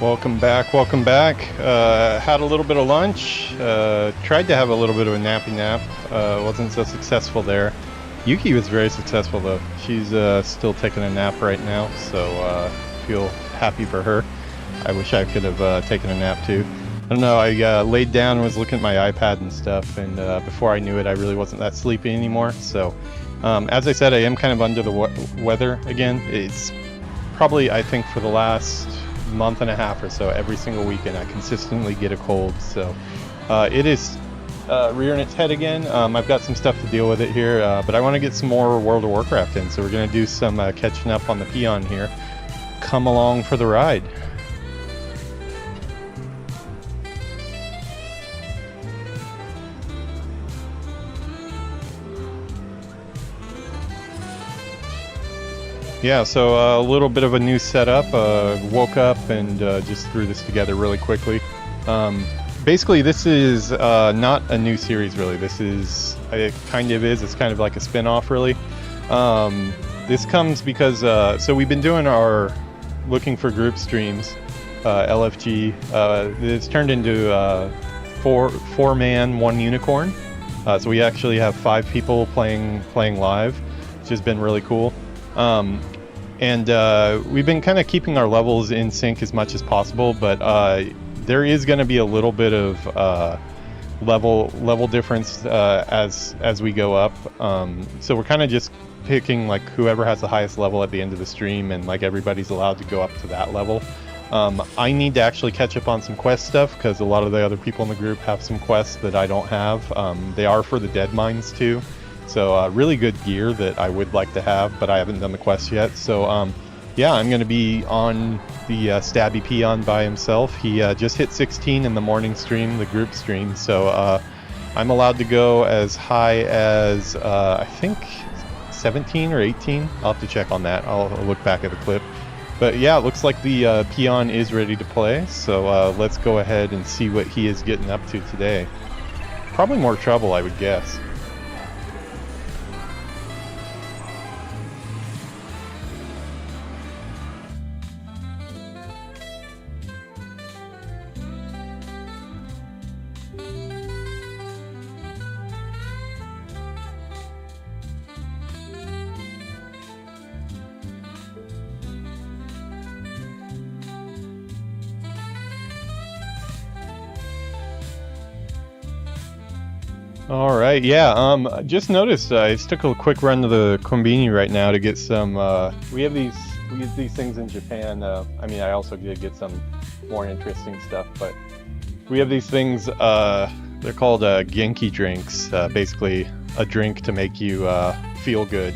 Welcome back, had a little bit of lunch, tried to have a little bit of a nappy nap, wasn't so successful there. Yuki was very successful though. She's still taking a nap right now, so feel happy for her. I wish I could have taken a nap too. I don't know, I laid down and was looking at my iPad and stuff, and before I knew it I really wasn't that sleepy anymore. So as I said, I am kind of under the weather again. It's probably, I think, for the last month and a half or so, every single weekend I consistently get a cold, so it is rearing its head again. I've got some stuff to deal with it here, but I want to get some more World of Warcraft in, so we're going to do some catching up on the Peon here. Come along for the ride. Yeah, so a little bit of a new setup. Woke up and just threw this together really quickly. Basically, this is not a new series, really. This is, it kind of is, it's kind of like a spin-off, really. This comes because, so we've been doing our looking for group streams, LFG. It's turned into four-man, one unicorn. So we actually have 5 people playing live, which has been really cool. And we've been kind of keeping our levels in sync as much as possible, but there is going to be a little bit of level difference as we go up. So we're kind of just picking like whoever has the highest level at the end of the stream, and like everybody's allowed to go up to that level. I need to actually catch up on some quest stuff because a lot of the other people in the group have some quests that I don't have. They are for the dead mines too. So really good gear that I would like to have, but I haven't done the quest yet. So yeah, I'm going to be on the Stabbypeon by himself. He just hit 16 in the morning stream, the group stream. So I'm allowed to go as high as, I think, 17 or 18. I'll have to check on that. I'll look back at the clip. But yeah, it looks like the Peon is ready to play. So let's go ahead and see what he is getting up to today. Probably more trouble, I would guess. Alright, yeah, just noticed, I just took a quick run to the Konbini right now to get some, we use these things in Japan. I mean, I also did get some more interesting stuff, but we have these things, they're called Genki drinks, basically a drink to make you feel good.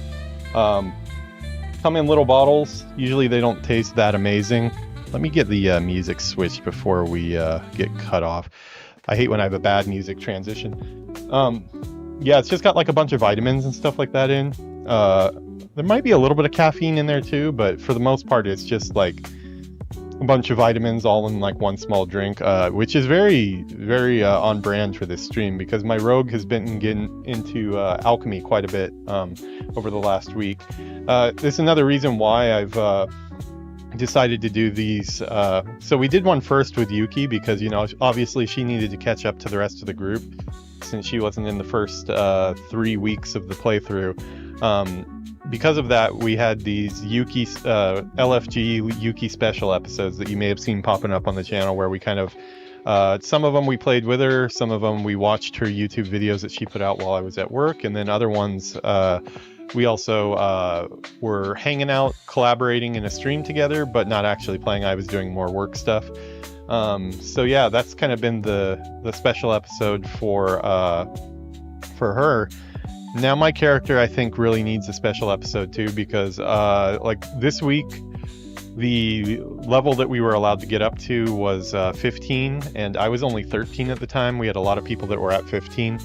Come in little bottles, usually they don't taste that amazing. Let me get the music switched before we get cut off. I hate when I have a bad music transition. Yeah, it's just got like a bunch of vitamins and stuff like that in. There might be a little bit of caffeine in there too, but for the most part, it's just like a bunch of vitamins all in like one small drink, which is very, very on brand for this stream because my rogue has been getting into alchemy quite a bit over the last week. This is another reason why I've decided to do these. So we did one first with Yuki because, you know, obviously she needed to catch up to the rest of the group since she wasn't in the first 3 weeks of the playthrough. Because of that, we had these Yuki LFG Yuki special episodes that you may have seen popping up on the channel, where we kind of some of them we played with her, some of them we watched her YouTube videos that she put out while I was at work, and then other ones we also were hanging out, collaborating in a stream together, but not actually playing. I was doing more work stuff. So yeah, that's kind of been the special episode for her. Now my character, I think, really needs a special episode too, because like this week, the level that we were allowed to get up to was 15, and I was only 13 at the time. We had a lot of people that were at 15.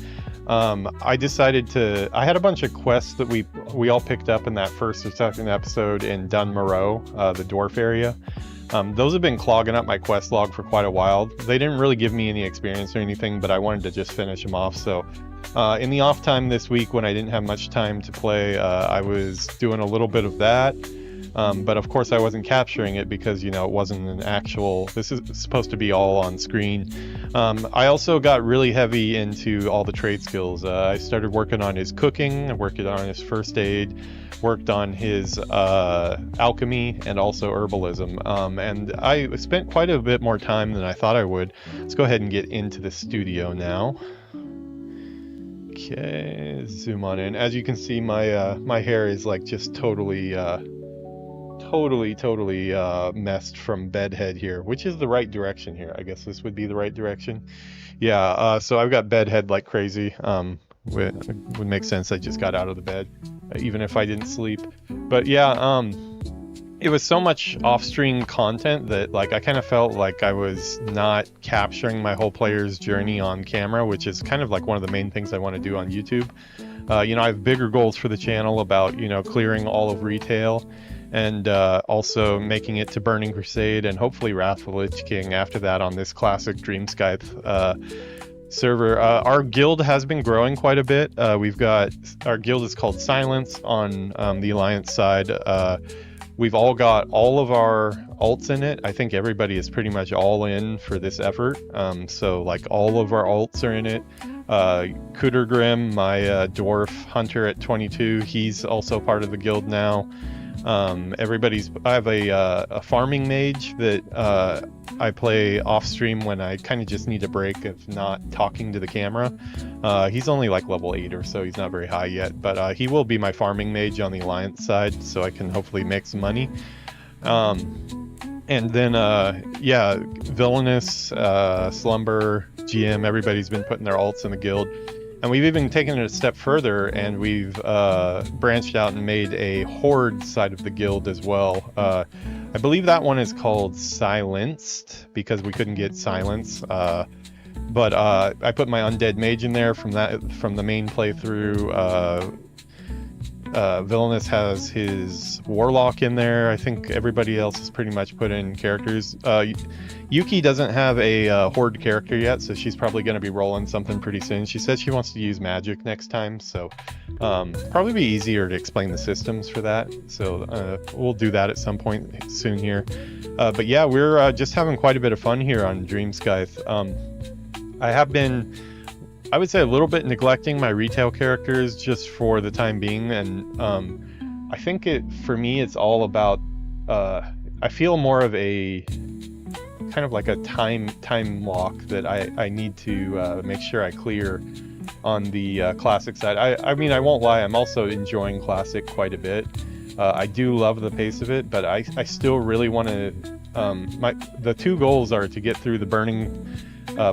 I decided I had a bunch of quests that we all picked up in that first or second episode in Dun Moreau, the dwarf area. Those have been clogging up my quest log for quite a while. They didn't really give me any experience or anything, but I wanted to just finish them off. So in the off time this week, when I didn't have much time to play, I was doing a little bit of that. But of course I wasn't capturing it because, you know, it wasn't an actual, this is supposed to be all on screen. I also got really heavy into all the trade skills. I started working on his cooking, I worked on his first aid, worked on his alchemy, and also herbalism. And I spent quite a bit more time than I thought I would. Let's go ahead and get into the studio now. Okay, zoom on in. As you can see, my hair is like just totally messed from bedhead here, which is the right direction here. I guess this would be the right direction. Yeah, so I've got bedhead like crazy. Would make sense. I just got out of the bed, even if I didn't sleep. But yeah, it was so much off-stream content that like I kind of felt like I was not capturing my whole player's journey on camera, which is kind of like one of the main things I want to do on YouTube. You know, I have bigger goals for the channel about, you know, clearing all of retail, and also making it to Burning Crusade and hopefully Wrath of the Lich King after that on this classic Dreamscythe server. Our guild has been growing quite a bit. We've got, our guild is called Silence on the Alliance side. We've all got all of our alts in it. I think everybody is pretty much all in for this effort. So like all of our alts are in it. Kuddergrim, my dwarf hunter at 22, he's also part of the guild now. I have a farming mage that I play off stream when I kind of just need a break of not talking to the camera. He's only like level 8 or so, he's not very high yet, but he will be my farming mage on the Alliance side, so I can hopefully make some money. And then yeah, Villainous, Slumber, GM, everybody's been putting their alts in the guild. And we've even taken it a step further, and we've branched out and made a horde side of the guild as well. I believe that one is called Silenced, because we couldn't get Silence. But I put my Undead Mage in there from the main playthrough. Villainous has his Warlock in there. I think everybody else has pretty much put in characters. Yuki doesn't have a Horde character yet, so she's probably going to be rolling something pretty soon. She said she wants to use magic next time, so probably be easier to explain the systems for that. So we'll do that at some point soon here. But yeah, we're just having quite a bit of fun here on Dreamscythe. I have been, I would say, a little bit neglecting my retail characters just for the time being, and I think for me it's all about I feel more of a kind of like a time lock that I need to make sure I clear on the classic side. I mean, I won't lie, I'm also enjoying classic quite a bit. I do love the pace of it, but I still really want to the two goals are to get through the burning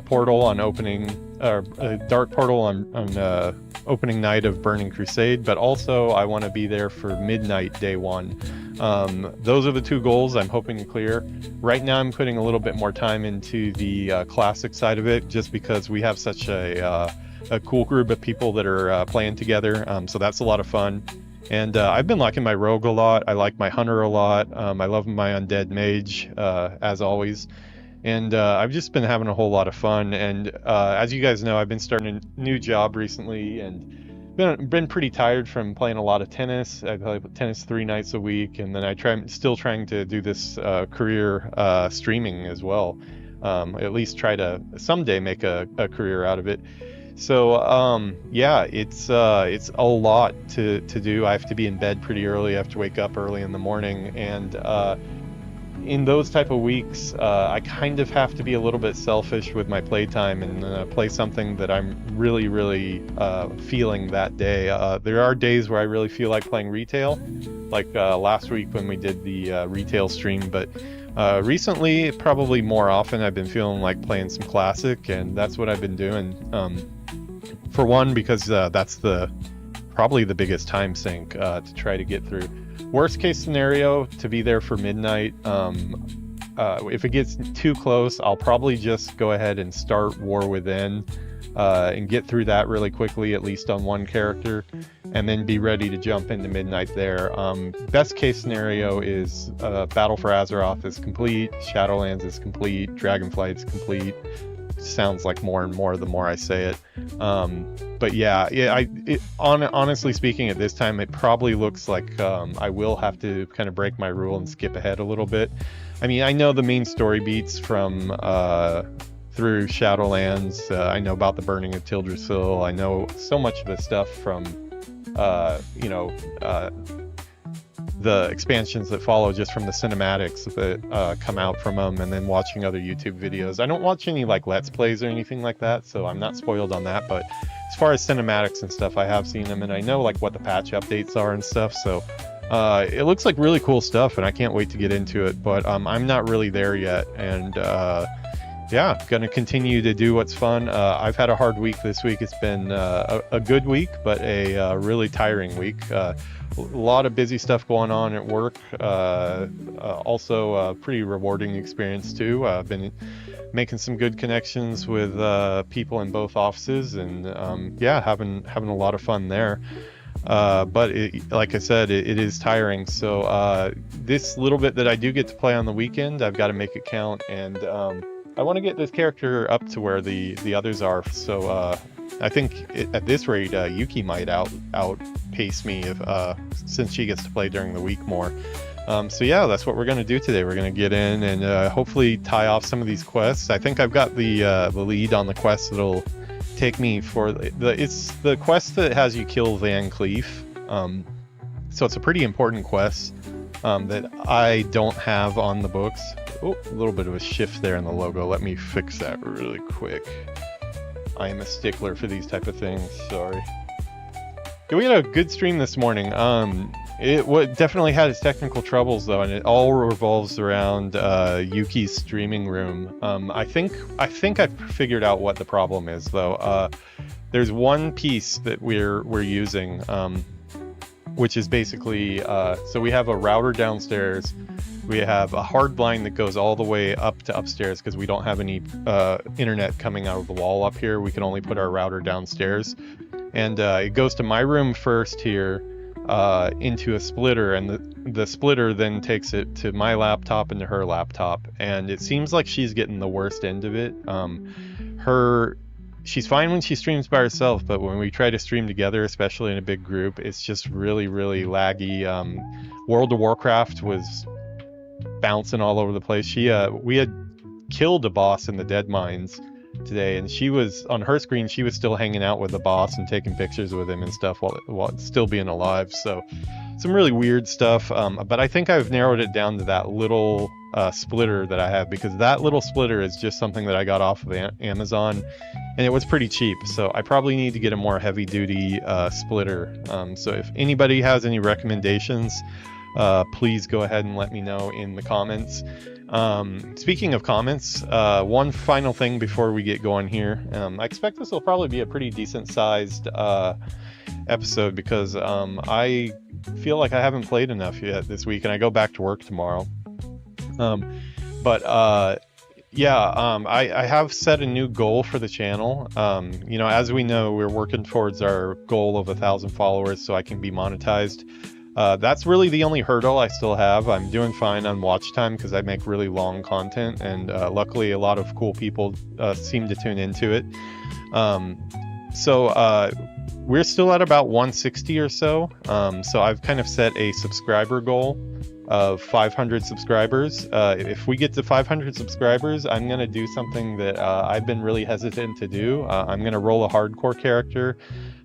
portal on opening, dark portal on opening night of Burning Crusade, but also I want to be there for midnight day one. Those are the two goals I'm hoping to clear. Right now I'm putting a little bit more time into the classic side of it, just because we have such a cool group of people that are playing together, so that's a lot of fun. And I've been liking my rogue a lot. I like my hunter a lot. I love my undead mage, as always. And I've just been having a whole lot of fun. And as you guys know, I've been starting a new job recently, and been pretty tired from playing a lot of tennis. I play tennis 3 nights a week, and then still trying to do this career streaming as well. At least try to someday make a career out of it. So yeah, it's a lot to do. I have to be in bed pretty early. I have to wake up early in the morning, and in those type of weeks, I kind of have to be a little bit selfish with my playtime and play something that I'm really feeling that day. There are days where I really feel like playing retail, like last week when we did the retail stream, but recently, probably more often, I've been feeling like playing some classic, and that's what I've been doing. For one, because that's probably the biggest time sink to try to get through. Worst case scenario, to be there for midnight. If it gets too close, I'll probably just go ahead and start War Within and get through that really quickly, at least on one character, and then be ready to jump into midnight there. Best case scenario is Battle for Azeroth is complete, Shadowlands is complete, Dragonflight's complete. Sounds like more and more the more I say it. But yeah, honestly speaking, at this time, it probably looks like I will have to kind of break my rule and skip ahead a little bit. I mean, I know the main story beats from through Shadowlands. I know about the burning of Tildrassil. I know so much of the stuff from the expansions that follow just from the cinematics that come out from them, and then watching other YouTube videos. I don't watch any like Let's Plays or anything like that, so I'm not spoiled on that, but as far as cinematics and stuff, I have seen them, and I know like what the patch updates are and stuff, so it looks like really cool stuff, and I can't wait to get into it, but I'm not really there yet, and yeah, gonna continue to do what's fun. I've had a hard week this week. It's been a good week, but a really tiring week. A lot of busy stuff going on at work. Also a pretty rewarding experience too. I've been making some good connections with people in both offices, and yeah, having a lot of fun there. But like I said, it is tiring. So this little bit that I do get to play on the weekend, I've got to make it count, and I want to get this character up to where the others are. So I think at this rate, Yuki might outpace me since she gets to play during the week more. So yeah, that's what we're going to do today. We're going to get in and hopefully tie off some of these quests. I think I've got the lead on the quest that'll take me for it's the quest that has you kill Van Cleef. So it's a pretty important quest that I don't have on the books. Oh, a little bit of a shift there in the logo. Let me fix that really quick. I am a stickler for these type of things. Sorry. Yeah, we had a good stream this morning. It definitely had its technical troubles though, and it all revolves around Yuki's streaming room. I think I figured out what the problem is though. There's one piece that we're using, which is basically so we have a router downstairs. We have a hard blind that goes all the way up to upstairs because we don't have any internet coming out of the wall up here. We can only put our router downstairs, and it goes to my room first here into a splitter, and the splitter then takes it to my laptop and to her laptop, and it seems like she's getting the worst end of it. She's fine when she streams by herself, but when we try to stream together, especially in a big group, it's just really laggy. World of Warcraft was bouncing all over the place. We had killed a boss in the Dead Mines today, and she was on her screen. She was still hanging out with the boss and taking pictures with him and stuff while still being alive. So some really weird stuff. But I think I've narrowed it down to that little splitter that I have, because that little splitter is just something that I got off of Amazon, and it was pretty cheap. So I probably need to get a more heavy-duty splitter. So if anybody has any recommendations, please go ahead and let me know in the comments. Speaking of comments, one final thing before we get going here. I expect this will probably be a pretty decent sized episode, because I feel like I haven't played enough yet this week, and I go back to work tomorrow. But Yeah, I have set a new goal for the channel. You know, as we know, we're working towards our goal of 1,000 followers so I can be monetized. That's really the only hurdle I still have. I'm doing fine on watch time because I make really long content, and luckily a lot of cool people seem to tune into it. So we're still at about 160 or so. So I've kind of set a subscriber goal of 500 subscribers. If we get to 500 subscribers, I'm going to do something that I've been really hesitant to do. I'm going to roll a hardcore character.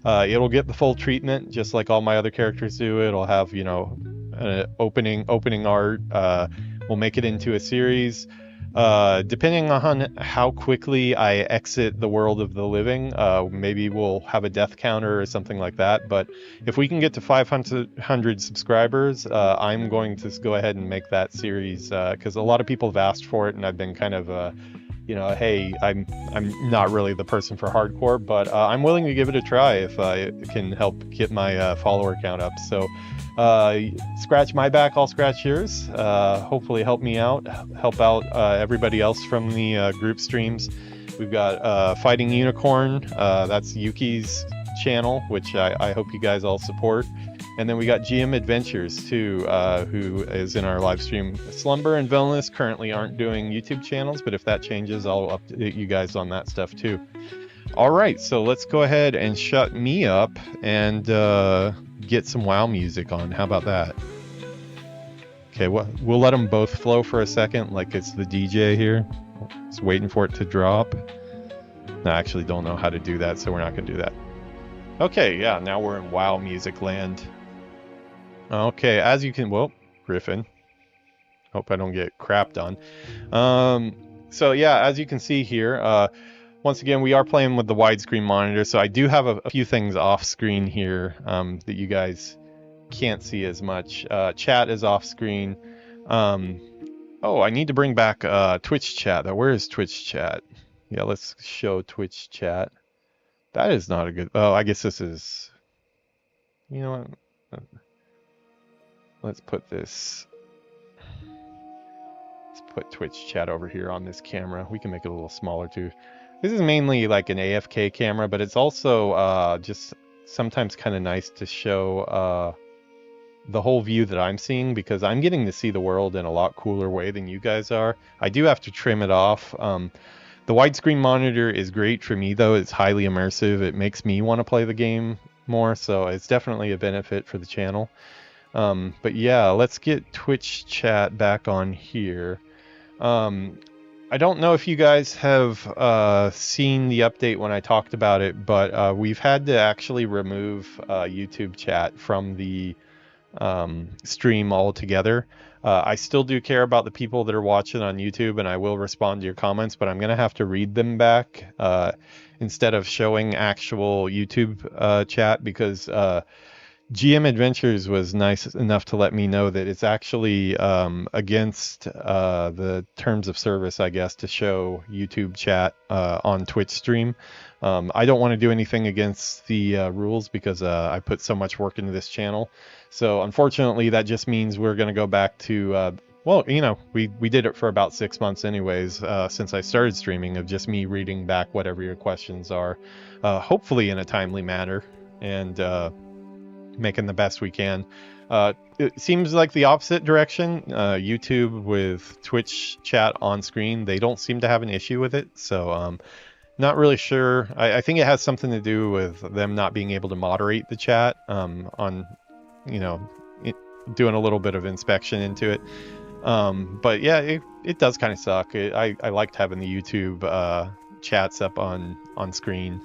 It'll get the full treatment, just like all my other characters do. It'll have, you know, opening art. We'll make it into a series. Depending on how quickly I exit the world of the living, maybe we'll have a death counter or something like that. But if we can get to 500 subscribers, I'm going to go ahead and make that series, because a lot of people have asked for it, and I've been kind of, you know, hey, I'm not really the person for hardcore, but I'm willing to give it a try if I can help get my follower count up. So scratch my back, I'll scratch yours. Hopefully help me out, help out everybody else from the group streams. We've got Fighting Unicorn, that's Yuki's channel, which I hope you guys all support. And then we got GM Adventures too, who is in our live stream. Slumber and Villainous currently aren't doing YouTube channels, but if that changes, I'll update you guys on that stuff too. All right, so let's go ahead and shut me up and get some WoW music on. How about that? Okay, we'll let them both flow for a second, like it's the DJ here. Just waiting for it to drop. I actually don't know how to do that, so we're not going to do that. Okay, yeah, now we're in WoW music land. Okay, as you can, well, Griffin. Hope I don't get crapped on. So yeah, as you can see here, once again, we are playing with the widescreen monitor, so I do have a few things off screen here that you guys can't see as much. Chat is off screen. Oh, I need to bring back Twitch chat. Where is Twitch chat? Yeah, let's show Twitch chat. That is not a good... Oh, I guess this is... You know what? Let's put this... Let's put Twitch chat over here on this camera. We can make it a little smaller too. This is mainly like an AFK camera, but it's also just sometimes kind of nice to show the whole view that I'm seeing, because I'm getting to see the world in a lot cooler way than you guys are. I do have to trim it off. The widescreen monitor is great for me though. It's highly immersive. It makes me want to play the game more, so it's definitely a benefit for the channel. But yeah, let's get Twitch chat back on here. I don't know if you guys have seen the update when I talked about it, but we've had to actually remove YouTube chat from the stream altogether. I still do care about the people that are watching on YouTube, and I will respond to your comments, but I'm going to have to read them back instead of showing actual YouTube chat, because GM Adventures was nice enough to let me know that it's actually against the terms of service, I guess, to show YouTube chat on Twitch stream. I don't want to do anything against the rules, because I put so much work into this channel. So unfortunately, that just means we're going to go back to, well, you know, we did it for about 6 months anyways, since I started streaming, of just me reading back whatever your questions are, hopefully in a timely manner, and making the best we can. It seems like the opposite direction. YouTube with Twitch chat on screen, they don't seem to have an issue with it, so not really sure. I think it has something to do with them not being able to moderate the chat on, you know, doing a little bit of inspection into it. But yeah, it does kind of suck. I liked having the YouTube chats up on screen.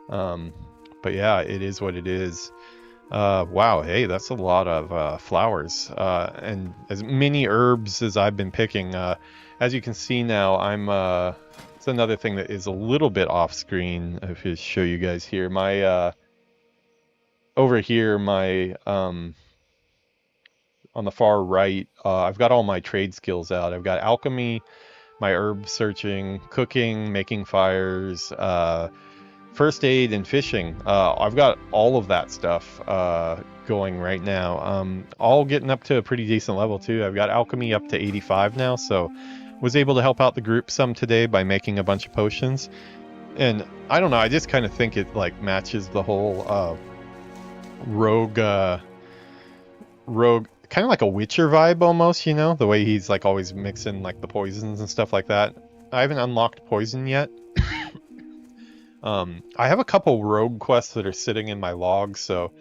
But yeah, it is what it is. Wow, hey, that's a lot of flowers, and as many herbs as I've been picking. As you can see now, I'm it's another thing that is a little bit off screen. If I show you guys here, my over here, my on the far right, I've got all my trade skills out. I've got alchemy, my herb searching, cooking, making fires, first aid, and fishing. I've got all of that stuff going right now. All getting up to a pretty decent level too. I've got alchemy up to 85 now, so was able to help out the group some today by making a bunch of potions. And I don't know, I just kind of think it like matches the whole rogue kind of like a Witcher vibe almost, you know, the way he's like always mixing like the poisons and stuff like that. I haven't unlocked poison yet. I have a couple rogue quests that are sitting in my log, so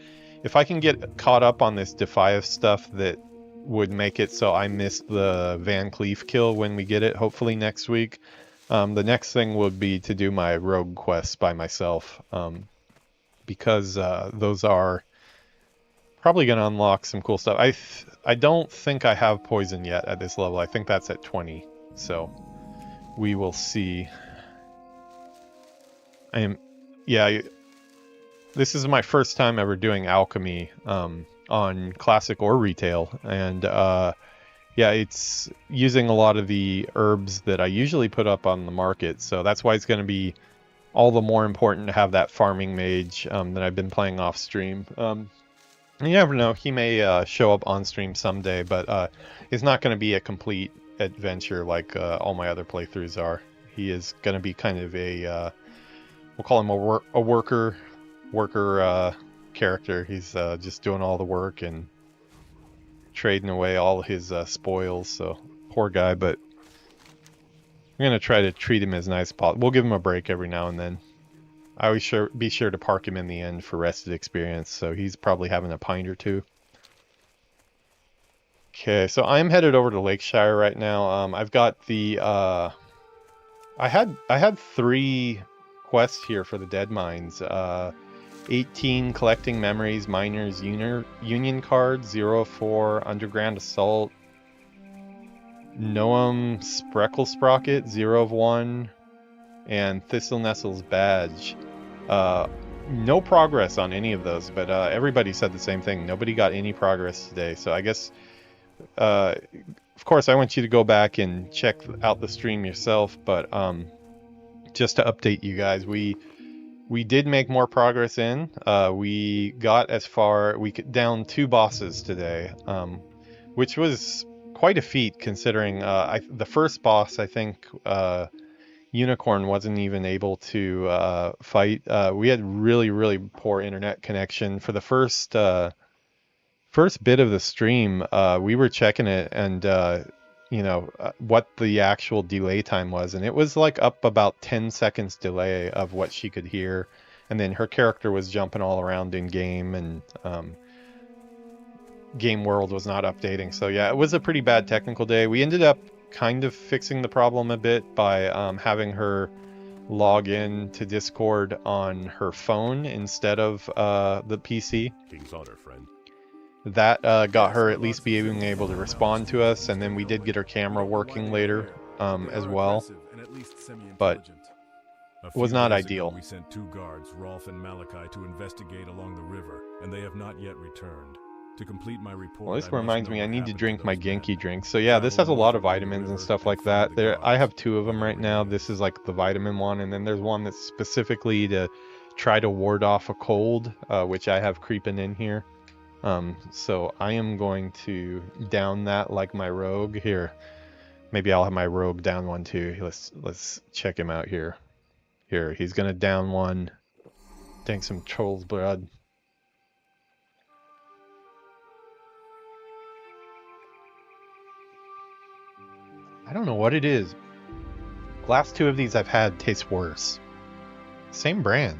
if I can get caught up on this Xdefiant stuff that would make it so I miss the Van Cleef kill when we get it, hopefully next week, the next thing would be to do my rogue quests by myself, because those are probably going to unlock some cool stuff. I don't think I have poison yet at this level. I think that's at 20, so we will see. This is my first time ever doing alchemy on classic or retail, and yeah, it's using a lot of the herbs that I usually put up on the market, so that's why it's going to be all the more important to have that farming mage that I've been playing off stream. You never know, he may show up on stream someday, but it's not going to be a complete adventure like all my other playthroughs are. He is going to be kind of a we'll call him a worker character. He's just doing all the work and trading away all his spoils, so poor guy, but I'm going to try to treat him as nice as possible. We'll give him a break every now and then. I always be sure to park him in the end for rested experience, so he's probably having a pint or two. Okay, so I'm headed over to Lakeshire right now. I've got the I had 3 quests here for the Dead Mines. 18 collecting memories, miners, union cards, 0-4 underground assault, Noam Spreckle Sprocket, 0-1, and Thistle Nestle's badge. No progress on any of those, but everybody said the same thing. Nobody got any progress today, so I guess of course I want you to go back and check out the stream yourself, but just to update you guys, we did make more progress in. We got as far, down 2 bosses today, which was quite a feat considering the first boss, I think, Unicorn wasn't even able to fight. We had really poor internet connection for the first bit of the stream. We were checking it and you know what the actual delay time was, and it was like up about 10 seconds delay of what she could hear, and then her character was jumping all around in game, and game world was not updating. So yeah, it was a pretty bad technical day. We ended up kind of fixing the problem a bit by having her log in to Discord on her phone instead of the PC. King's honor, friend. That got her at least being able to respond to us, and then we did get her camera working later as well, but it was not ideal. We sent 2 guards, Rolf and Malachi, to investigate along the river, and they have not yet returned. To complete my report, well, this reminds me I need to drink my Genki drink. So yeah, this has a lot of vitamins and stuff like that. I have 2 of them right now. This is like the vitamin one, and then there's one that's specifically to try to ward off a cold, which I have creeping in here. So I am going to down that like my rogue here. Maybe I'll have my rogue down one too. Let's check him out here. Here, he's gonna down one. Drink some troll's blood. I don't know what it is. Last 2 of these I've had taste worse. Same brand.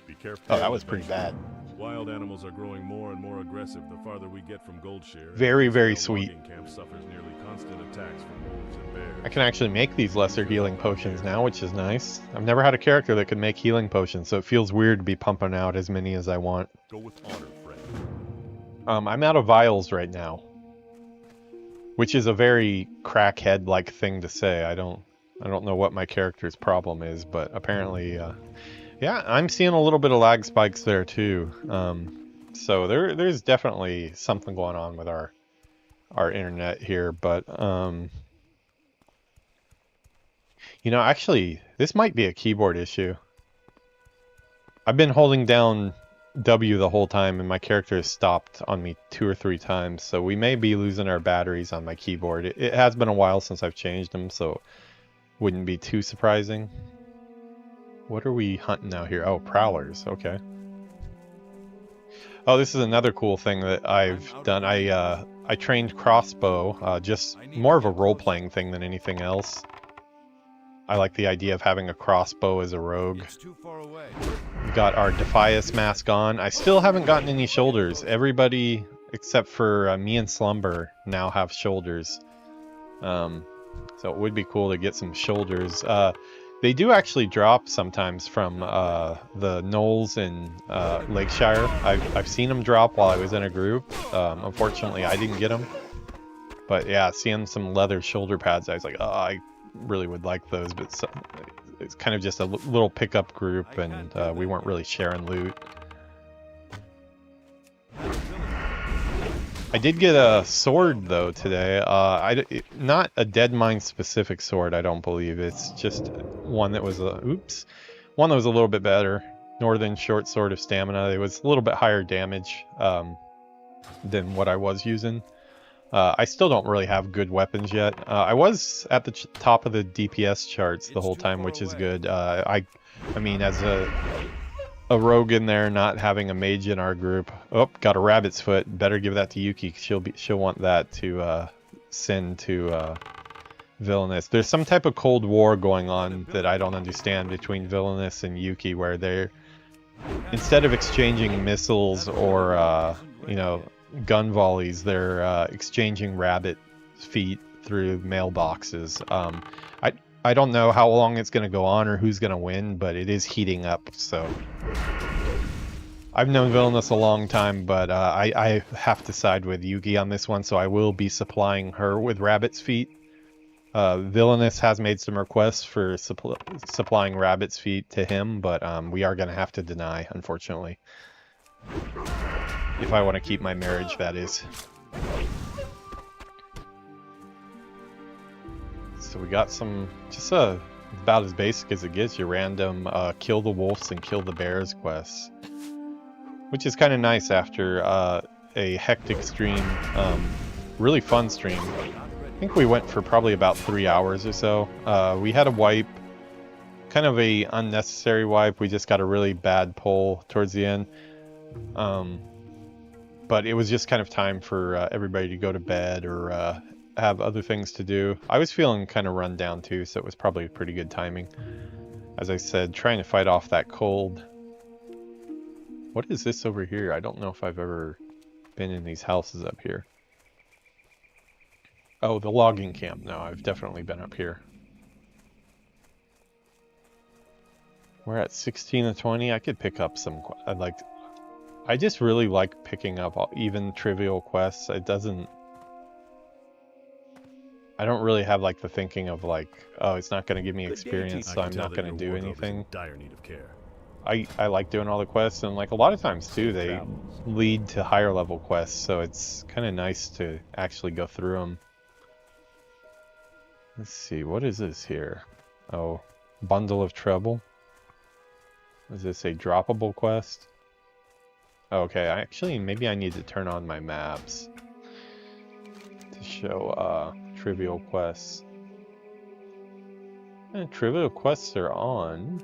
Be careful. Oh, that was pretty bad. Wild animals are growing more and more aggressive the farther we get from Goldshire. Very sweet. Camp suffers nearly constant attacks from wolves and bears. I can actually make these lesser healing potions now, which is nice. I've never had a character that could make healing potions, so it feels weird to be pumping out as many as I want. Go with honor, friend. I'm out of vials right now, which is a very crackhead-like thing to say. I don't know what my character's problem is, but apparently, yeah, I'm seeing a little bit of lag spikes there too. So there's definitely something going on with our internet here, but you know, actually, this might be a keyboard issue. I've been holding down W the whole time, and my character has stopped on me 2 or 3 times, so we may be losing our batteries on my keyboard. It has been a while since I've changed them, so wouldn't be too surprising. What are we hunting out here? Oh, prowlers. Okay. Oh, this is another cool thing that I've done. I trained crossbow, just more of a role-playing thing than anything else. I like the idea of having a crossbow as a rogue. Got our Defiant mask on. I still haven't gotten any shoulders. Everybody except for me and Slumber now have shoulders. So it would be cool to get some shoulders. They do actually drop sometimes from the Knolls in Lakeshire. I've seen them drop while I was in a group. Unfortunately, I didn't get them. But yeah, seeing some leather shoulder pads, I was like, oh, I really would like those. But it's kind of just a little pickup group, and we weren't really sharing loot. I did get a sword though today. Not a Deadmine specific sword, I don't believe. It's just one that was one that was a little bit better. Northern short sword of stamina. It was a little bit higher damage than what I was using. I still don't really have good weapons yet. I was at the top of the DPS charts the whole time, which is good. I mean, as a rogue in there, not having a mage in our group. Oh, got a rabbit's foot. Better give that to Yuki. She'll want that to send to Villainous. There's some type of Cold War going on that I don't understand between Villainous and Yuki, where they're, instead of exchanging missiles or you know, gun volleys, they're exchanging rabbit feet through mailboxes. I don't know how long it's going to go on or who's going to win, but it is heating up, so... I've known Villainous a long time, but I have to side with Yuki on this one, so I will be supplying her with rabbit's feet. Villainous has made some requests for supplying rabbit's feet to him, but we are going to have to deny, unfortunately. If I want to keep my marriage, that is. So we got some, just about as basic as it gets, your random kill the wolves and kill the bears quests. Which is kind of nice after a hectic stream, really fun stream. I think we went for probably about 3 hours or so. We had a wipe, kind of a unnecessary wipe. We just got a really bad pull towards the end. But it was just kind of time for everybody to go to bed or have other things to do. I was feeling kind of run down too, so it was probably pretty good timing. As I said, trying to fight off that cold. What is this over here? I don't know if I've ever been in these houses up here. Oh, the logging camp. No, I've definitely been up here. We're at 16 to 20. I could pick up some... I just really like picking up even trivial quests. It doesn't... I don't really have like the thinking of like, oh, it's not going to give me experience, so I'm not going to do anything. Dire need of care. I like doing all the quests, and like a lot of times too, they lead to higher level quests, so it's kind of nice to actually go through them. Let's see, what is this here? Oh, Bundle of Trouble. Is this a droppable quest? Okay, actually, maybe I need to turn on my maps to show trivial quests. And trivial quests are on.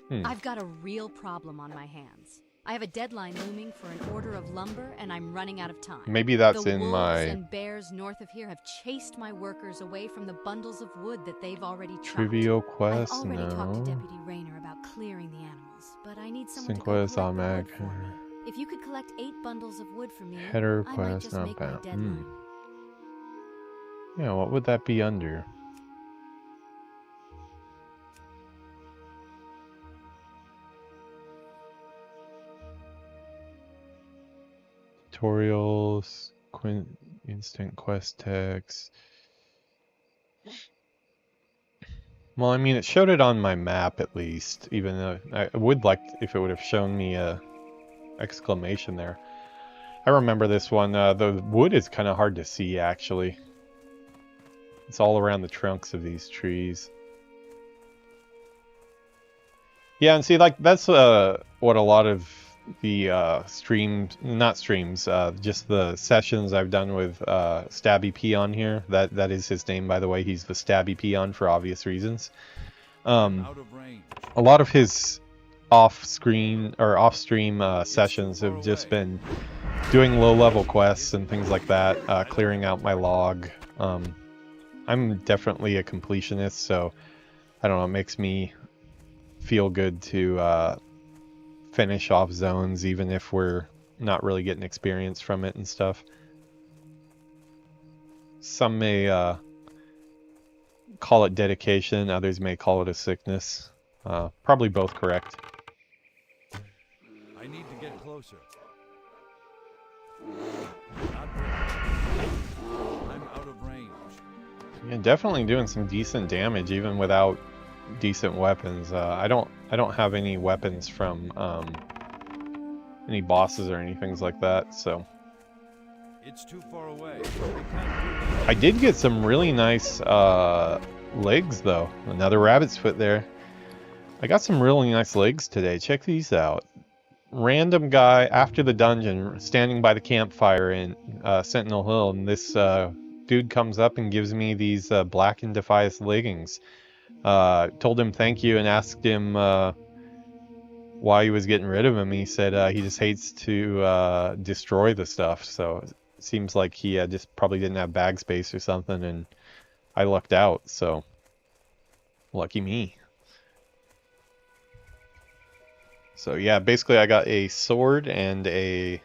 I've got a real problem on my hands. I have a deadline looming for an order of lumber, and I'm running out of time. Maybe that's the in wolves my... and bears north of here have chased my workers away from the bundles of wood that they've already chopped. Trivial quest? I've already talked to No. Deputy Rayner about clearing the animals, but I need someone to go Quest, collect the automatic. wood for me. If you could collect 8 bundles of wood for me, Header I might quest, just not make my bad. deadline. Yeah, what would that be under? Tutorials, instant quest text. Well, I mean, it showed it on my map at least, even though I would like if it would have shown me a exclamation there. I remember this one. The wood is kind of hard to see, actually. It's all around the trunks of these trees. Yeah, and see, like, that's what a lot of the streams, not streams, just the sessions I've done with Stabbypeon here. That is his name, by the way. He's the Stabbypeon for obvious reasons. A lot of his off-screen or off-stream sessions have just been doing low-level quests and things like that, clearing out my log. I'm definitely a completionist, so I don't know, it makes me feel good to finish off zones even if we're not really getting experience from it and stuff. Some may call it dedication, others may call it a sickness. Probably both correct. I need to get closer. I'm out of range. Yeah, definitely doing some decent damage even without decent weapons. I don't have any weapons from any bosses or anything like that, so It's too far away. I did get some really nice legs though. Another rabbit's foot there. I got some really nice legs today. Check these out. Random guy after the dungeon standing by the campfire in Sentinel Hill, and this dude comes up and gives me these Black and Defiant leggings. Told him thank you and asked him why he was getting rid of him. He said he just hates to destroy the stuff, so it seems like he just probably didn't have bag space or something, and I lucked out, so lucky me. So yeah, basically I got a sword and a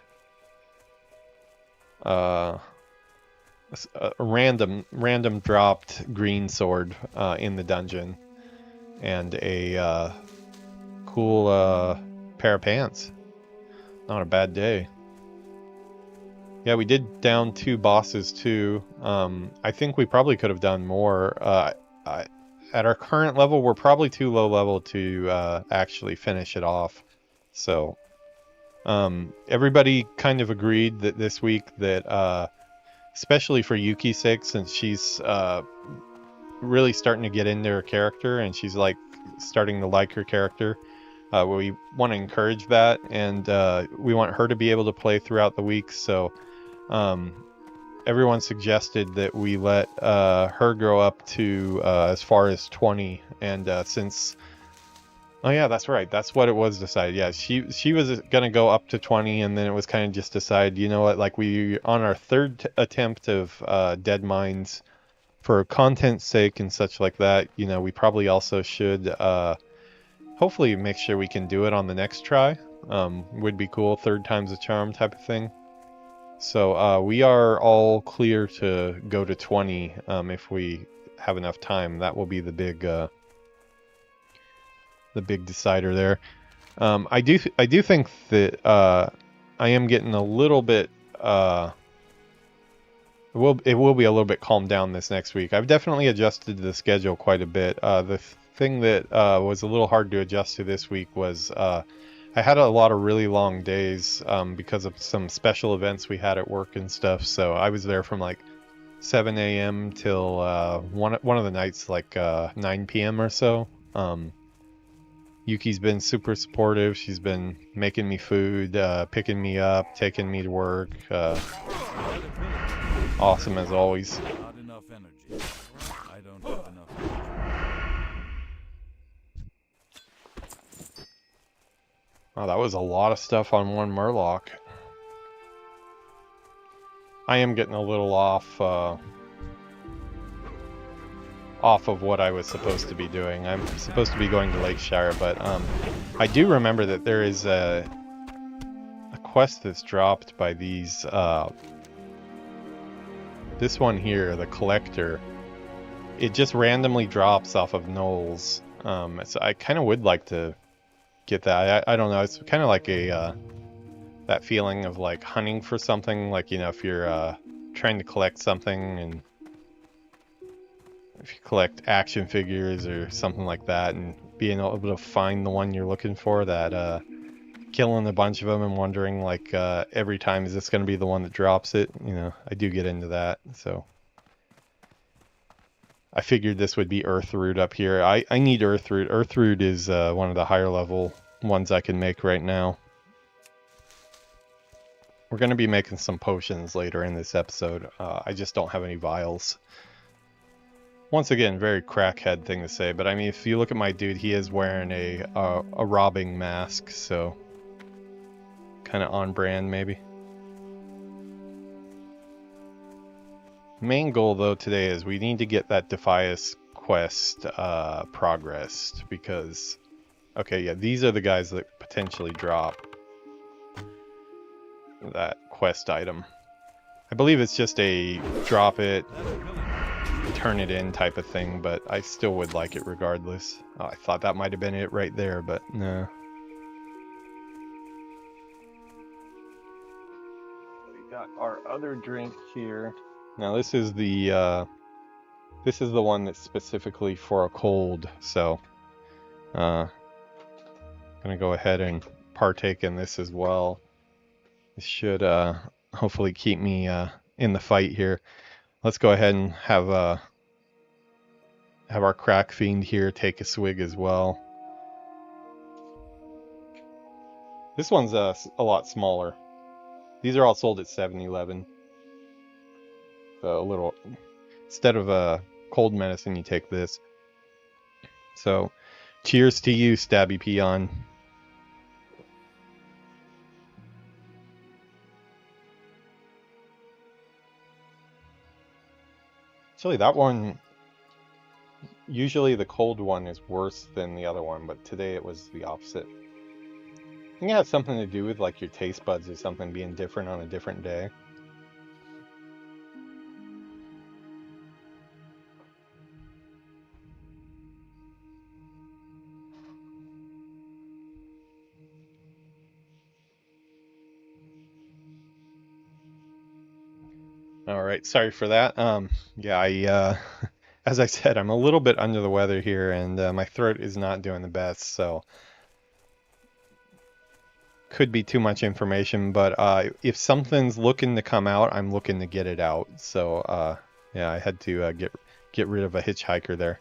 random dropped green sword in the dungeon, and a cool pair of pants. Not a bad day. Yeah, we did down 2 bosses too. I think we probably could have done more. At our current level, we're probably too low level to actually finish it off. So everybody kind of agreed that this week that especially for Yuki's sake, since she's really starting to get into her character and she's like starting to like her character, we want to encourage that, and we want her to be able to play throughout the week. So everyone suggested that we let her grow up to as far as 20, and since oh yeah, that's right, that's what it was decided. Yeah, she was gonna go up to 20, and then it was kind of just decided, you know what, like we on our third attempt of Dead Mines, for content's sake and such like that, you know, we probably also should hopefully make sure we can do it on the next try. Would be cool, third time's a charm type of thing. So we are all clear to go to 20 if we have enough time. That will be the big decider there. I do think that I am getting a little bit it will be a little bit calmed down this next week. I've definitely adjusted the schedule quite a bit. The thing that was a little hard to adjust to this week was I had a lot of really long days because of some special events we had at work and stuff. So I was there from like 7 a.m. till one of the nights like 9 p.m. or so. Yuki's been super supportive. She's been making me food, picking me up, taking me to work. Awesome as always. Not enough energy. I don't have enough energy. Wow, that was a lot of stuff on one Murloc. I am getting a little off of what I was supposed to be doing. I'm supposed to be going to Lakeshire, but I do remember that there is a quest that's dropped by these this one here, the Collector. It just randomly drops off of knolls. So I kind of would like to get that. I don't know, it's kind of like a that feeling of like hunting for something, like, you know, if you're trying to collect something, and if you collect action figures or something like that, and being able to find the one you're looking for, that killing a bunch of them and wondering like every time, is this going to be the one that drops it? You know, I do get into that. So I figured this would be earth root up here. I need earth root. Earth root is one of the higher level ones I can make right now. We're going to be making some potions later in this episode. I just don't have any vials. Once again, very crackhead thing to say, but I mean, if you look at my dude, he is wearing a robbing mask, so kind of on brand maybe. Main goal though today is we need to get that Defiant quest progressed, because okay, yeah, these are the guys that potentially drop that quest item. I believe it's just a drop it, turn it in type of thing, but I still would like it regardless. Oh, I thought that might have been it right there, but no. We got our other drink here. Now this is the one that's specifically for a cold, so gonna go ahead and partake in this as well. This should hopefully keep me in the fight here. Let's go ahead and have our crack fiend here take a swig as well. This one's a lot smaller. These are all sold at 7-Eleven. A little, instead of a cold medicine, you take this. So, cheers to you, Stabbypeon. Actually, that one, usually the cold one is worse than the other one, but today it was the opposite. I think it has something to do with like your taste buds or something being different on a different day. All right, sorry for that. Yeah, as I said, I'm a little bit under the weather here, and my throat is not doing the best, so could be too much information. But if something's looking to come out, I'm looking to get it out. So yeah, I had to get rid of a hitchhiker there.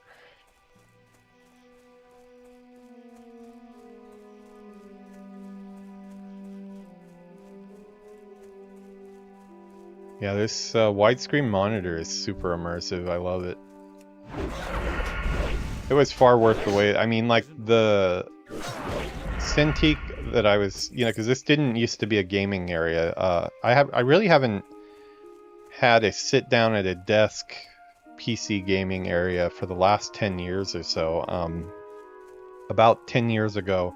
Yeah, this widescreen monitor is super immersive. I love it. It was far worth the wait. I mean, like the Cintiq that I was, you know, because this didn't used to be a gaming area. I really haven't had a sit down at a desk PC gaming area for the last 10 years or so. About 10 years ago,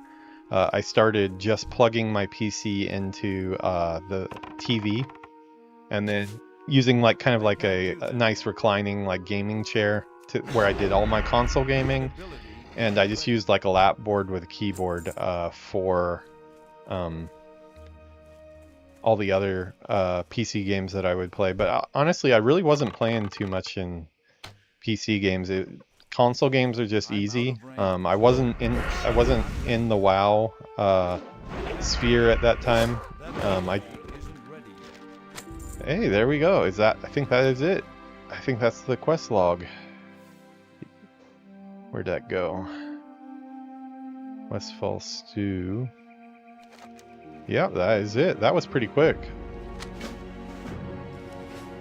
I started just plugging my PC into the TV. And then using like kind of like a nice reclining like gaming chair to where I did all my console gaming, and I just used like a lap board with a keyboard for all the other PC games that I would play. But honestly, I really wasn't playing too much in PC games. Console games are just easy. I wasn't in the WoW sphere at that time. Hey, there we go. I think that is it. I think that's the quest log. Where'd that go? Westfall Stew. Yeah, that is it. That was pretty quick.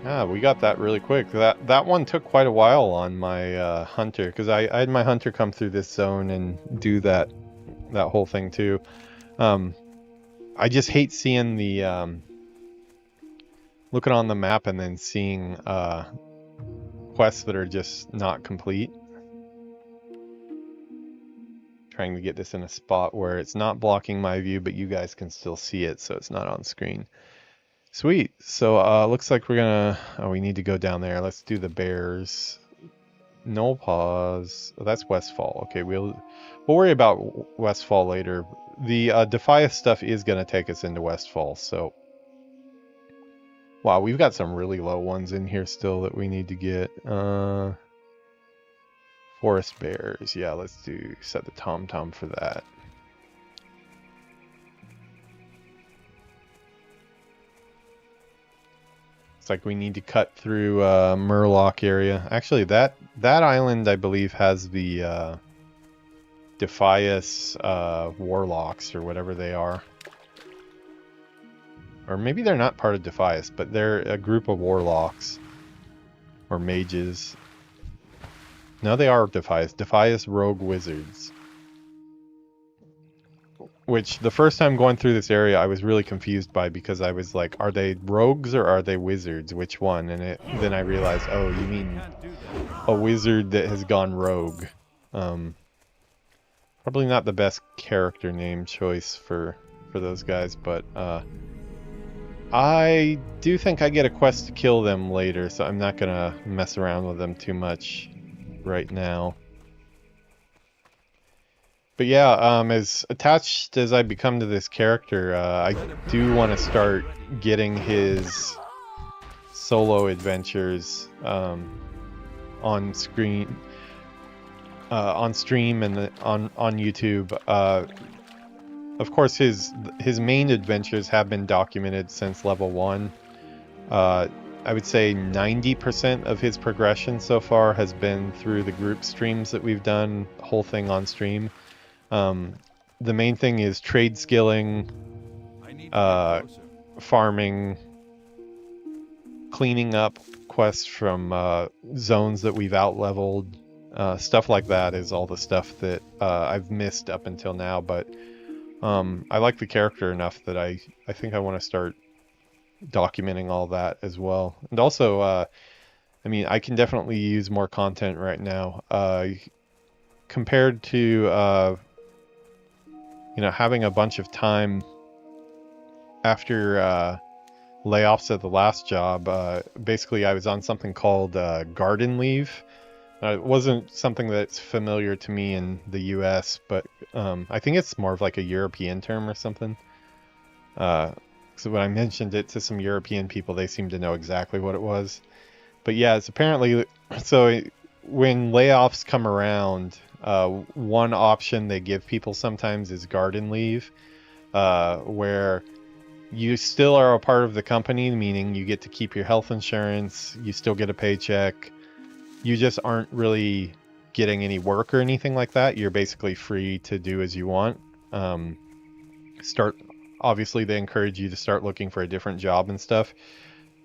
Ah, we got that really quick. That one took quite a while on my hunter, because I had my hunter come through this zone and do that whole thing too. I just hate seeing the looking on the map and then seeing quests that are just not complete. Trying to get this in a spot where it's not blocking my view, but you guys can still see it, so it's not on screen. Sweet. So looks like we're gonna, we need to go down there. Let's do the bears. No pause. Oh, that's Westfall. Okay, we'll worry about Westfall later. The Defiant stuff is gonna take us into Westfall, so wow, we've got some really low ones in here still that we need to get. Forest bears. Yeah, let's set the tom-tom for that. It's like we need to cut through Murloc area. Actually, that that island, I believe, has the Defias warlocks or whatever they are. Or maybe they're not part of Defias, but they're a group of warlocks. Or mages. No, they are Defias. Defias rogue wizards. Which, the first time going through this area, I was really confused by, because I was like, are they rogues or are they wizards? Which one? And then I realized, oh, you mean a wizard that has gone rogue. Probably not the best character name choice for those guys, but I do think I get a quest to kill them later, so I'm not gonna mess around with them too much right now. But yeah, as attached as I become to this character, I do want to start getting his solo adventures on screen, on stream, and on YouTube. Of course, his main adventures have been documented since level 1. I would say 90% of his progression so far has been through the group streams that we've done, the whole thing on stream. The main thing is trade skilling, farming, cleaning up quests from zones that we've out-leveled. Stuff like that is all the stuff that I've missed up until now, but I like the character enough that I think I want to start documenting all that as well. And also, I mean, I can definitely use more content right now. Compared to, you know, having a bunch of time after layoffs at the last job, basically I was on something called garden leave. It wasn't something that's familiar to me in the US, but I think it's more of like a European term or something. So when I mentioned it to some European people, they seemed to know exactly what it was. But yeah, it's apparently, so when layoffs come around, one option they give people sometimes is garden leave, where you still are a part of the company, meaning you get to keep your health insurance, you still get a paycheck, you just aren't really getting any work or anything like that. You're basically free to do as you want. Obviously they encourage you to start looking for a different job and stuff.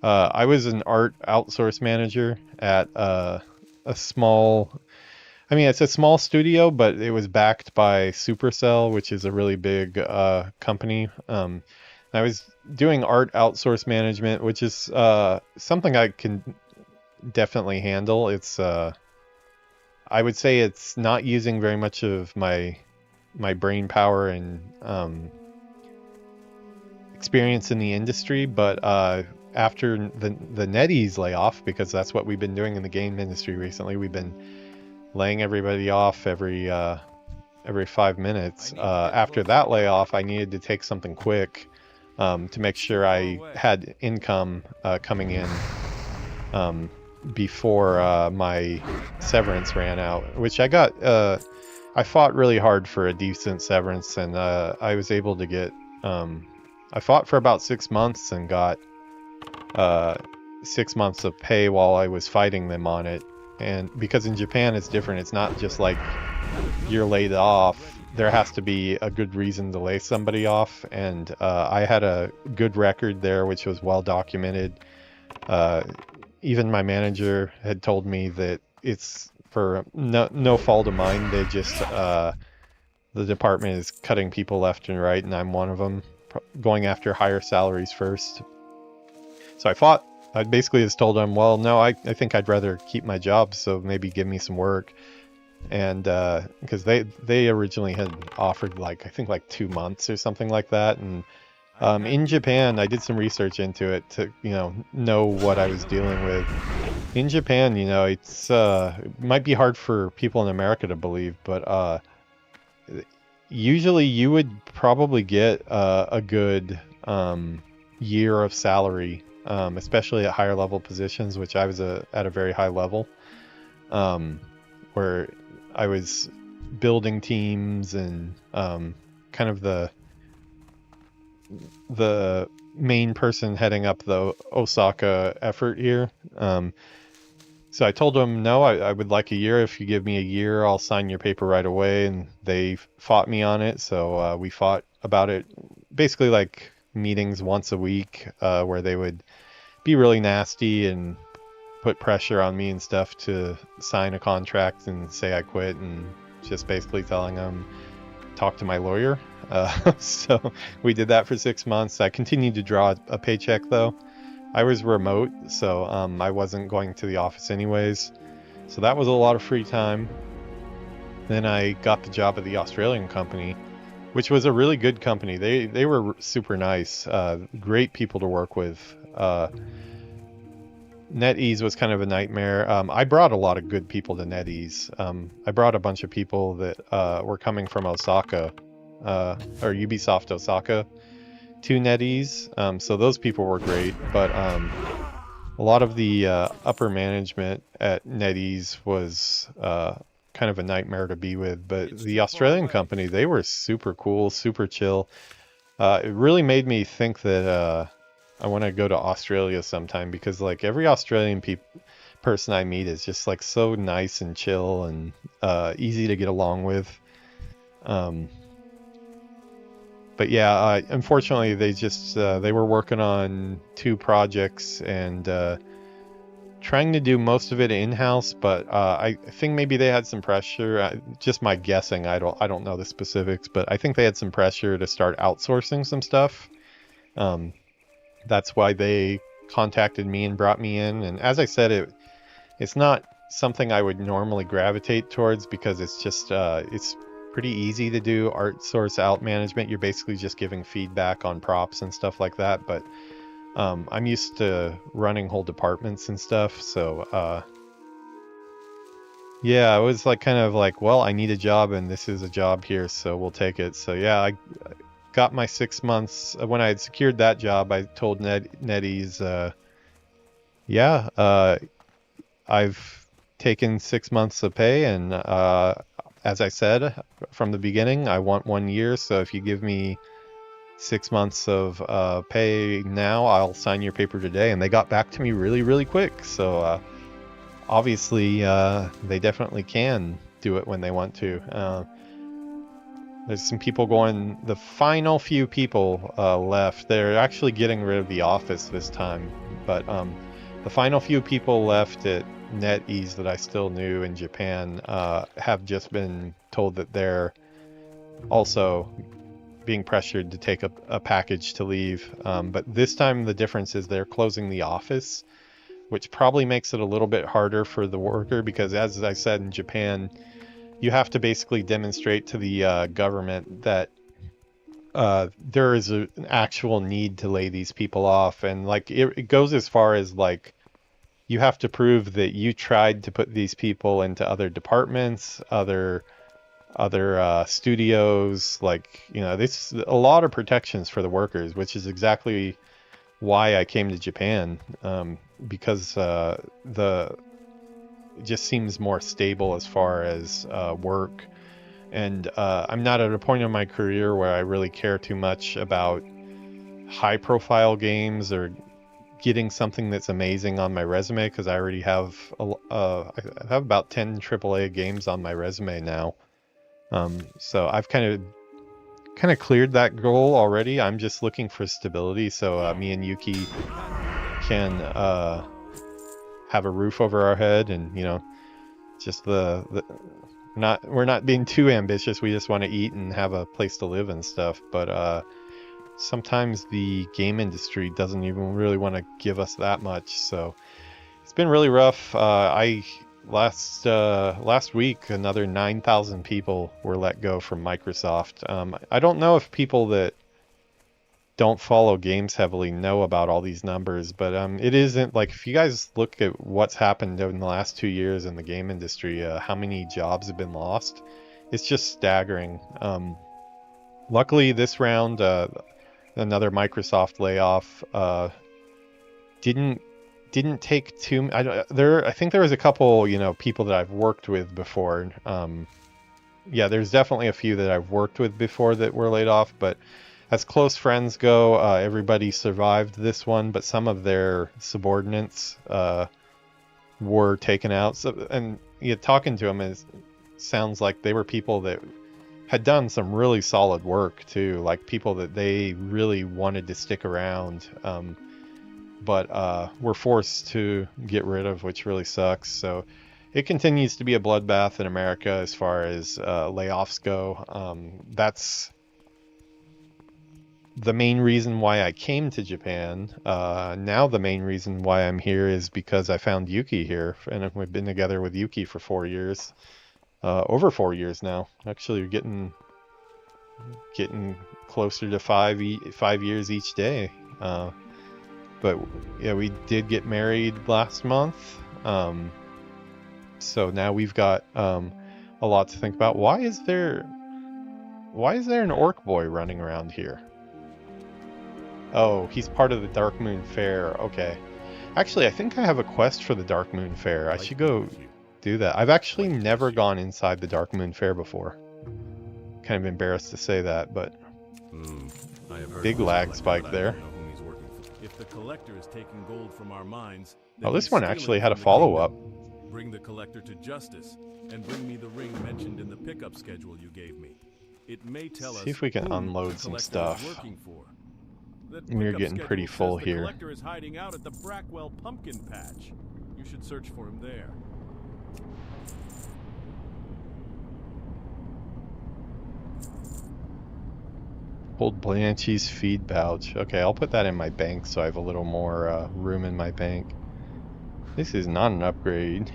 I was an art outsource manager at a small, I mean, it's a small studio, but it was backed by Supercell, which is a really big company. I was doing art outsource management, which is something I can definitely handle. It's I would say it's not using very much of my brain power and experience in the industry, but after the NetEase layoff, because that's what we've been doing in the game industry recently, we've been laying everybody off every 5 minutes. After that layoff, I needed to take something quick to make sure I had income coming in before my severance ran out, which I got. I fought really hard for a decent severance, and I was able to get. I fought for about 6 months and got 6 months of pay while I was fighting them on it. And because in Japan it's different, it's not just like you're laid off. There has to be a good reason to lay somebody off, and I had a good record there, which was well documented. Even my manager had told me that it's for no fault of mine. They just the department is cutting people left and right, and I'm one of them, going after higher salaries first. So I fought. I basically just told them, well, no, I think I'd rather keep my job, so maybe give me some work. And because they originally had offered like, I think like 2 months or something like that. And in Japan, I did some research into it to, know what I was dealing with. In Japan, it's it might be hard for people in America to believe, but usually you would probably get a good year of salary, especially at higher level positions, which I was at a very high level, where I was building teams and kind of the main person heading up the Osaka effort here. So I told them, no, I would like a year. If you give me a year, I'll sign your paper right away. And they fought me on it. So we fought about it, basically like meetings once a week, where they would be really nasty and put pressure on me and stuff to sign a contract and say I quit, and just basically telling them, talk to my lawyer. So we did that for 6 months. I continued to draw a paycheck though. I was remote, so I wasn't going to the office anyways. So that was a lot of free time. Then I got the job at the Australian company, which was a really good company. They were super nice, great people to work with. NetEase was kind of a nightmare. I brought a lot of good people to NetEase. I brought a bunch of people that were coming from Osaka, or Ubisoft Osaka, to NetEase. So those people were great, but a lot of the upper management at NetEase was kind of a nightmare to be with. But the Australian company, they were super cool, super chill. It really made me think that I want to go to Australia sometime, because like every Australian person I meet is just like so nice and chill and easy to get along with. But yeah, unfortunately they just they were working on 2 projects and trying to do most of it in-house, but I think maybe they had some pressure. Just my guessing, I don't know the specifics, but I think they had some pressure to start outsourcing some stuff. That's why they contacted me and brought me in. And as I said, it's not something I would normally gravitate towards, because it's just it's pretty easy to do art source out management. You're basically just giving feedback on props and stuff like that. But I'm used to running whole departments and stuff. So yeah, I was like kind of like, well, I need a job and this is a job here, so we'll take it. So yeah, I got my 6 months. When I had secured that job, I told NetEase, I've taken 6 months of pay, and as I said from the beginning, I want 1 year. So if you give me 6 months of pay now, I'll sign your paper today. And they got back to me really, really quick. So obviously, they definitely can do it when they want to. There's some people going, the final few people left. They're actually getting rid of the office this time. But the final few people left at NetEase that I still knew in Japan have just been told that they're also being pressured to take a package to leave. But this time the difference is they're closing the office, which probably makes it a little bit harder for the worker, because as I said, in Japan, you have to basically demonstrate to the government that there is an actual need to lay these people off. And like it goes as far as like, you have to prove that you tried to put these people into other departments, other studios. Like, you know, this is a lot of protections for the workers, which is exactly why I came to Japan, because it just seems more stable as far as work. And I'm not at a point in my career where I really care too much about high profile games or getting something that's amazing on my resume, because I already have I have about 10 AAA games on my resume now. So I've kind of cleared that goal already. I'm just looking for stability, so me and Yuki can have a roof over our head, and you know, just we're not being too ambitious. We just want to eat and have a place to live and stuff. But sometimes the game industry doesn't even really want to give us that much. So it's been really rough. Last week, another 9,000 people were let go from Microsoft. I don't know if people that don't follow games heavily know about all these numbers, but it isn't like, if you guys look at what's happened in the last 2 years in the game industry, how many jobs have been lost, it's just staggering. Luckily this round, another Microsoft layoff didn't take too. I think there was a couple, you know, people that I've worked with before. Yeah, there's definitely a few that I've worked with before that were laid off, but as close friends go, everybody survived this one, but some of their subordinates were taken out. So, and yeah, talking to them sounds like they were people that had done some really solid work too, like people that they really wanted to stick around, but were forced to get rid of, which really sucks. So it continues to be a bloodbath in America as far as layoffs go. That's the main reason why I came to Japan. Now the main reason why I'm here is because I found Yuki here, and we've been together with Yuki for 4 years. Over 4 years now. Actually, we're getting closer to 5 years each day. But yeah, we did get married last month. So now we've got a lot to think about. Why is there an orc boy running around here? Oh, he's part of the Dark Moon Fair. Okay. Actually, I think I have a quest for the Dark Moon Fair. I should go do that. I've actually never gone inside the Dark Moon Fair before. Kind of embarrassed to say that, but big lag spike there. If the collector is taking gold from our mines, Oh, this one actually had a follow-up. Bring the collector to justice and bring me the ring mentioned in the pickup schedule you gave me. It may tell us. See if we can unload some stuff. We're getting pretty full here. The collector is hiding out at the Brackwell pumpkin patch. You should search for him there. Old Blanchie's feed pouch. Okay, I'll put that in my bank so I have a little more room in my bank. This is not an upgrade.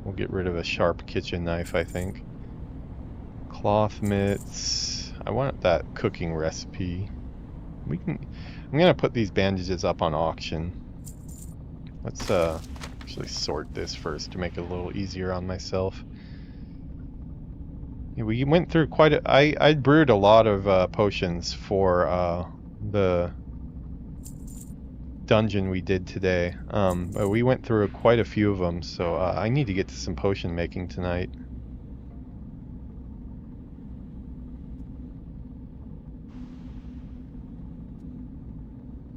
We'll get rid of a sharp kitchen knife, I think. Cloth mitts. I want that cooking recipe. I'm gonna put these bandages up on auction. Let's actually sort this first to make it a little easier on myself. Yeah, we went through quite a... I brewed a lot of potions for the dungeon we did today. But we went through quite a few of them, so I need to get to some potion making tonight.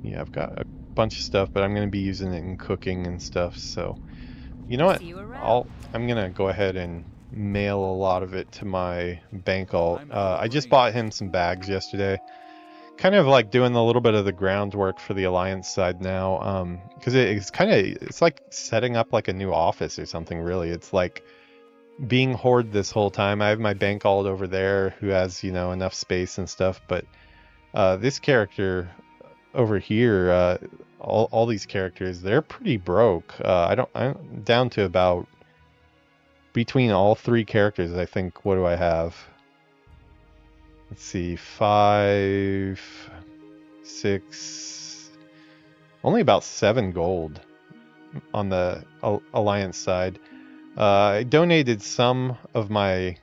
Yeah, I've got a bunch of stuff, but I'm going to be using it in cooking and stuff, so... You know what? I'm going to go ahead and mail a lot of it to my bank alt. I just bought him some bags yesterday. Kind of like doing a little bit of the groundwork for the Alliance side now, because it's like setting up like a new office or something, really. It's like being Horde this whole time. I have my bank alt over there who has, you know, enough space and stuff, but this character over here, all these characters, they're pretty broke. I'm down to about, between all three characters, I think, what do I have? Let's see, 5, 6, only about 7 gold on the Alliance side. I donated some of my,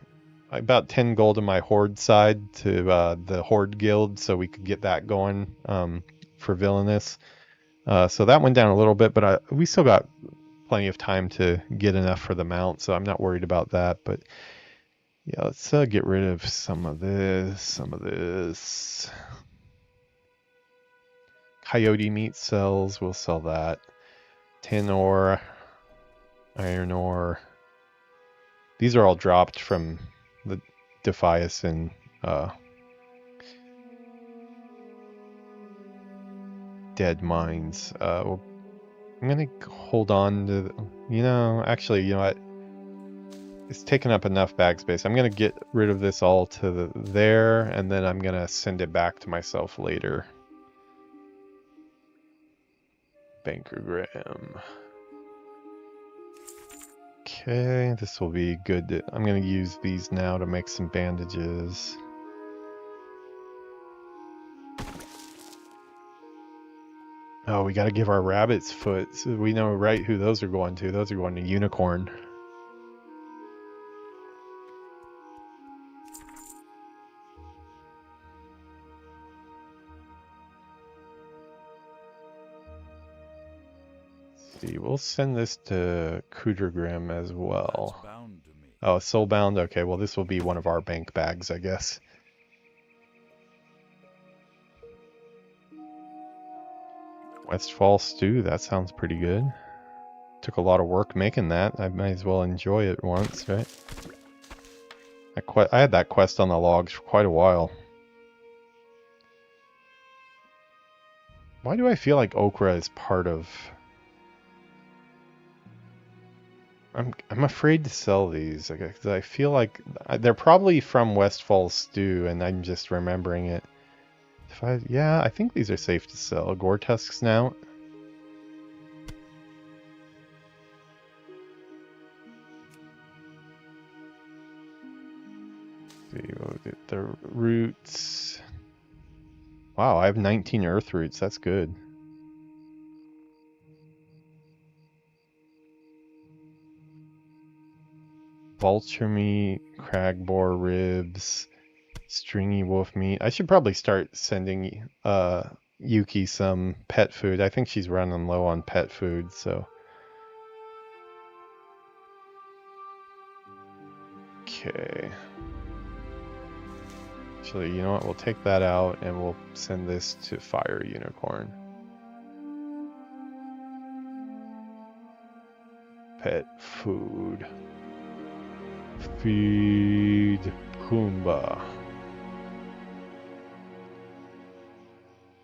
about 10 gold on my Horde side to the Horde Guild so we could get that going for Villainous. So that went down a little bit, but we still got plenty of time to get enough for the mount, so I'm not worried about that. But yeah, let's get rid of some of this. Coyote meat sells, we'll sell that. Tin ore, iron ore. These are all dropped from the Defias and dead mines. I'm gonna hold on to, actually, you know what? It's taking up enough bag space. I'm gonna get rid of this all to there, and then I'm gonna send it back to myself later. Bankergram. Okay, this will be good. I'm gonna use these now to make some bandages. Oh, we gotta give our rabbits foot. So we know right who those are going to. Those are going to Unicorn. Let's see, we'll send this to Kudergrim as well. Oh, Soulbound? Okay, well this will be one of our bank bags, I guess. Westfall stew, that sounds pretty good. Took a lot of work making that. I might as well enjoy it once, right? I had that quest on the logs for quite a while. Why do I feel like okra is part of... I'm afraid to sell these because I feel like they're probably from Westfall Stew and I'm just remembering it. Yeah, I think these are safe to sell. Gore Tusk Snout. We'll get the roots. Wow, I have 19 earth roots. That's good. Vulture meat, crag boar ribs, stringy wolf meat. I should probably start sending Yuki some pet food. I think she's running low on pet food, so. Okay. Actually, you know what? We'll take that out and we'll send this to Fire Unicorn. Pet food. Feed Pumbaa.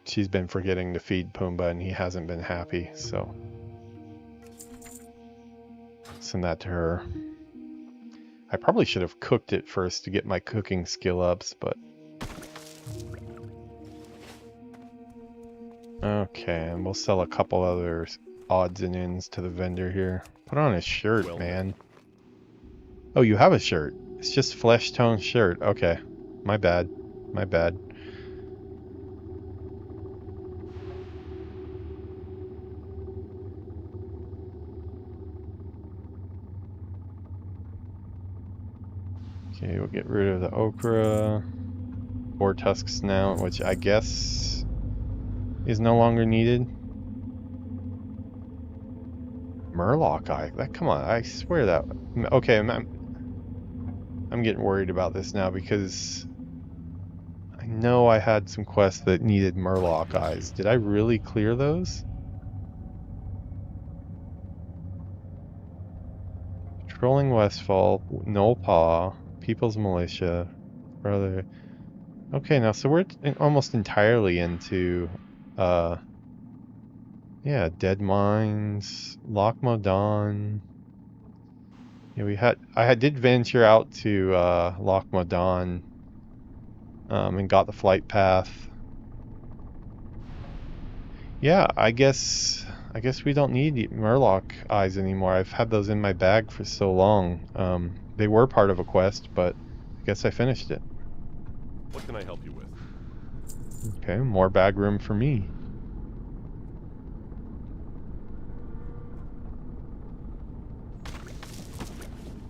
She's been forgetting to feed Pumbaa and he hasn't been happy, so send that to her. I probably should have cooked it first to get my cooking skill ups, but okay, and we'll sell a couple other odds and ends to the vendor here. Put on a shirt, well, man. Oh, you have a shirt. It's just flesh tone shirt. Okay. My bad. My bad. Okay, we'll get rid of the okra. Boar tusk snout, which I guess is no longer needed. Murloc eye. That, come on, I swear that. Okay, I'm getting worried about this now because I know I had some quests that needed Murloc eyes. Did I really clear those? Patrolling Westfall, Null Paw, People's Militia, brother. Okay, now so we're almost entirely into, yeah, Dead Mines, Loch Modan. Yeah, I did venture out to Loch Modan, and got the flight path. Yeah, I guess we don't need Murloc eyes anymore. I've had those in my bag for so long. They were part of a quest, but I guess I finished it. What can I help you with? Okay, more bag room for me.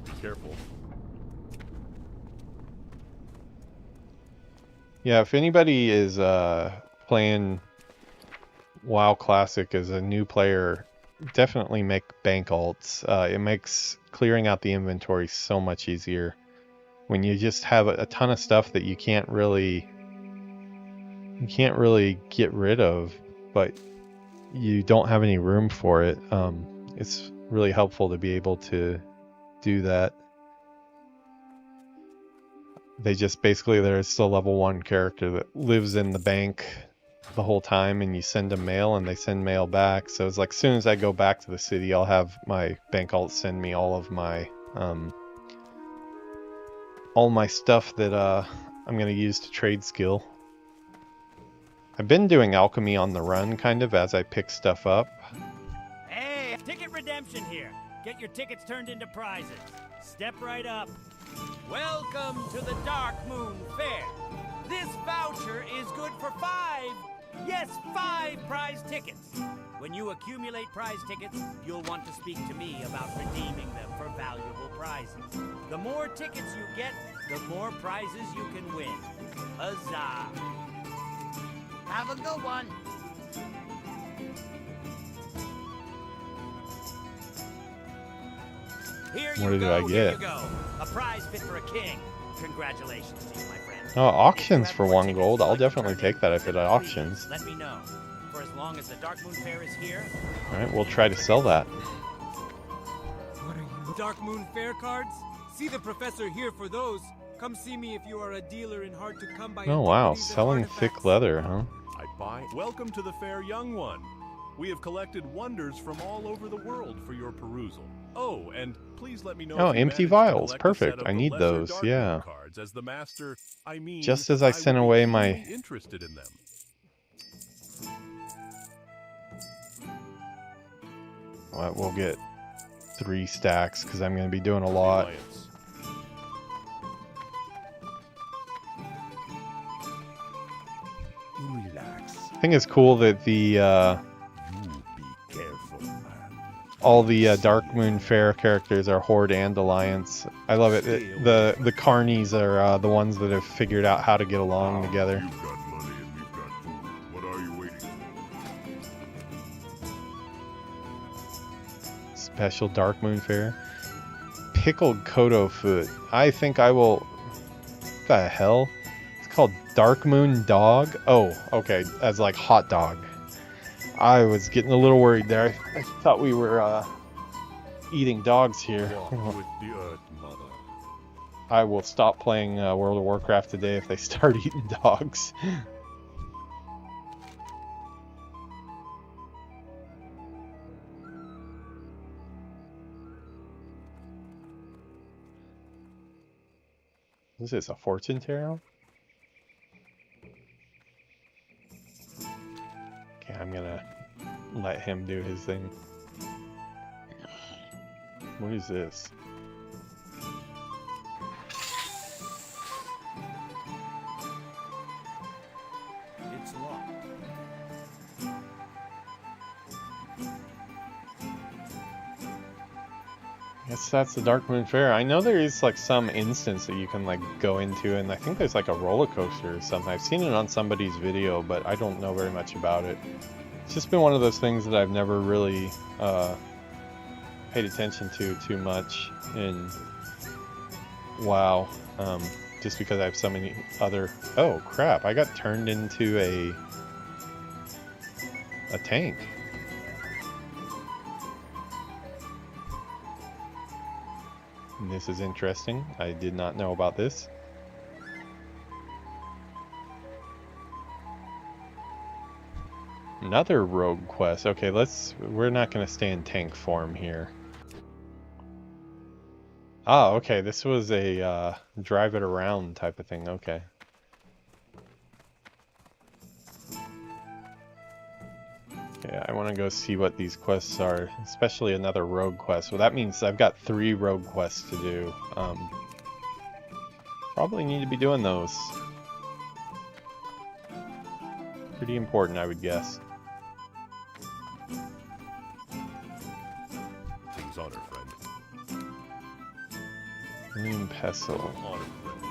Be careful. Yeah, if anybody is playing WoW Classic as a new player, definitely make bank alts. It makes clearing out the inventory so much easier when you just have a ton of stuff that you can't really get rid of, but you don't have any room for it. It's really helpful to be able to do that. They just basically, there's a level 1 character that lives in the bank the whole time, and you send them mail and they send mail back. So it's like, as soon as I go back to the city, I'll have my bank alt send me all of my stuff that I'm gonna use to trade skill. I've been doing alchemy on the run, kind of, as I pick stuff up. Hey, ticket redemption here. Get your tickets turned into prizes. Step right up. Welcome to the Dark Moon Fair. This voucher is good for 5 prize tickets. When you accumulate prize tickets, you'll want to speak to me about redeeming them for valuable prizes. The more tickets you get, the more prizes you can win. Huzzah! Have a good one. Here you What did go, I here get? you go. A prize fit for a king. Congratulations to you, my friend. Oh, auctions for If you have 1 more gold. tickets I'll you'd like to definitely turn in, take that if it then at please auctions. Let me know. For as long as the Dark Moon Fair is here. Alright, we'll try to sell that. Dark Moon Fair cards? See the professor here for those. Come see me if you are a dealer in hard to come by. Oh wow, antiquities and selling artifacts. thick leather, huh? I buy. Welcome to the fair, young one. We have collected wonders from all over the world for your perusal. Oh, and please let me know. Oh, if you empty manage to vials. collect a set Perfect. of I the need lesser those. Dark Moon Yeah. cards as the master. I mean, Just as I sent would be away my- keenly interested in them. Well, we'll get 3 stacks because I'm going to be doing a lot. Alliance. Relax. I think it's cool that the You be careful, man. all the Dark Moon Fair characters are Horde and Alliance. I love it. The carnies are the ones that have figured out how to get along together. You've got money and we've got food. What are you waiting for? Special Dark Moon Fair. Pickled Kodo foot. I think I will... What the hell? It's called Dark Moon Dog? Oh, okay. As like hot dog. I was getting a little worried there. I thought we were eating dogs here. Walk with the earth, mother. I will stop playing World of Warcraft today if they start eating dogs. What is this, a fortune tarot? Okay, I'm gonna let him do his thing. What is this? It's locked. I guess that's the Dark Moon Fair. I know there is like some instance that you can like go into, and I think there's like a roller coaster or something. I've seen it on somebody's video, but I don't know very much about it. It's just been one of those things that I've never really paid attention to too much in WoW, just because I have so many other... Oh crap, I got turned into a tank. And this is interesting. I did not know about this. Another rogue quest. Okay, we're not going to stay in tank form here. Ah, okay, this was a drive it around type of thing. Okay. Yeah, I want to go see what these quests are, especially another rogue quest. Well, that means I've got 3 rogue quests to do. Probably need to be doing those. Pretty important, I would guess. King's honor, friend. William Pestle. Honor, friend.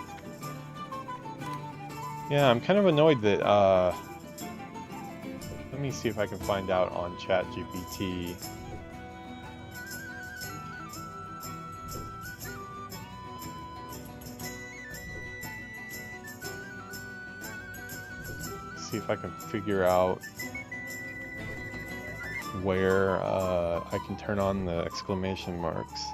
Yeah, I'm kind of annoyed that, let me see if I can find out on ChatGPT. See if I can figure out where I can turn on the exclamation marks.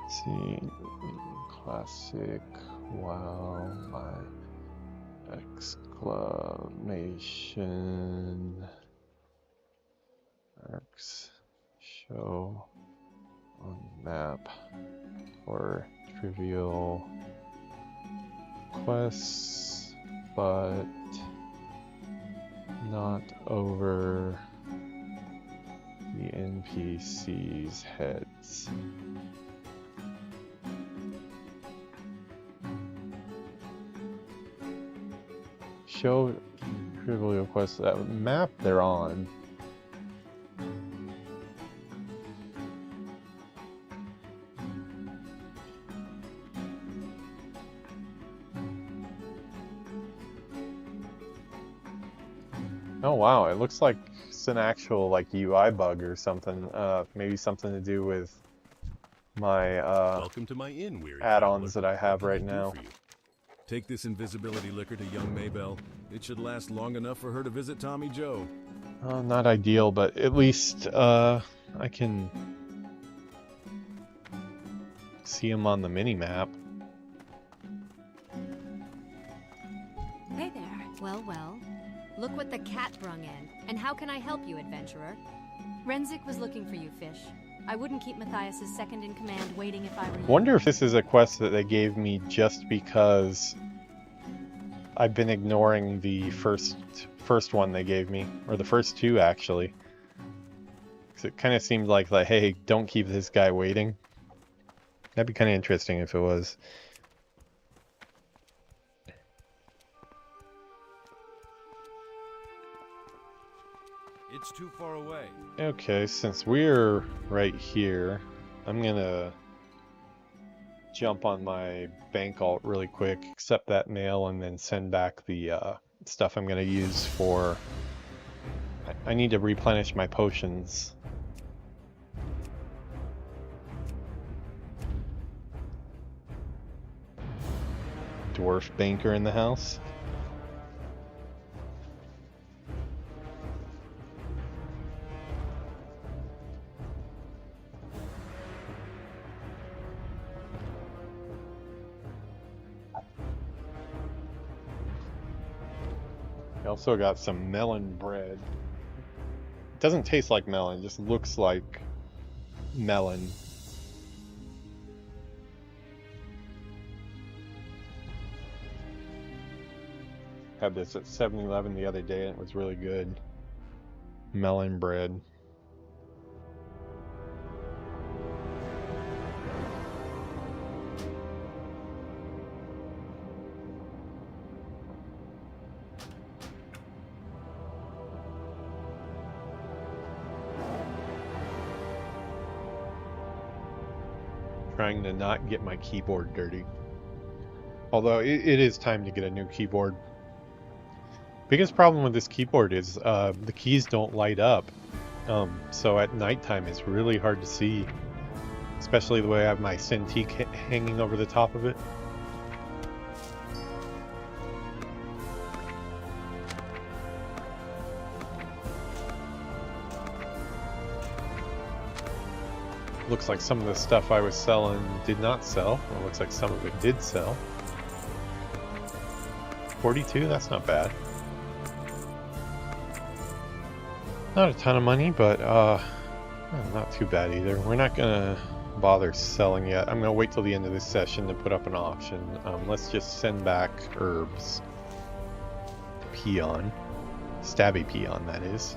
Let's see, classic, wow, my exclamation marks show on map for trivial quests, but not over the NPC's heads. Show trivial quests. That map they're on. Oh wow, it looks like it's an actual like UI bug or something. Maybe something to do with my Welcome to my inn, weary add-ons traveler. that I have What right can I do now. for you? Take this invisibility liquor to young Maybelle. It should last long enough for her to visit Tommy Joe. Not ideal, but at least I can see him on the mini-map. Hey there. Well, well. Look what the cat brung in. And how can I help you, adventurer? Renzik was looking for you, Fish. I wouldn't keep Matthias's second-in-command waiting if I were you. Wonder if this is a quest that they gave me just because I've been ignoring the first one they gave me, or the first two actually. Because it kind of seemed like, hey, don't keep this guy waiting. That'd be kind of interesting if it was. It's too far away. Okay, since we're right here, I'm gonna jump on my bank alt really quick, accept that mail, and then send back the stuff I'm gonna use for... I need to replenish my potions. Dwarf banker in the house. I also got some melon bread. It doesn't taste like melon, it just looks like melon. Had this at 7-Eleven the other day and it was really good. Melon bread. Trying to not get my keyboard dirty. Although it is time to get a new keyboard. Biggest problem with this keyboard is the keys don't light up. So at nighttime it's really hard to see. Especially the way I have my Cintiq hanging over the top of it. Looks like some of the stuff I was selling did not sell. Well, looks like some of it did sell. 42, that's not bad. Not a ton of money, but not too bad either. We're not gonna bother selling yet. I'm gonna wait till the end of this session to put up an auction. Let's just send back herbs. Peon. Stabbypeon, that is.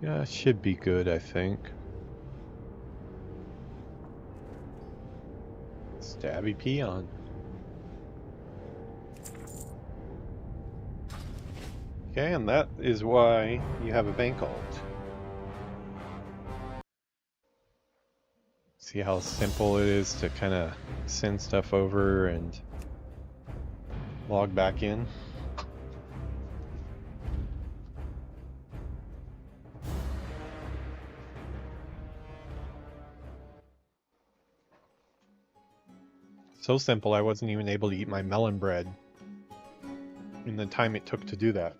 Yeah, should be good, I think. Stabbypeon. Okay, and that is why you have a bank alt. See how simple it is to kind of send stuff over and log back in? So simple, I wasn't even able to eat my melon bread in the time it took to do that.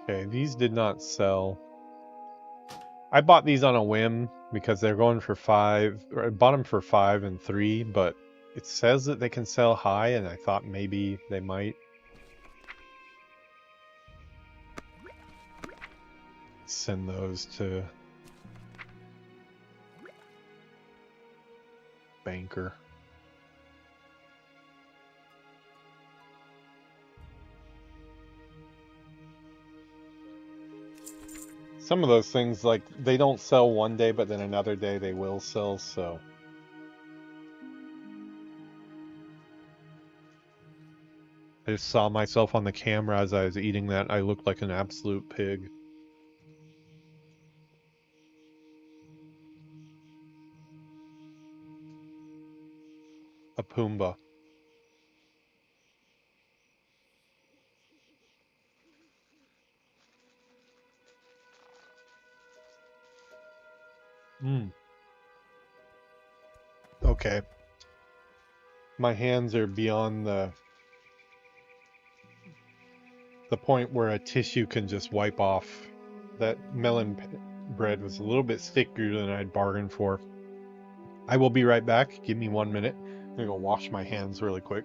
Okay, these did not sell. I bought these on a whim because they're going for 5, or I bought them for 5 and 3, but it says that they can sell high and I thought maybe they might. Send those to banker. Some of those things, like, they don't sell one day, but then another day they will sell, so I just saw myself on the camera as I was eating that. I looked like an absolute pig. A Pumbaa. Okay. My hands are beyond the point where a tissue can just wipe off. That melon bread was a little bit thicker than I'd bargained for. I will be right back. Give me 1 minute. I'm gonna go wash my hands really quick.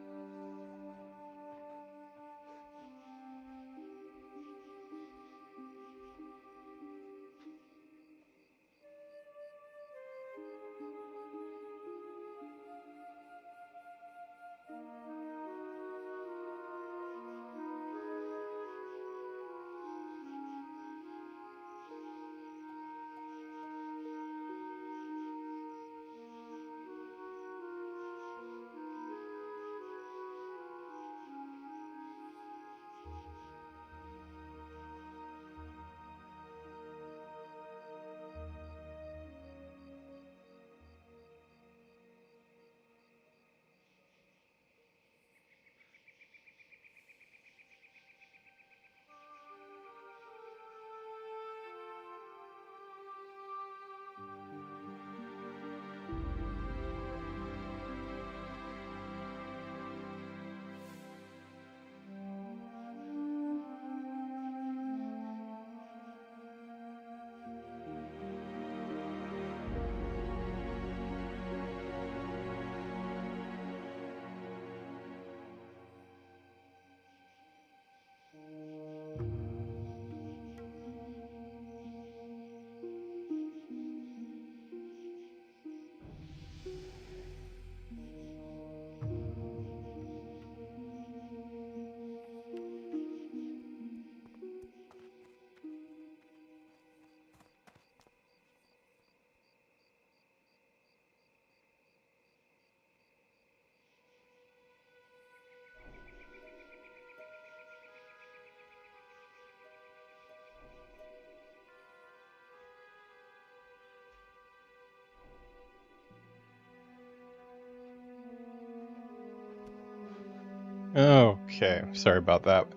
Okay, sorry about that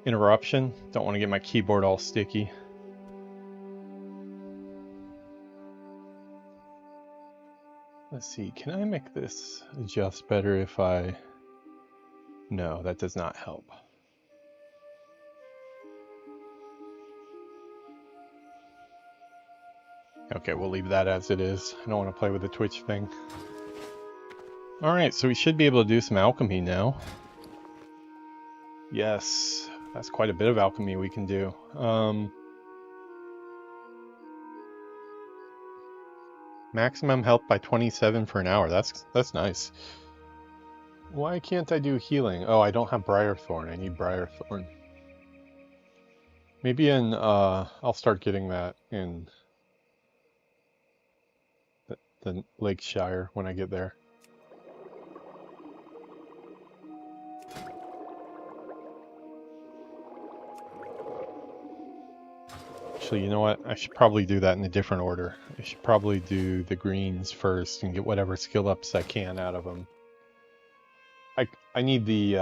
interruption. Don't want to get my keyboard all sticky. Let's see, can I make this adjust better if I... No, that does not help. Okay, we'll leave that as it is. I don't want to play with the Twitch thing. Alright, so we should be able to do some alchemy now. Yes, that's quite a bit of alchemy we can do. Maximum health by 27 for an hour. That's nice. Why can't I do healing? Oh, I don't have Briarthorn. I need Briarthorn. Maybe in, I'll start getting that in the Lakeshire when I get there. Actually, you know what? I should probably do that in a different order. I should probably do the greens first and get whatever skill ups I can out of them. I need the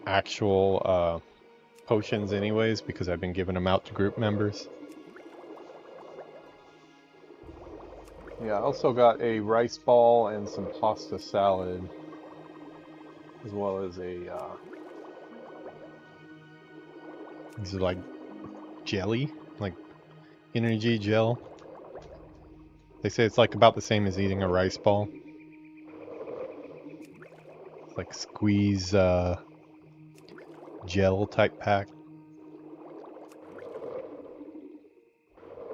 actual potions anyways, because I've been giving them out to group members. Yeah, I also got a rice ball and some pasta salad, as well as a these are like jelly, like energy gel. They say it's like about the same as eating a rice ball. It's like squeeze gel type pack.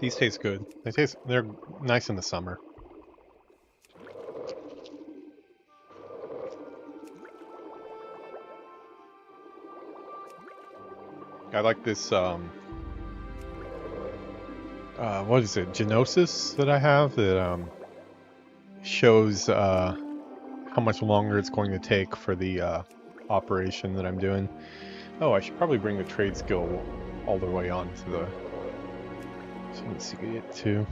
These taste good. They're nice in the summer. I like this what is it? Genosis that I have that shows how much longer it's going to take for the operation that I'm doing. Oh, I should probably bring the trade skill all the way on to the... Let's see it too.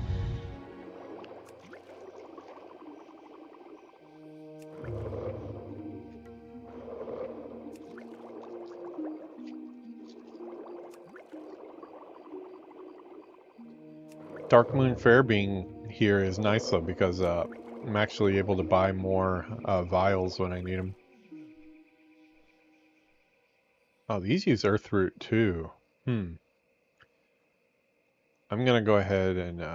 Dark Moon Fair being here is nice though, because I'm actually able to buy more vials when I need them. Oh, these use Earthroot too. I'm gonna go ahead and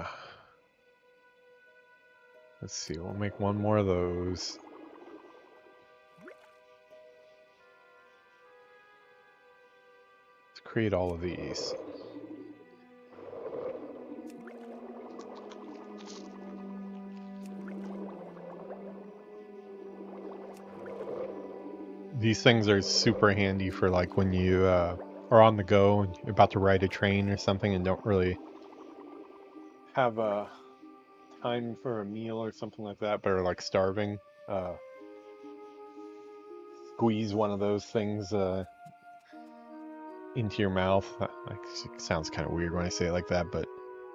let's see, we'll make one more of those. Let's create all of these. These things are super handy for like when you are on the go and you're about to ride a train or something and don't really have time for a meal or something like that, but are like starving. Squeeze one of those things into your mouth. It sounds kind of weird when I say it like that, but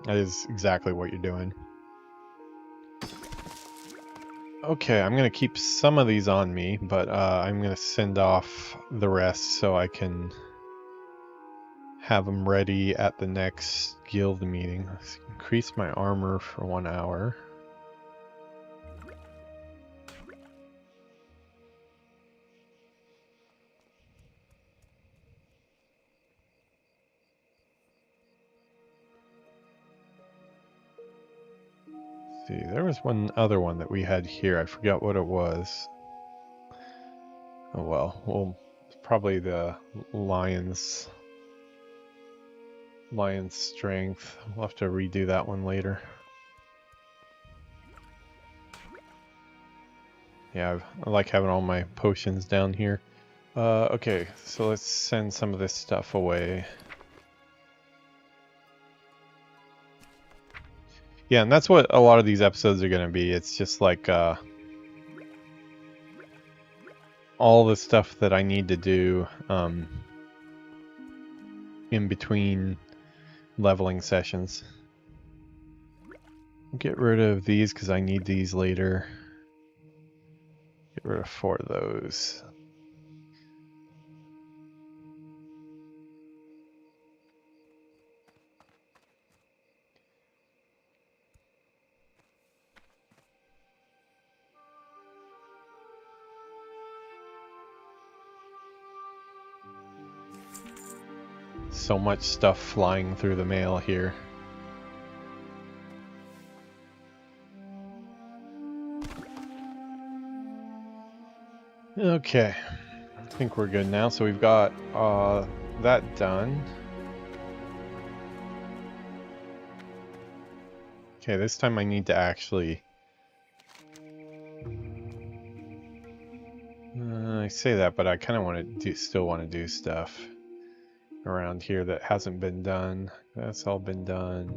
that is exactly what you're doing. Okay, I'm going to keep some of these on me, but I'm going to send off the rest so I can have them ready at the next guild meeting. Let's increase my armor for 1 hour. See, there was one other one that we had here. I forgot what it was. Oh well, probably the lion's strength. We'll have to redo that one later. Yeah, I like having all my potions down here. Okay, so let's send some of this stuff away. Yeah, and that's what a lot of these episodes are going to be. It's just like all the stuff that I need to do in between leveling sessions. Get rid of these because I need these later. Get rid of 4 of those. So much stuff flying through the mail here. Okay, I think we're good now. So we've got that done. Okay, this time I need to actually... I say that, but I kind of want to still want to do stuff around here that hasn't been done. That's all been done.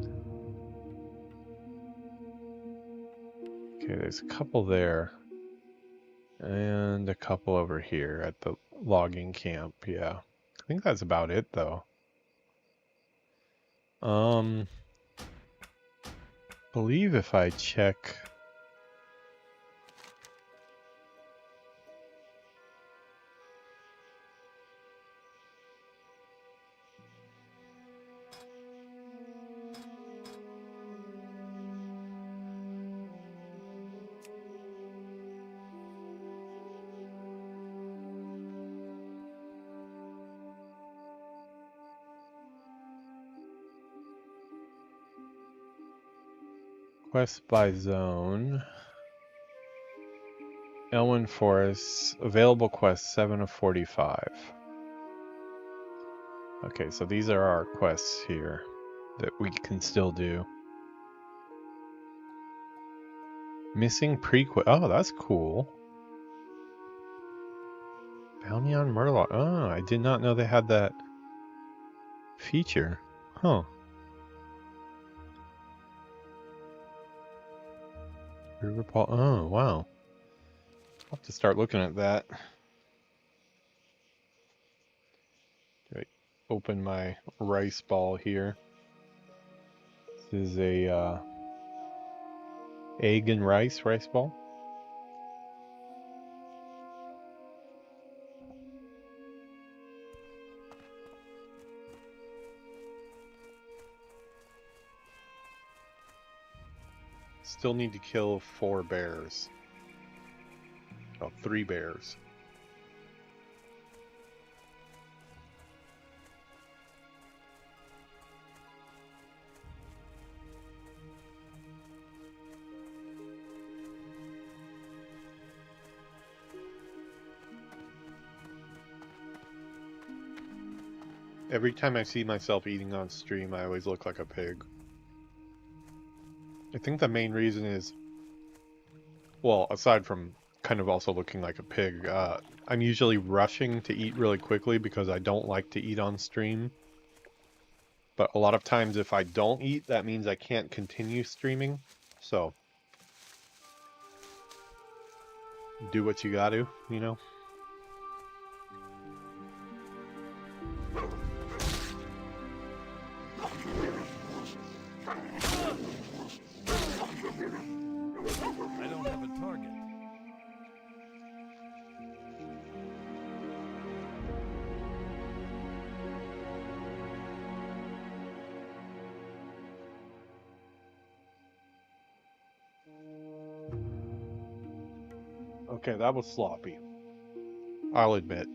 Okay, there's a couple there. And a couple over here at the logging camp, yeah. I think that's about it, though. Believe if I check... Quest by zone. Elwyn Forest. Available quests 7 of 45. Okay, so these are our quests here that we can still do. Missing prequel. Oh, that's cool. Bounty on Murloc. Oh, I did not know they had that feature. Huh. River Paul. Oh, wow. I'll have to start looking at that. Do I open my rice ball here? This is a egg and rice ball. Still need to kill 4 bears. Oh, 3 bears. Every time I see myself eating on stream, I always look like a pig. I think the main reason is, well, aside from kind of also looking like a pig, I'm usually rushing to eat really quickly because I don't like to eat on stream. But a lot of times if I don't eat, that means I can't continue streaming. So, do what you gotta, you know? I don't have a target. Okay, that was sloppy. I'll admit.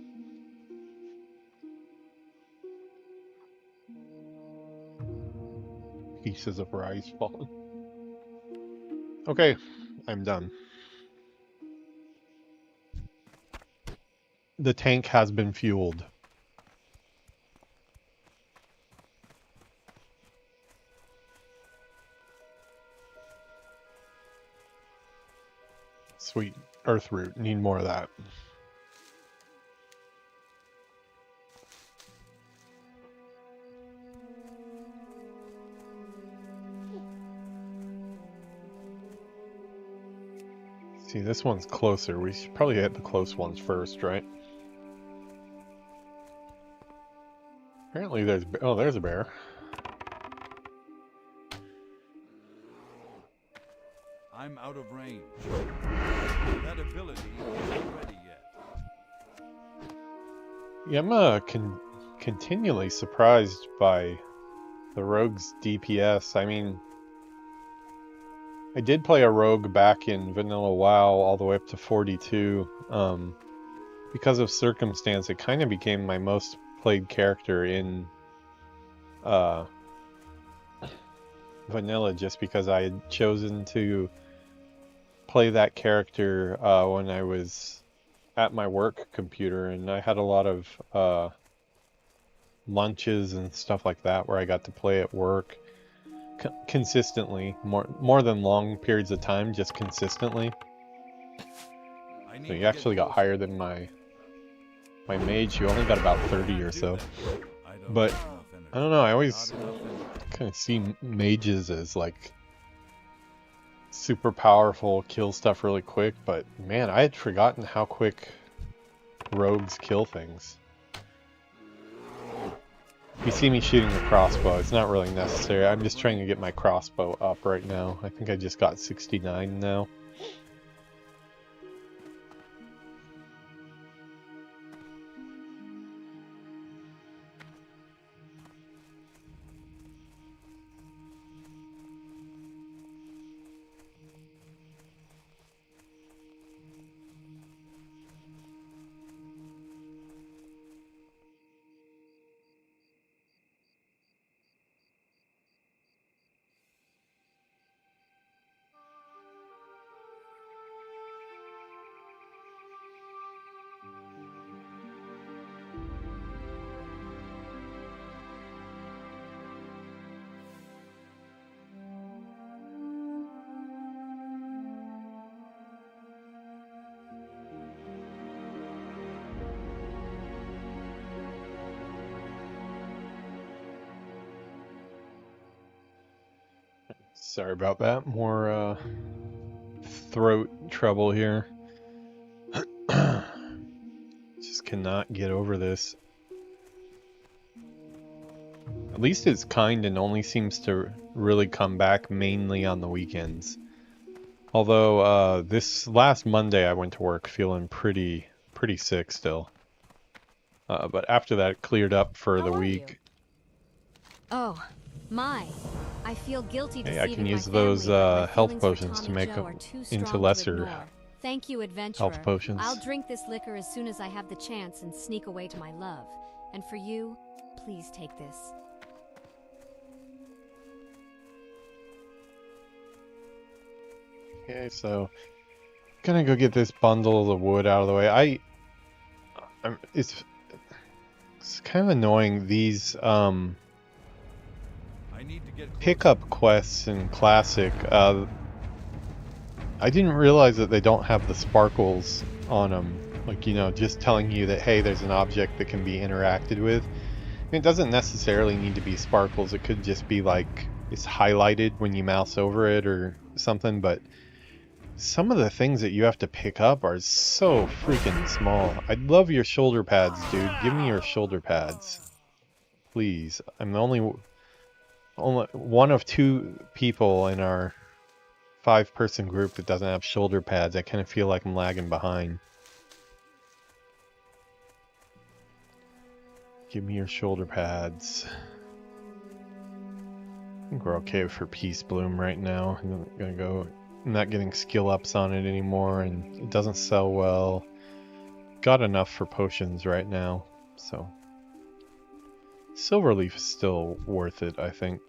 Pieces of rice falling. Okay, I'm done. The tank has been fueled. Sweet. Earthroot. Need more of that. See, this one's closer. We should probably hit the close ones first, right? Apparently there's... Oh, there's a bear. I'm out of range. That ability isn't ready yet. Yeah, I'm continually surprised by the rogue's DPS. I mean, I did play a rogue back in Vanilla WoW all the way up to 42. Because of circumstance, it kind of became my most played character in Vanilla just because I had chosen to play that character when I was at my work computer, and I had a lot of lunches and stuff like that where I got to play at work consistently, more than long periods of time, just consistently. So you actually got higher than my mage. You only got about 30 or so. But I don't know, I always kind of see mages as like super powerful, kill stuff really quick, but man, I had forgotten how quick rogues kill things. You see me shooting a crossbow, it's not really necessary. I'm just trying to get my crossbow up right now. I think I just got 69 now. Sorry about that. More throat trouble here. Just cannot get over this. At least it's kind and only seems to really come back mainly on the weekends. Although this last Monday I went to work feeling pretty sick still. But after that it cleared up for the week. Oh, my. I feel guilty Hey, deceiving I can use my family, those but my health feelings for potions to Tommy make Joe up are too into strong to lesser ignore. Thank you, adventurer. health potions. I'll drink this liquor as soon as I have the chance and sneak away to my love. And for you, please take this. Okay, so gonna go get this bundle of wood out of the way. It's kind of annoying these I need to get closer. pickup quests in Classic. I didn't realize that they don't have the sparkles on them. Like, you know, just telling you that, hey, there's an object that can be interacted with. It doesn't necessarily need to be sparkles. It could just be like it's highlighted when you mouse over it or something, but some of the things that you have to pick up are so freaking small. I'd love your shoulder pads, dude. Give me your shoulder pads. Please. I'm the only one of 2 people in our 5-person group that doesn't have shoulder pads. I kind of feel like I'm lagging behind. Give me your shoulder pads. I think we're okay for Peace Bloom right now. I'm gonna go. I'm not getting skill ups on it anymore, and it doesn't sell well. Got enough for potions right now, so Silverleaf is still worth it, I think.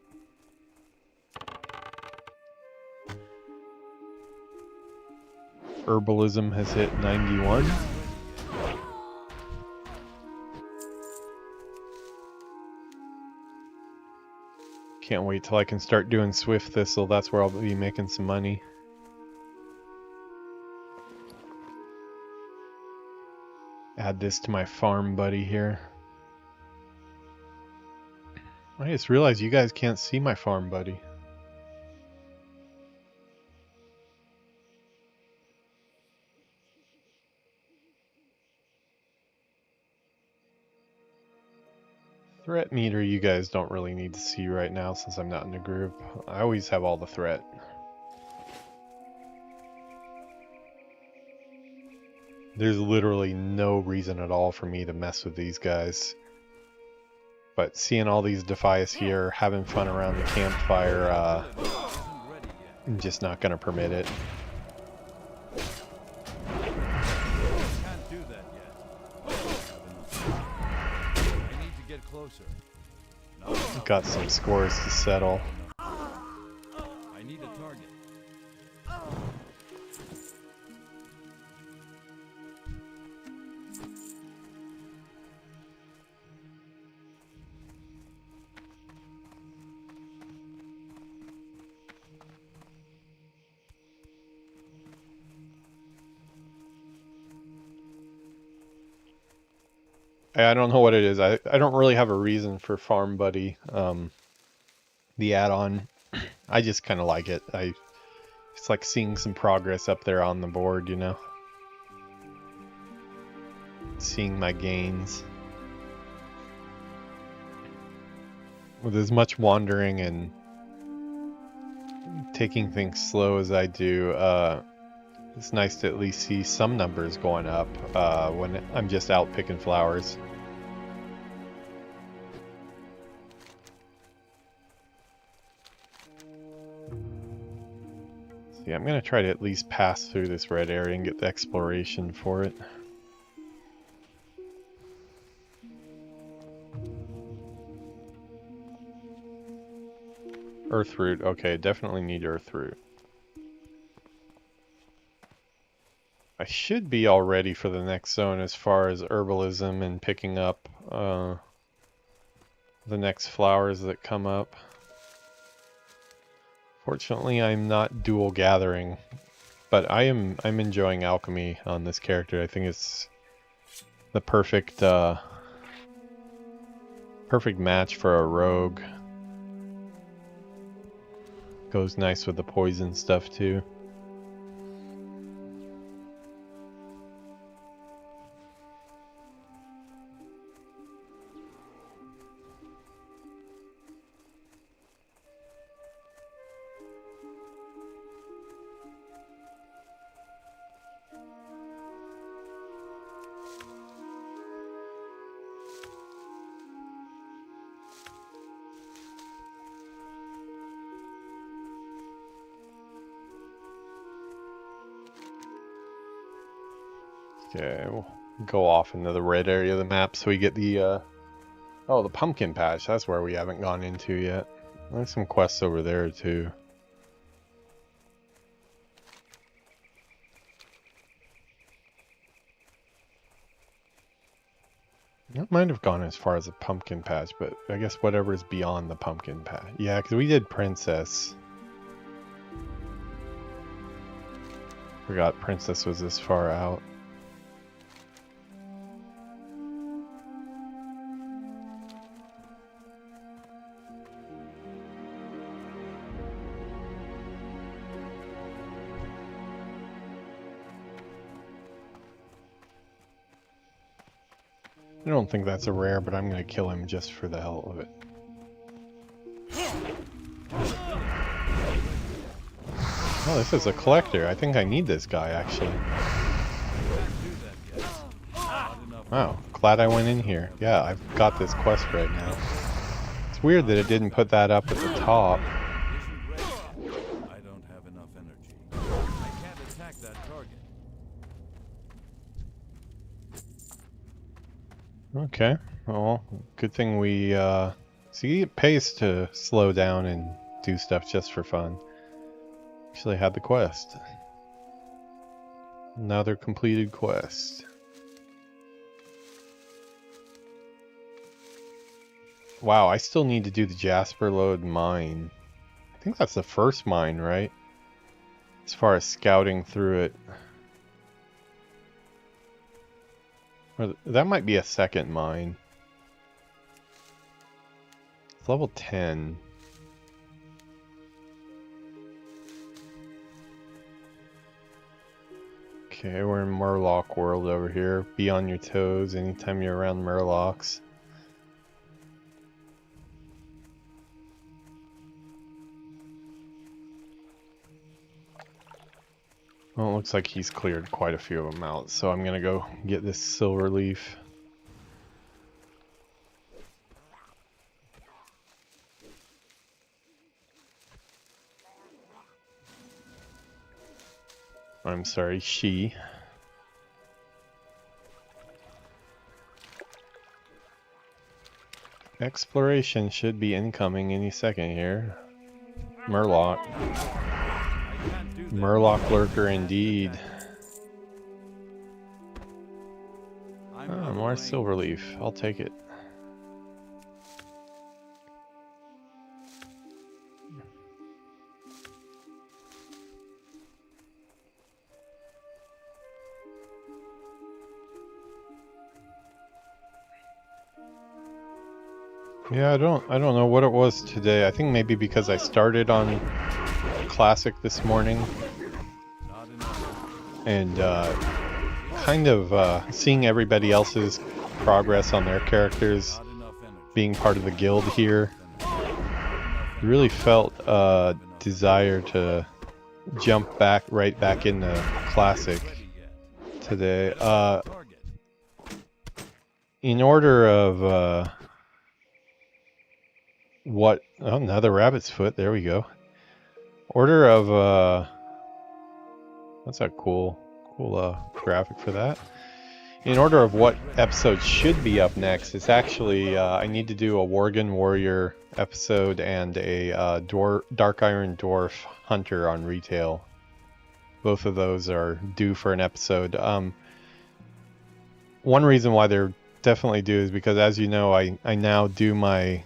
Herbalism has hit 91. Can't wait till I can start doing Swift Thistle. That's where I'll be making some money. Add this to my farm buddy here. I just realized you guys can't see my farm buddy. Threat meter you guys don't really need to see right now since I'm not in the group. I always have all the threat. There's literally no reason at all for me to mess with these guys. But seeing all these Defias here, having fun around the campfire, I'm just not going to permit it. Can't do that yet. I need to get closer. No, Got some scores to settle. I need a target. I don't know what it is. I don't really have a reason for Farm Buddy, the add-on. I just kind of like it. It's like seeing some progress up there on the board, you know? Seeing my gains. With as much wandering and taking things slow as I do, it's nice to at least see some numbers going up when I'm just out picking flowers. See, I'm going to try to at least pass through this red area and get the exploration for it. Earthroot, okay, definitely need Earthroot. I should be all ready for the next zone as far as herbalism and picking up the next flowers that come up. Fortunately, I'm not dual gathering, but I'm enjoying alchemy on this character. I think it's the perfect perfect match for a rogue. Goes nice with the poison stuff too. Okay, we'll go off into the red area of the map so we get the, oh, the pumpkin patch. That's where we haven't gone into yet. There's some quests over there, too. I might have gone as far as a pumpkin patch, but I guess whatever is beyond the pumpkin patch. Yeah, because we did Princess. Forgot Princess was this far out. I don't think that's a rare, but I'm going to kill him just for the hell of it. Oh, this is a collector. I think I need this guy, actually. Wow, glad I went in here. Yeah, I've got this quest right now. It's weird that it didn't put that up at the top. I don't have enough energy. I can't attack that target. Okay, well, good thing we, see, it pays to slow down and do stuff just for fun. Actually had the quest. Another completed quest. Wow, I still need to do the Jasper Lode mine. I think that's the first mine, right? As far as scouting through it. Or that might be a second mine. It's level 10. Okay, we're in Murloc world over here. Be on your toes anytime you're around Murlocs. Well, it looks like he's cleared quite a few of them out, so I'm gonna go get this silver leaf. I'm sorry, she. Exploration should be incoming any second here. Murloc. Murloc lurker indeed. Oh, more silver leaf. I'll take it. Yeah, I don't know what it was today. I think maybe because I started on Classic this morning and kind of seeing everybody else's progress on their characters being part of the guild here, really felt a desire to jump right back into Classic today. In order of what? Oh, another rabbit's foot. There we go. Order of that's a cool graphic for that. In order of what episode should be up next, it's actually I need to do a Worgen Warrior episode and a Dark Iron Dwarf Hunter on retail. Both of those are due for an episode. One reason why they're definitely due is because, as you know, I now do my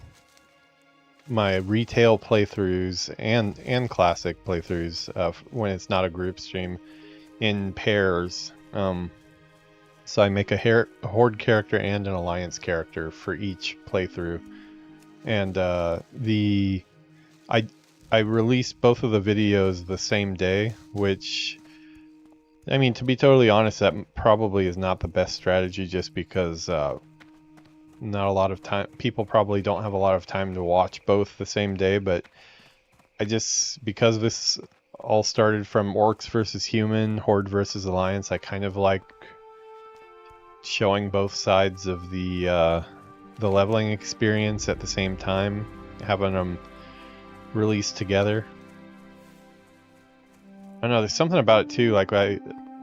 retail playthroughs and classic playthroughs when it's not a group stream in pairs. So I make a horde character and an alliance character for each playthrough, and I released both of the videos the same day, which, I mean, to be totally honest, that probably is not the best strategy, just because not a lot of time, people probably don't have a lot of time to watch both the same day. But because this all started from Orcs versus Human, Horde versus Alliance, I kind of like showing both sides of the leveling experience at the same time, having them released together. I don't know, there's something about it too, like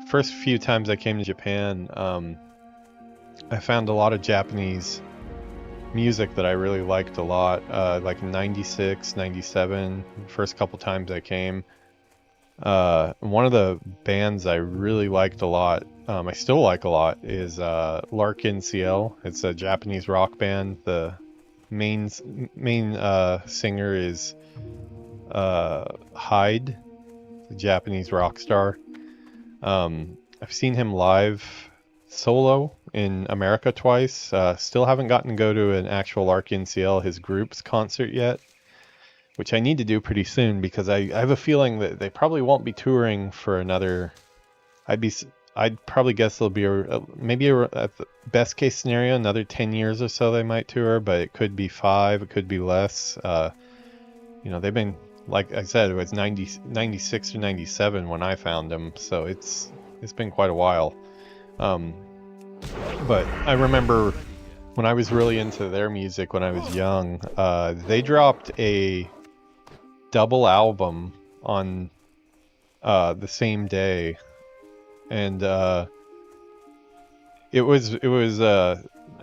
first few times I came to Japan, I found a lot of Japanese music that I really liked a lot, like in 96, 97, first couple times I came. One of the bands I really liked a lot, I still like a lot, is Larkin CL. It's a Japanese rock band. The main singer is Hyde, the Japanese rock star. I've seen him live solo in America twice. Still haven't gotten to go to an actual Larkin CL, his group's concert yet, which I need to do pretty soon because I have a feeling that they probably won't be touring for another. I'd probably guess they'll be maybe at the best case scenario another 10 years or so they might tour, but it could be 5, it could be less. You know, they've been, like I said, it was 96 or 97 when I found them, so it's been quite a while. But I remember when I was really into their music when I was young, they dropped a double album on the same day, and it was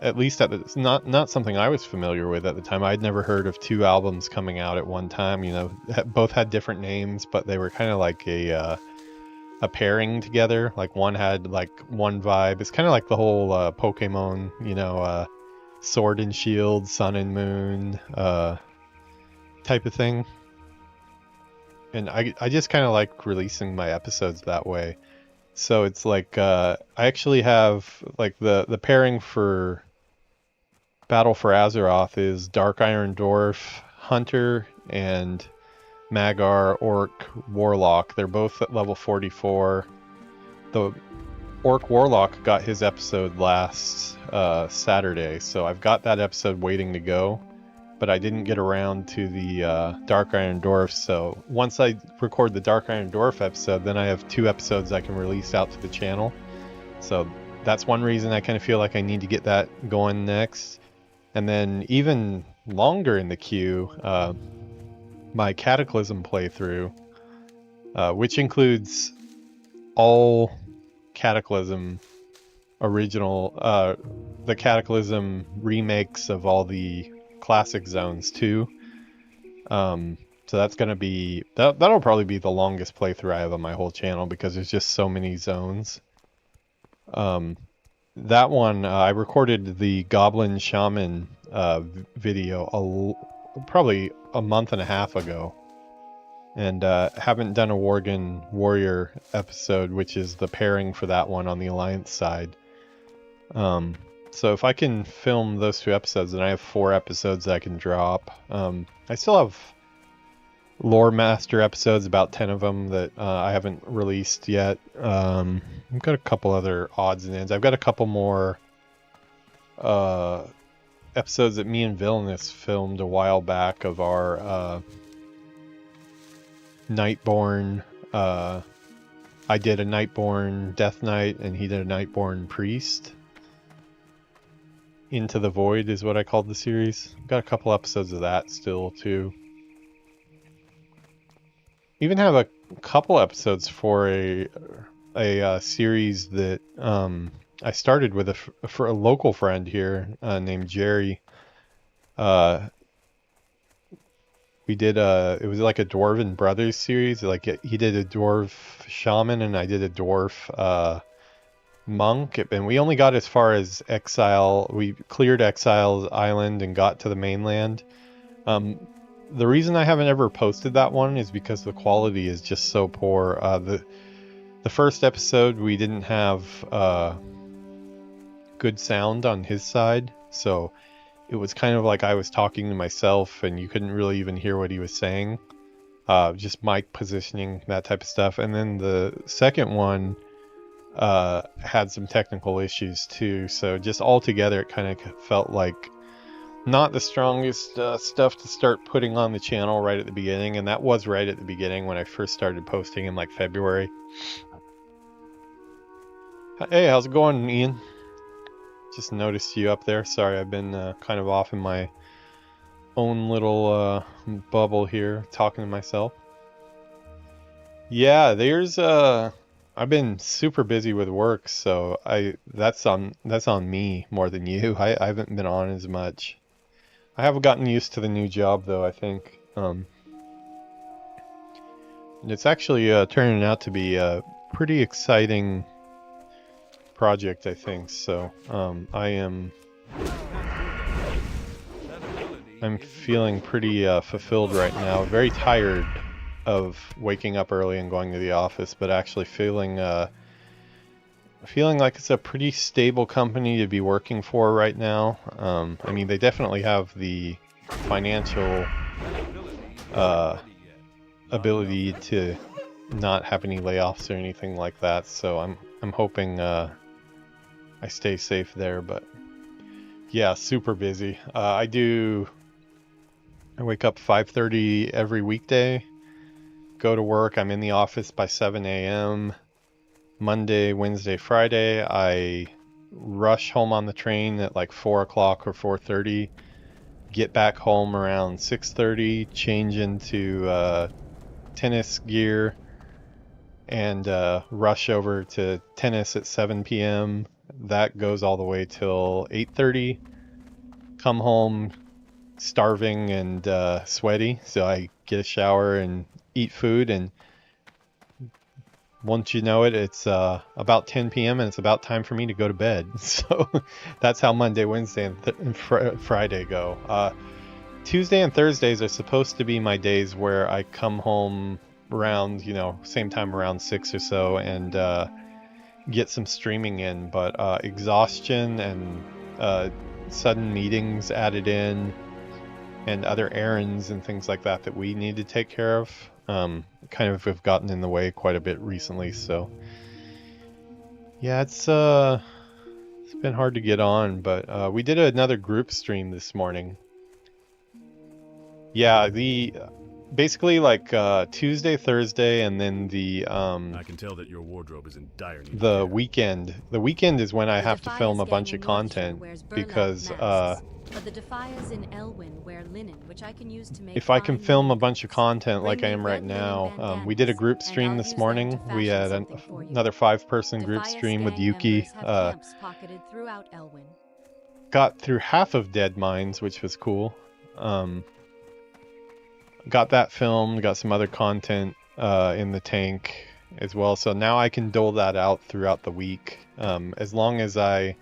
at least not something I was familiar with at the time. I'd never heard of 2 albums coming out at one time. You know, both had different names, but they were kind of like a pairing together. Like one had like one vibe. It's kind of like the whole Pokemon, you know, Sword and Shield, Sun and Moon type of thing. And I just kind of like releasing my episodes that way. So it's like I actually have like the pairing for Battle for Azeroth is Dark Iron Dwarf, Hunter, and Magar Orc Warlock. They're both at level 44. The Orc Warlock got his episode last Saturday, so I've got that episode waiting to go, but I didn't get around to the Dark Iron Dwarf. So once I record the Dark Iron Dwarf episode, then I have 2 episodes I can release out to the channel. So that's one reason I kind of feel like I need to get that going next. And then even longer in the queue, my Cataclysm playthrough, which includes all Cataclysm original, the Cataclysm remakes of all the classic zones too. So that's gonna be that'll probably be the longest playthrough I have on my whole channel because there's just so many zones. That one I recorded the Goblin Shaman video probably a month and a half ago, and haven't done a Worgen Warrior episode, which is the pairing for that one on the Alliance side. So if I can film those 2 episodes, then I have 4 episodes that I can drop. I still have Lore Master episodes, about 10 of them that I haven't released yet. I've got a couple other odds and ends. I've got a couple more episodes that me and Villainous filmed a while back of our Nightborn. I did a Nightborn Death Knight, and he did a Nightborn Priest. Into the Void is what I called the series. Got a couple episodes of that still too. Even have a couple episodes for a series that I started with for a local friend here named Jerry. We did it was like a Dwarven Brothers series. Like he did a dwarf shaman and I did a dwarf monk, and we only got as far as Exile. We cleared Exile's island and got to the mainland. The reason I haven't ever posted that one is because the quality is just so poor. The first episode we didn't have good sound on his side, so it was kind of like I was talking to myself and you couldn't really even hear what he was saying. Just mic positioning, that type of stuff. And then the second one had some technical issues too, so just all together it kind of felt like not the strongest stuff to start putting on the channel right at the beginning, and that was right at the beginning when I first started posting in like February. Hey, how's it going, Ian? Just noticed you up there. Sorry, I've been kind of off in my own little bubble here, talking to myself. Yeah, there's I've been super busy with work, so that's on me more than you. I haven't been on as much. I have gotten used to the new job though, I think. And it's actually turning out to be a pretty exciting project, I think. So I'm feeling pretty fulfilled right now. Very tired of waking up early and going to the office, but actually feeling like it's a pretty stable company to be working for right now. I mean, they definitely have the financial ability to not have any layoffs or anything like that. So I'm hoping I stay safe there. But yeah, super busy. I wake up 5:30 every weekday, go to work. I'm in the office by 7 a.m. Monday, Wednesday, Friday. I rush home on the train at like 4 o'clock or 4:30. Get back home around 6:30. Change into tennis gear and rush over to tennis at 7 p.m. That goes all the way till 8:30. Come home starving and sweaty, so I get a shower and eat food, and once you know it, it's about 10 p.m. and it's about time for me to go to bed. So that's how Monday, Wednesday, and Friday go. Tuesday and Thursdays are supposed to be my days where I come home around, same time around 6 or so, and get some streaming in, but exhaustion and sudden meetings added in and other errands and things like that we need to take care of kind of have gotten in the way quite a bit recently. So yeah, it's been hard to get on, but we did another group stream this morning. Yeah, basically like Tuesday, Thursday, and then I can tell that your wardrobe is in dire need. The weekend. The weekend is when I have to film a bunch of content because but the Defias in Elwyn wear linen, which I can use to make if I can fine film a linen bunch of coats. content like I Bring me am right red linen now, we did a bandanas, group and stream I'll this use them morning. to We fashion had something for you. another 5-person group Defias stream with gang Yuki. members have camps pocketed throughout Elwyn. Got through half of Dead Mines, which was cool. Got that filmed, got some other content in the tank as well. So now I can dole that out throughout the week. As long as I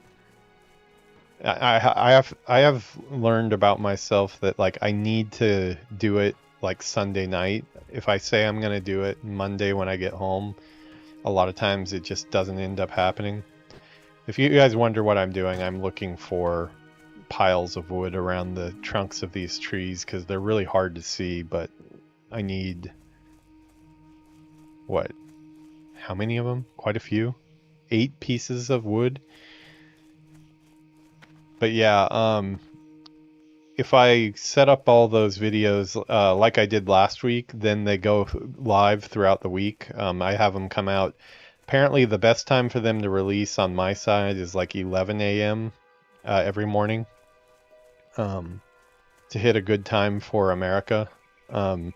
have learned about myself that like I need to do it like Sunday night. If I say I'm gonna do it Monday when I get home, a lot of times it just doesn't end up happening. If you guys wonder what I'm doing, I'm looking for piles of wood around the trunks of these trees because they're really hard to see, but I need what? How many of them? Quite a few. 8 pieces of wood. But yeah, if I set up all those videos like I did last week, then they go live throughout the week. I have them come out. Apparently the best time for them to release on my side is like 11 a.m. Every morning. To hit a good time for America. And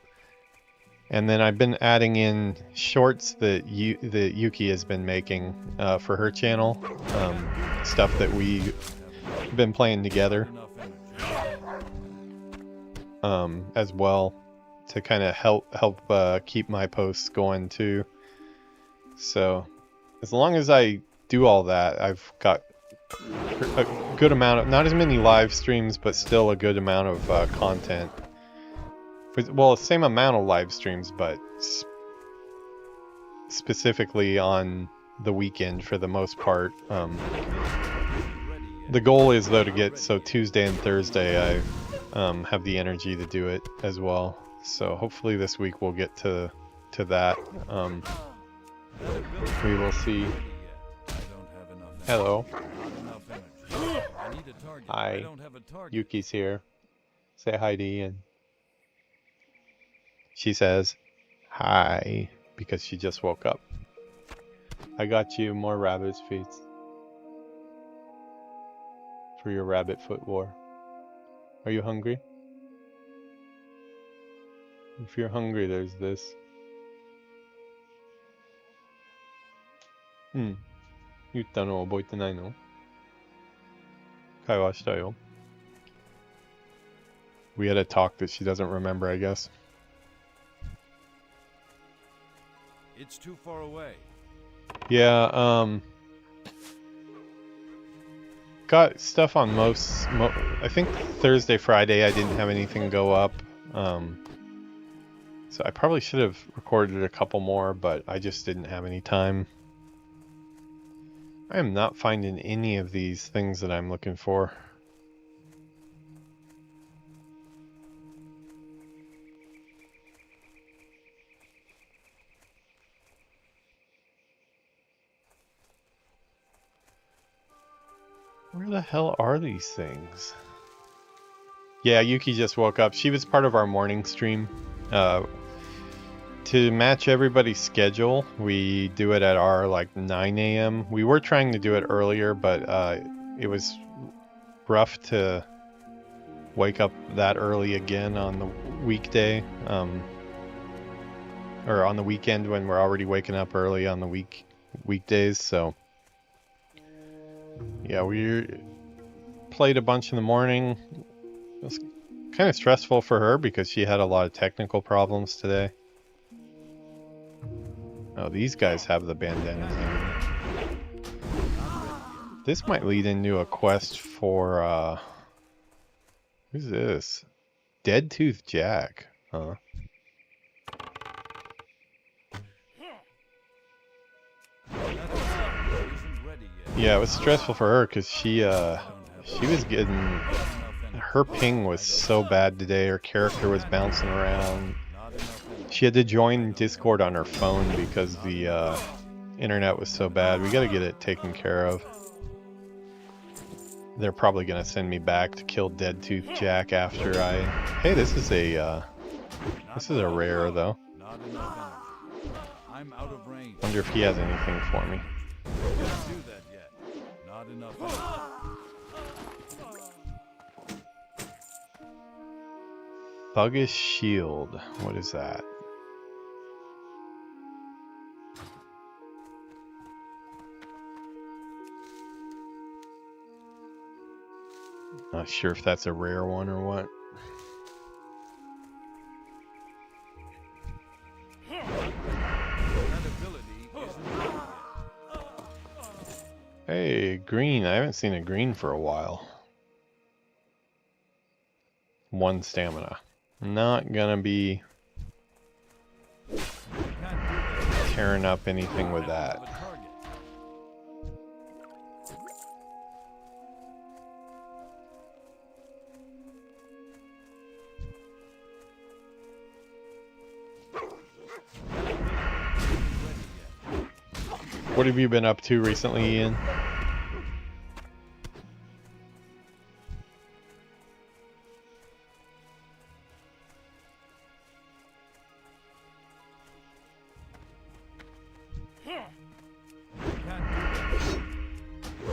then I've been adding in shorts that Yuki has been making for her channel. Stuff that we've been playing together. As well, to kind of help keep my posts going too. So as long as I do all that, I've got a good amount of, not as many live streams, but still a good amount of content. Well, same amount of live streams, but specifically on the weekend for the most part. The goal is though to get so Tuesday and Thursday I have the energy to do it as well. So hopefully this week we'll get to that. We will see. Hello. Hi. Yuki's here. Say hi to Ian. She says hi because she just woke up. I got you more rabbit's feet for your rabbit foot war. Are you hungry? If you're hungry, there's this. 言ったの覚えてないの？会話したよ。We had a talk that she doesn't remember, I guess. It's too far away. Yeah, got stuff on I think Thursday, Friday I didn't have anything go up. So I probably should have recorded a couple more, but I just didn't have any time. I am not finding any of these things that I'm looking for. Where the hell are these things? Yeah, Yuki just woke up. She was part of our morning stream. To match everybody's schedule, we do it at our like 9 a.m. We were trying to do it earlier, but it was rough to wake up that early again on the weekday, or on the weekend when we're already waking up early on the weekdays. So yeah, we played a bunch in the morning. It was kind of stressful for her because she had a lot of technical problems today. Oh, these guys have the bandanas in. This might lead into a quest for, who's this? Dead Tooth Jack, huh? Yeah, it was stressful for her because she was getting, her ping was so bad today. Her character was bouncing around. She had to join Discord on her phone because the internet was so bad. We gotta get it taken care of. They're probably gonna send me back to kill Dead Tooth Jack after I... Hey, this is a rare though. I'm out of range. Wonder if he has anything for me. Can't do that yet. Not enough energy. Buggish Shield. What is that? Not sure if that's a rare one or what. Hey, green. I haven't seen a green for a while. 1 stamina. Not gonna be tearing up anything with that. What have you been up to recently, Ian?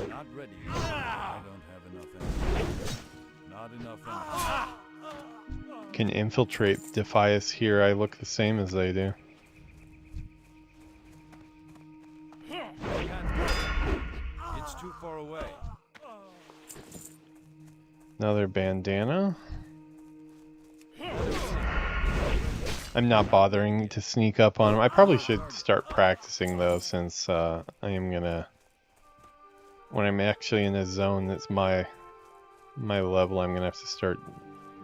Not ready. I don't have enough energy. Not enough energy. Can infiltrate Defias here. I look the same as they do. It's too far away. Another bandana. I'm not bothering to sneak up on him. I probably should start practicing though, since I am gonna... When I'm actually in a zone that's my level, I'm gonna have to start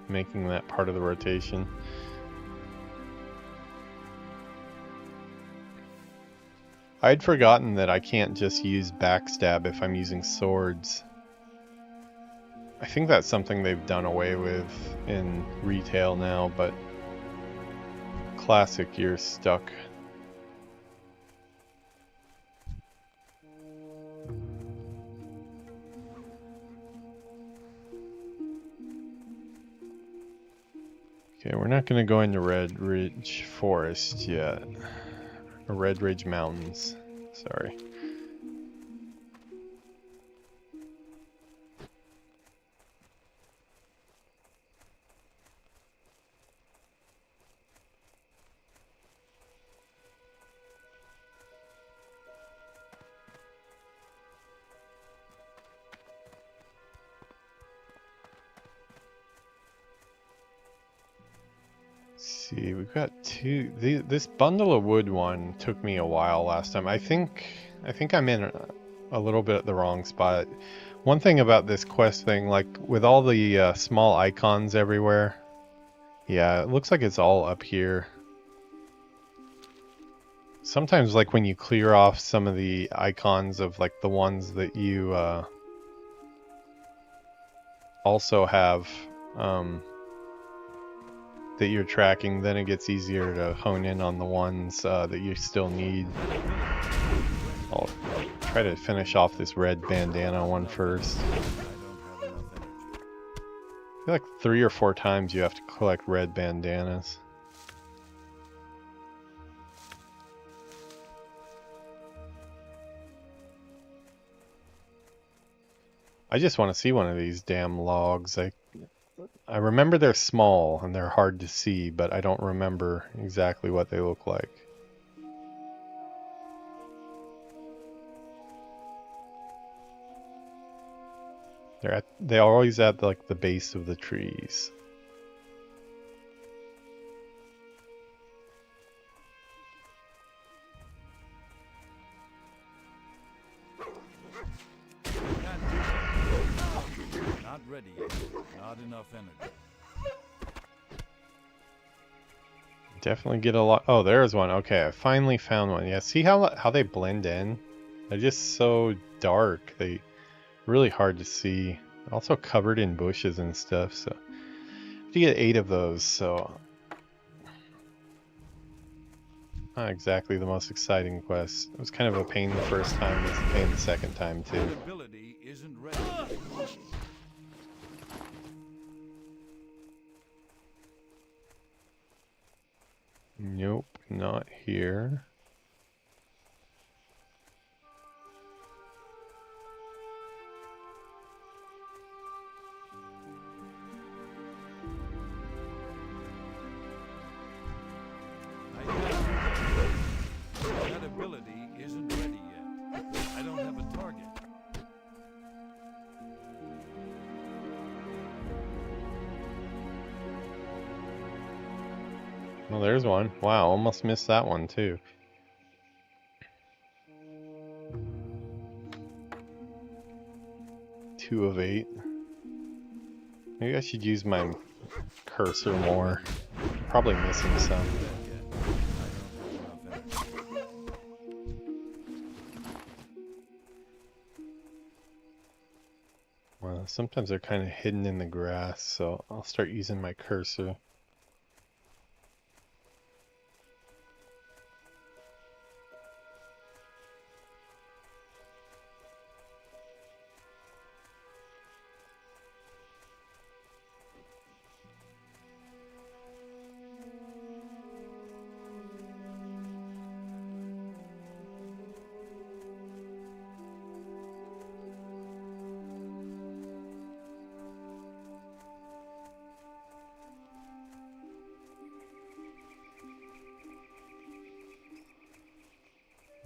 making that part of the rotation. I'd forgotten that I can't just use backstab if I'm using swords. I think that's something they've done away with in retail now, but classic, you're stuck. Okay, we're not going to go into Red Ridge Forest yet. Or Red Ridge Mountains, sorry. see, we've got two. This bundle of wood one took me a while last time. I think I'm in a little bit at the wrong spot. One thing about this quest thing, like with all the small icons everywhere, yeah, it looks like it's all up here. Sometimes, like when you clear off some of the icons of like the ones that you also have that you're tracking, then it gets easier to hone in on the ones that you still need. I'll try to finish off this red bandana one first. I feel like 3 or 4 times you have to collect red bandanas. I just want to see one of these damn logs. I remember they're small and they're hard to see, but I don't remember exactly what they look like. They're always at like the base of the trees. Not ready yet. Not enough energy. Definitely get a lot. Oh, there's one. Okay, I finally found one. Yeah, see how they blend in? They're just so dark. They really hard to see. Also covered in bushes and stuff. So you get 8 of those. So not exactly the most exciting quest. It was kind of a pain the first time. It was a pain the second time too. That ability isn't ready. Nope, not here. That ability isn't ready yet. I don't have a target. Well, there's one. Wow, almost missed that one too. Two of 8. Maybe I should use my cursor more. Probably missing some. Well, sometimes they're kind of hidden in the grass, so I'll start using my cursor.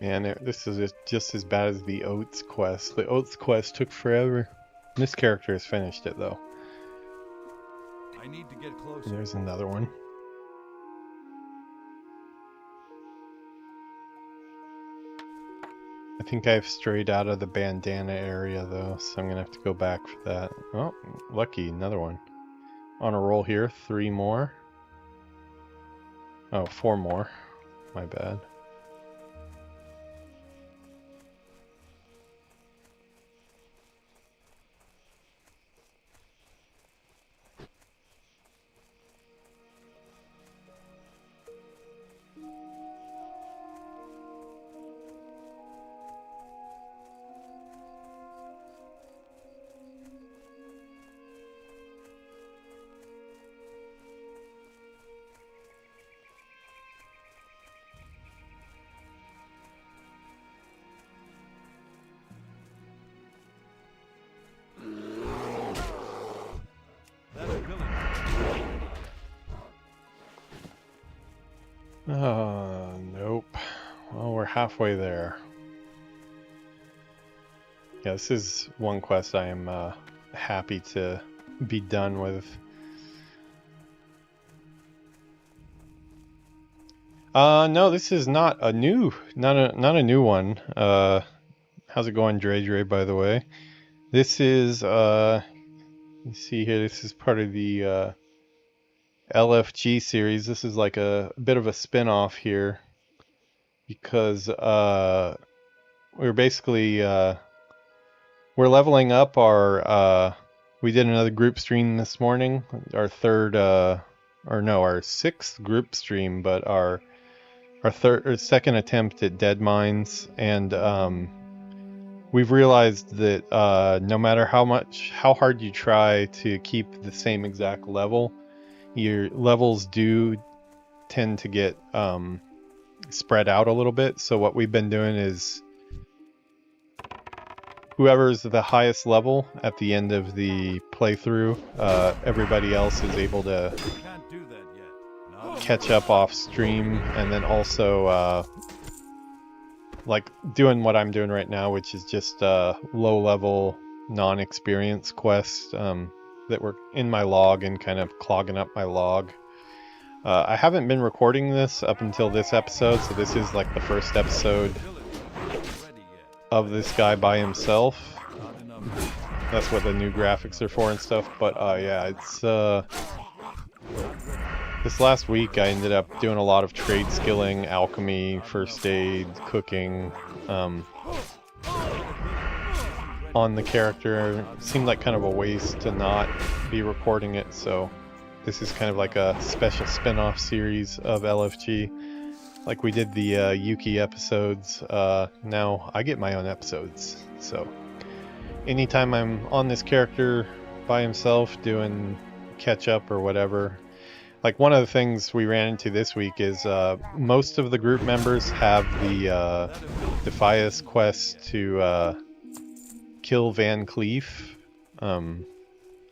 Man, this is just as bad as the Oats quest. The Oats quest took forever. This character has finished it though. I need to get closer. There's another one. I think I've strayed out of the bandana area though, so I'm gonna have to go back for that. Oh, lucky, another one. On a roll here, 3 more. Oh, 4 more. My bad. Nope. Well, we're halfway there. Yeah, this is one quest I am happy to be done with. No, this is not a new one. How's it going, Dre, by the way? This is let's see here, this is part of the LFG series. This is like a bit of a spin-off here because we're basically we're leveling up our we did another group stream this morning, our third our sixth group stream, but our third or second attempt at Dead Mines, and we've realized that no matter how hard you try to keep the same exact level, your levels do tend to get spread out a little bit. So what we've been doing is whoever's the highest level at the end of the playthrough, everybody else is able to Can't do that yet. Not catch up off stream, and then also like doing what I'm doing right now, which is just low level non-experience quests that were in my log and kind of clogging up my log. I haven't been recording this up until this episode, so this is like the first episode ability isn't ready yet. of this guy by himself. Not enough. That's what the new graphics are for and stuff. But yeah, it's this last week I ended up doing a lot of trade skilling, alchemy, first aid, cooking on the character. It seemed like kind of a waste to not be recording it, so this is kind of like a special spin-off series of LFG. Like we did the Yuki episodes, now I get my own episodes. So anytime I'm on this character by himself doing catch-up or whatever, like one of the things we ran into this week is most of the group members have the Defias quest to kill Van Cleef,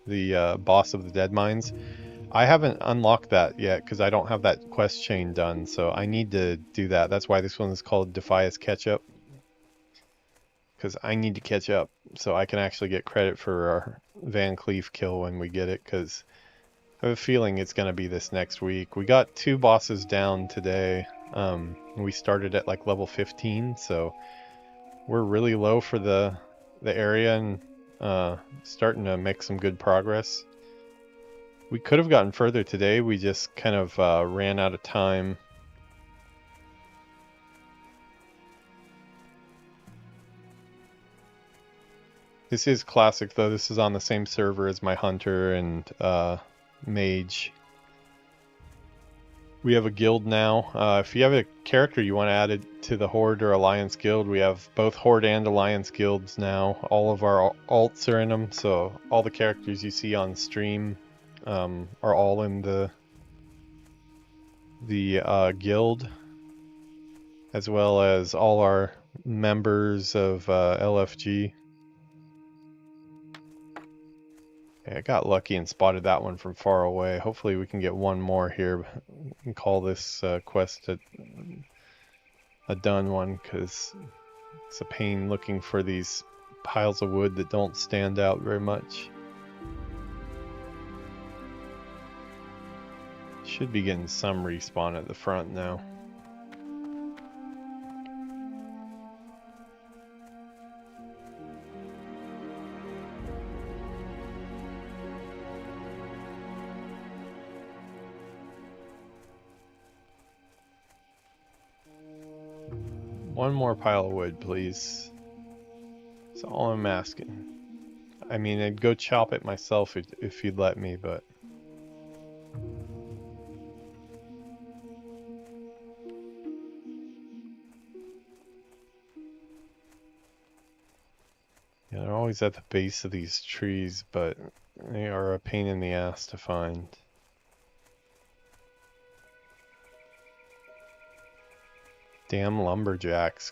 the boss of the Dead Mines. I haven't unlocked that yet because I don't have that quest chain done, so I need to do that. That's why this one is called Defias Catchup, because I need to catch up so I can actually get credit for our Van Cleef kill when we get it, because I have a feeling it's going to be this next week. We got 2 bosses down today. We started at like level 15, so we're really low for the area and starting to make some good progress. We could have gotten further today, we just kind of ran out of time. This is classic though, this is on the same server as my hunter and mage. We have a guild now. If you have a character you want to add it to the Horde or Alliance guild, we have both Horde and Alliance guilds now. All of our alts are in them, so all the characters you see on stream are all in the guild, as well as all our members of LFG. Yeah, I got lucky and spotted that one from far away. Hopefully we can get one more here and call this quest a done one, because it's a pain looking for these piles of wood that don't stand out very much. Should be getting some respawn at the front now. One more pile of wood, please. That's all I'm asking. I mean, I'd go chop it myself if you'd let me, but... yeah, they're always at the base of these trees, but they are a pain in the ass to find. Damn lumberjacks.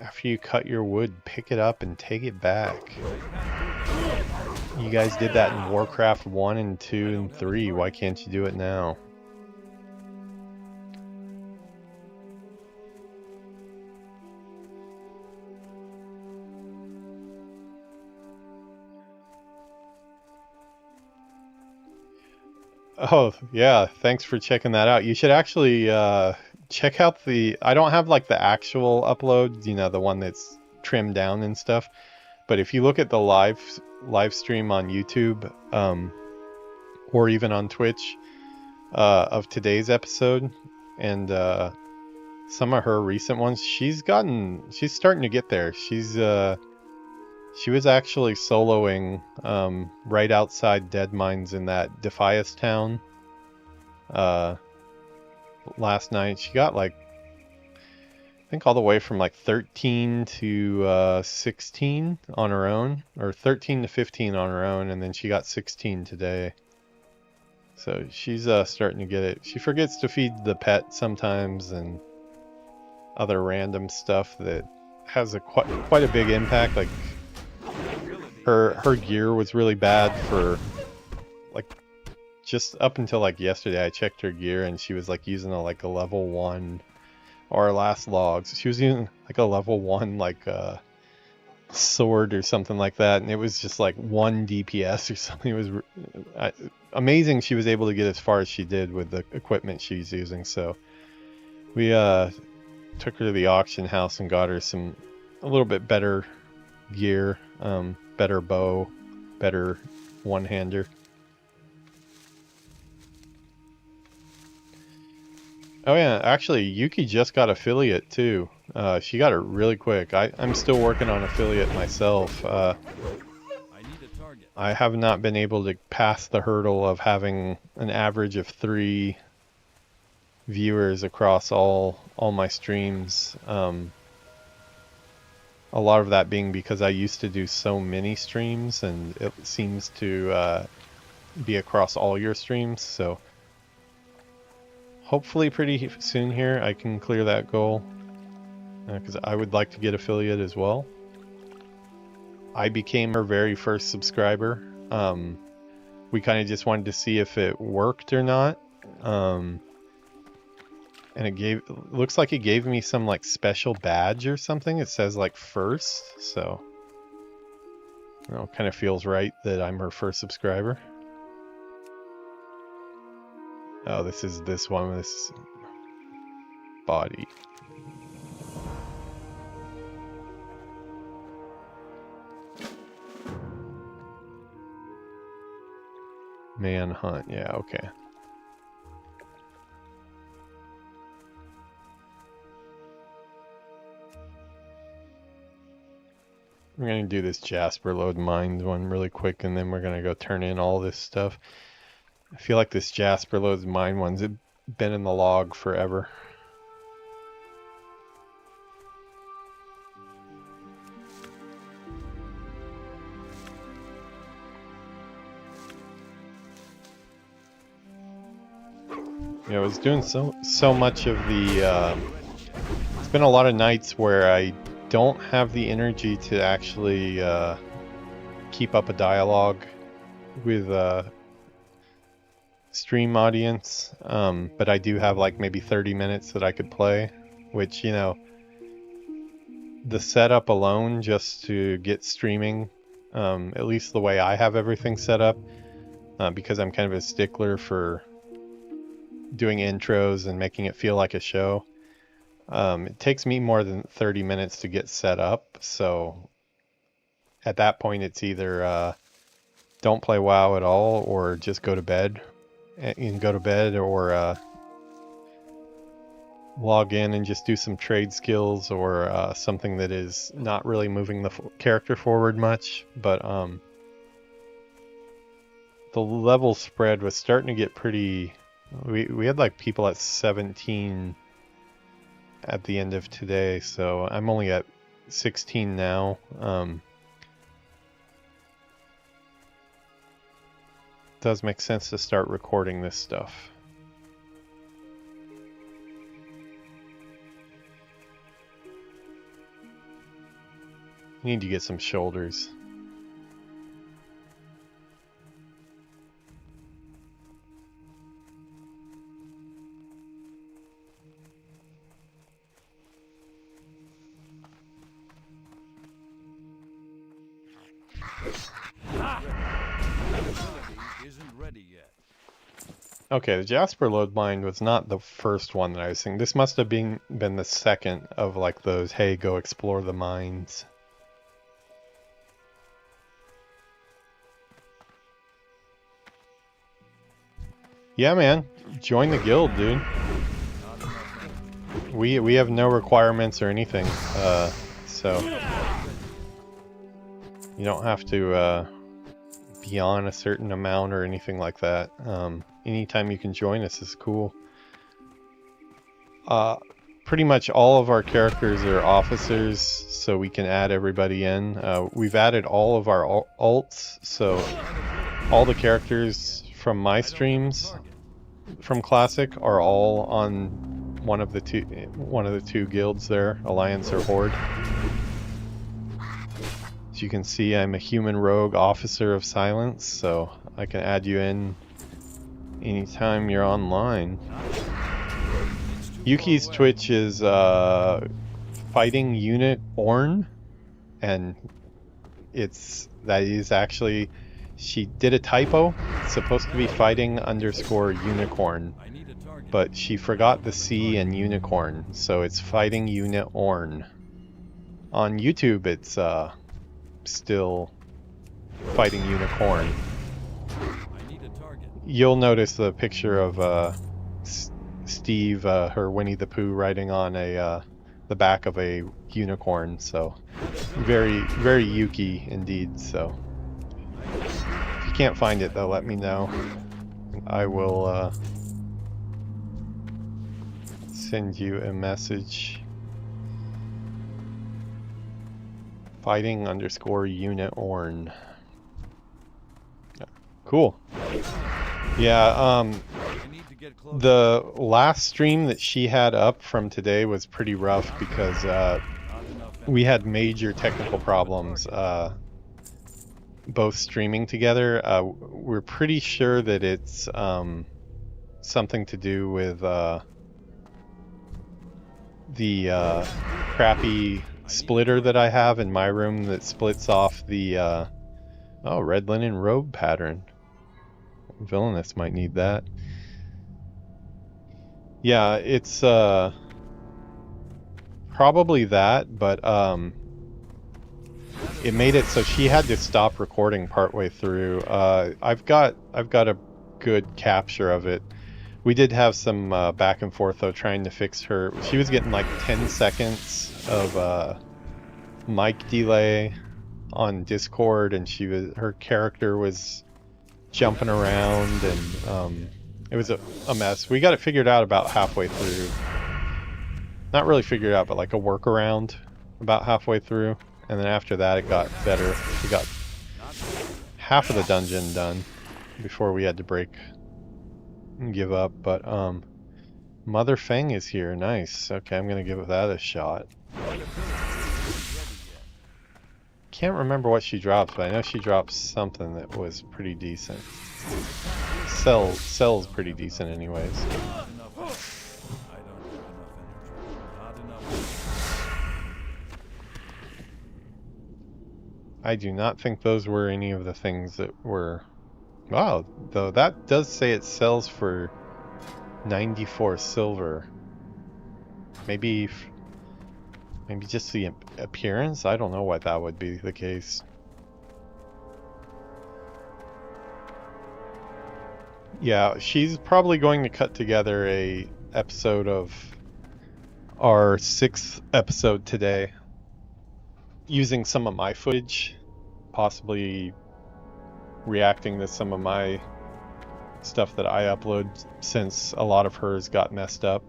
After you cut your wood, pick it up and take it back. You guys did that in Warcraft 1 and 2 and 3. Why can't you do it now? Oh, yeah, thanks for checking that out. You should actually check out the... I don't have like the actual upload, you know, the one that's trimmed down and stuff. But if you look at the live stream on YouTube, or even on Twitch, of today's episode, and some of her recent ones, she's starting to get there. She was actually soloing right outside Dead Mines in that Defias town last night. She got like, I think all the way from like 13 to 16 on her own, or 13 to 15 on her own, and then she got 16 today. So she's starting to get it. She forgets to feed the pet sometimes and other random stuff that has a quite a big impact. Like her gear was really bad for like just up until like yesterday. I checked her gear and she was like using a level 1, or her last logs. She was using like a level 1 like sword or something like that, and it was just like 1 DPS or something. It was amazing she was able to get as far as she did with the equipment she's using. So we took her to the auction house and got her a little bit better gear, better bow, better one-hander. Oh yeah, actually Yuki just got affiliate too. She got it really quick. I'm still working on affiliate myself. I need a target. I have not been able to pass the hurdle of having an average of 3 viewers across all my streams. A lot of that being because I used to do so many streams, and it seems to be across all your streams. So hopefully pretty soon here I can clear that goal, because I would like to get affiliate as well. I became her very first subscriber. We kind of just wanted to see if it worked or not. And it looks like it gave me some like special badge or something. It says like first, so you know, kind of feels right that I'm her first subscriber. Oh, this is this one, this body. Manhunt, yeah, okay. We're going to do this Jasper Load Mines one really quick, and then we're going to go turn in all this stuff. I feel like this Jasper Load Mine one's been in the log forever. Yeah, I was doing so much of the... it's been a lot of nights where I don't have the energy to actually keep up a dialogue with stream audience, but I do have like maybe 30 minutes that I could play, which, you know, the setup alone just to get streaming, at least the way I have everything set up, because I'm kind of a stickler for doing intros and making it feel like a show. It takes me more than 30 minutes to get set up, so at that point it's either don't play WoW at all, or just go to bed. And go to bed, or log in and just do some trade skills, or something that is not really moving the character forward much. But the level spread was starting to get pretty... We had like people at 17 at the end of today, so I'm only at 16 now. Does make sense to start recording this stuff. Need to get some shoulders. That ability isn't ready yet. Okay, the Jasper load mine was not the first one that I was seeing. This must have been the second of like those, hey, go explore the mines. Yeah, man. Join the guild, dude. We have no requirements or anything, so you don't have to be on a certain amount or anything like that. Anytime you can join us is cool. Pretty much all of our characters are officers, so we can add everybody in. We've added all of our alts, so all the characters from my streams from Classic are all on one of the two guilds there, Alliance or Horde. As you can see, I'm a human rogue officer of silence, so I can add you in anytime you're online. Yuki's Twitch is fighting unit Orn, and that is actually, she did a typo. It's supposed to be fighting _ unicorn, but she forgot the C and unicorn, so it's fighting unit Orn. On YouTube, it's still fighting unicorn. You'll notice the picture of Steve, her Winnie the Pooh, riding on the back of a unicorn. So very, very Yuki indeed. So if you can't find it, though, let me know. I will send you a message. Fighting _ unit Orn. Cool. Yeah, the last stream that she had up from today was pretty rough because we had major technical problems both streaming together. We're pretty sure that it's something to do with the crappy splitter that I have in my room that splits off the oh, red linen robe pattern. Villainous might need that. Yeah, it's probably that, but it made it so she had to stop recording partway through. I've got a good capture of it. We did have some back and forth though, trying to fix her. She was getting like 10 seconds of mic delay on Discord, and her character was jumping around, and it was a mess. We got it figured out about halfway through. Not really figured out, but like a workaround about halfway through. And then after that it got better. We got half of the dungeon done before we had to break and give up. But Mother Feng is here. Nice. Okay, I'm gonna give that a shot. Can't remember what she dropped, but I know she dropped something that was pretty decent. Cell's pretty decent anyways. I do not think those were any of the things that were... Wow, though that does say it sells for 94 silver. Maybe just the appearance? I don't know why that would be the case. Yeah, she's probably going to cut together a episode of our 6th episode today using some of my footage, possibly reacting to some of my stuff that I upload, since a lot of hers got messed up.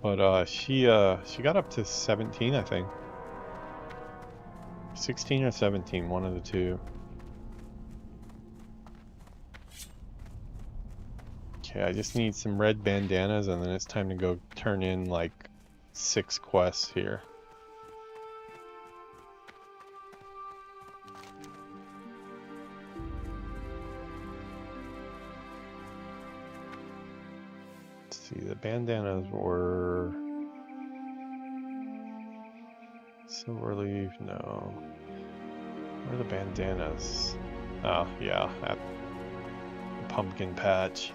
But she got up to 17, I think. 16 or 17, one of the two. Okay, I just need some red bandanas, and then it's time to go turn in like 6 quests here. Let's see, the bandanas were... Silverleaf, no. Where are the bandanas? Oh, yeah, pumpkin patch.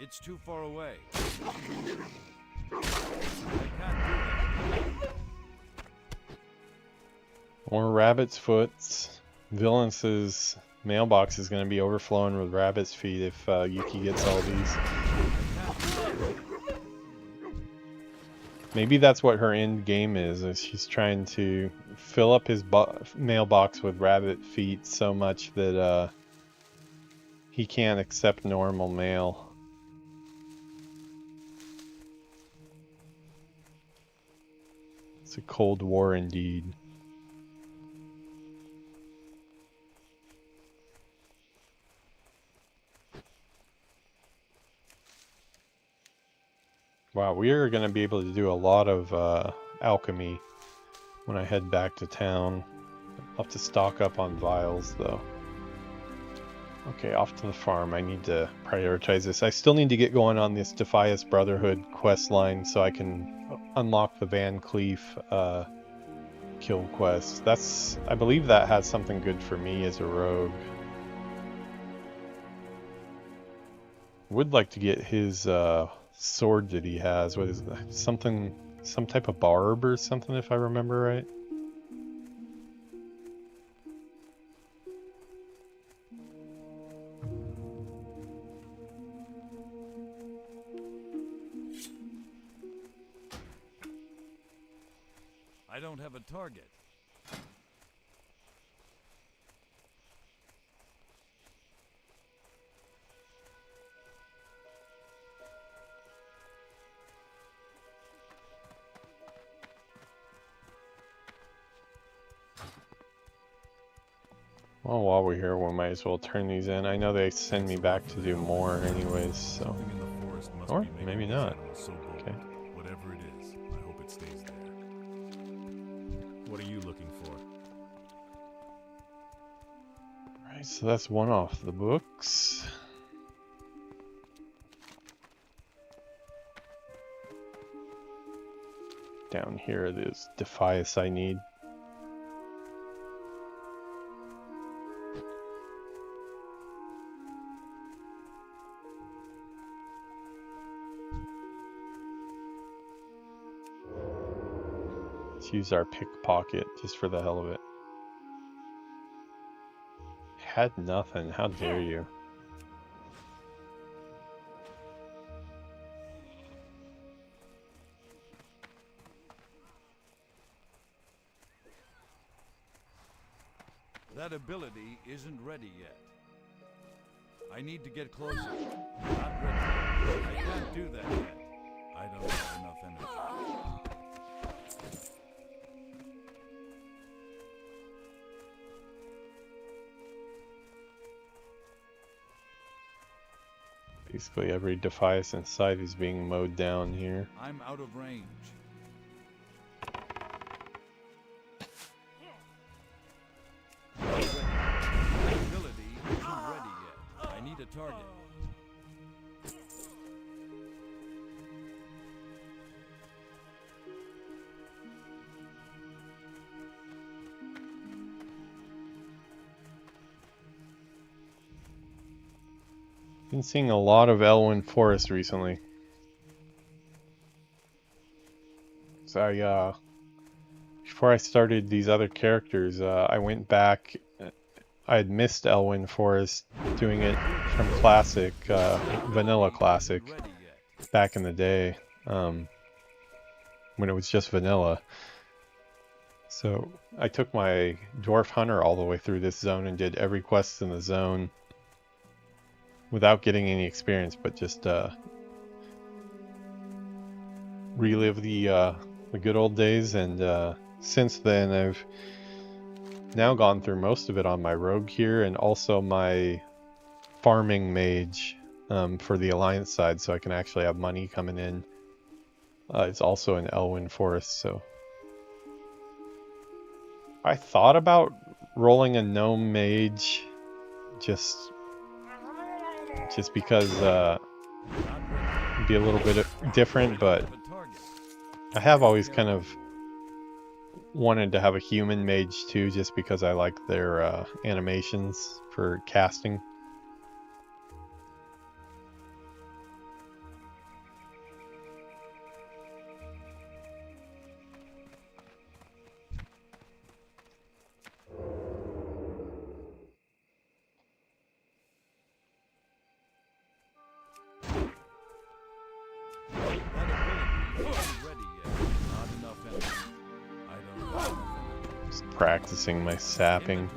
It's too far away. I can't do that. More rabbit's foots. Villain's mailbox is going to be overflowing with rabbit's feet if Yuki gets all these. Maybe that's what her end game is she's trying to fill up his mailbox with rabbit feet so much that he can't accept normal mail. It's a cold war indeed. Wow, we are going to be able to do a lot of alchemy when I head back to town. I'll have to stock up on vials though. Okay, off to the farm. I need to prioritize this. I still need to get going on this Defias Brotherhood quest line so I can unlock the Van Cleef kill quest. That's, I believe that has something good for me as a rogue. Would like to get his sword that he has. What is that? Something, some type of barb or something if I remember right. I don't have a target. Well, while we're here, we might as well turn these in. I know they send me back to do more anyways, so... Something in the forest must Or be making maybe these not. animals so bold. Okay. Whatever it is, I hope it stays there. What are you looking for? Right, so that's one off the books. Down here it is Defias I need. Let's use our pickpocket just for the hell of it. Had nothing, how dare you. That ability isn't ready yet. I need to get closer. Not ready. I can't do that yet. I don't have enough energy. Basically every Defias inside is being mowed down here. I'm out of range. The ability isn't ready yet. I need a target. Been seeing a lot of Elwyn Forest recently. So before I started these other characters, I went back. I had missed Elwyn Forest doing it from Classic, Vanilla Classic, back in the day, when it was just Vanilla. So I took my Dwarf Hunter all the way through this zone and did every quest in the zone without getting any experience, but just relive the good old days. And since then, I've now gone through most of it on my rogue here, and also my farming mage for the Alliance side, so I can actually have money coming in. It's also in Elwyn Forest, so I thought about rolling a gnome mage just because it'd be a little bit different, but I have always kind of wanted to have a human mage too, just because I like their animations for casting. Just practicing my sapping.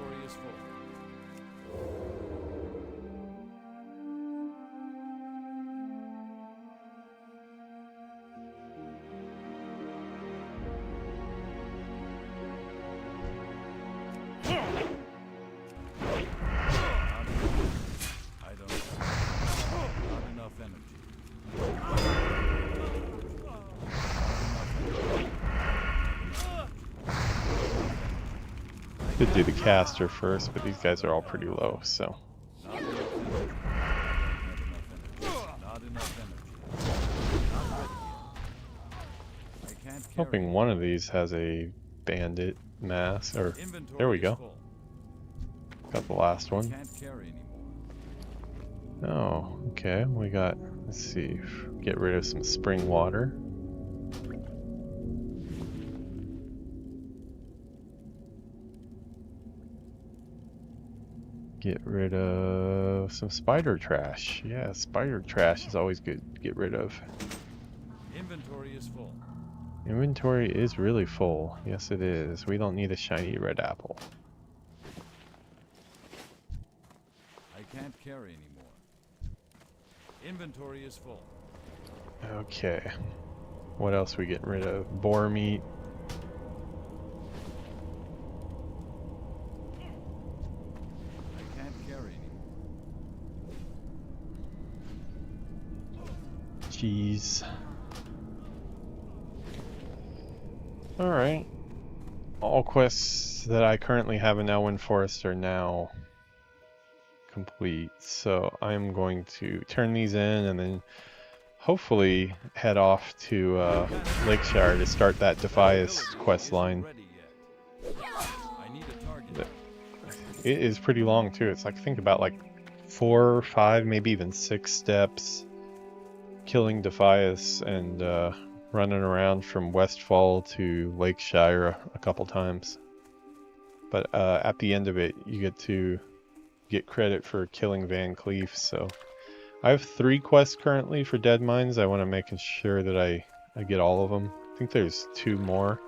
Could do the caster first, but these guys are all pretty low, so. Hoping one of these has a bandit mass, or there we go. Got the last one. Oh, okay. We got, let's see, get rid of some spring water. Get rid of some spider trash. Yeah, spider trash is always good to get rid of. Inventory is full. Inventory is really full. Yes, it is. We don't need a shiny red apple. I can't carry anymore. Inventory is full. Okay. What else we getting rid of? Boar meat. Cheese. Alright. All quests that I currently have in Elwyn Forest are now complete. So I'm going to turn these in and then hopefully head off to Lakeshire to start that Defias quest line. It is pretty long too. It's like, think about like 4 or 5, maybe even 6 steps. Killing Defias and running around from Westfall to Lakeshire a couple times. But at the end of it, you get to get credit for killing Van Cleef. So I have 3 quests currently for Dead Mines. I want to make sure that I get all of them. I think there's 2 more.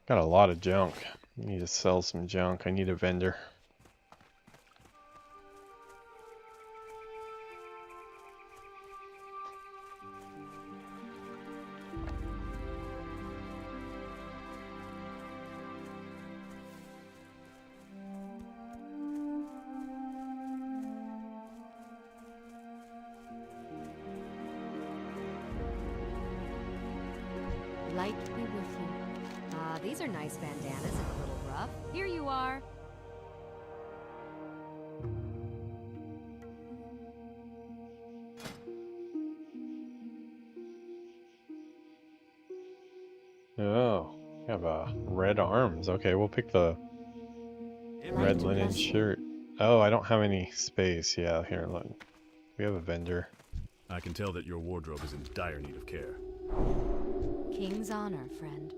Got a lot of junk. I need to sell some junk. I need a vendor. Light be with you. These are nice bandanas and a little rough. Here you are. Oh, you have red arms. Okay, we'll pick the red linen shirt. Oh, I don't have any space. Yeah, here, look. We have a vendor. I can tell that your wardrobe is in dire need of care. King's honor, friend.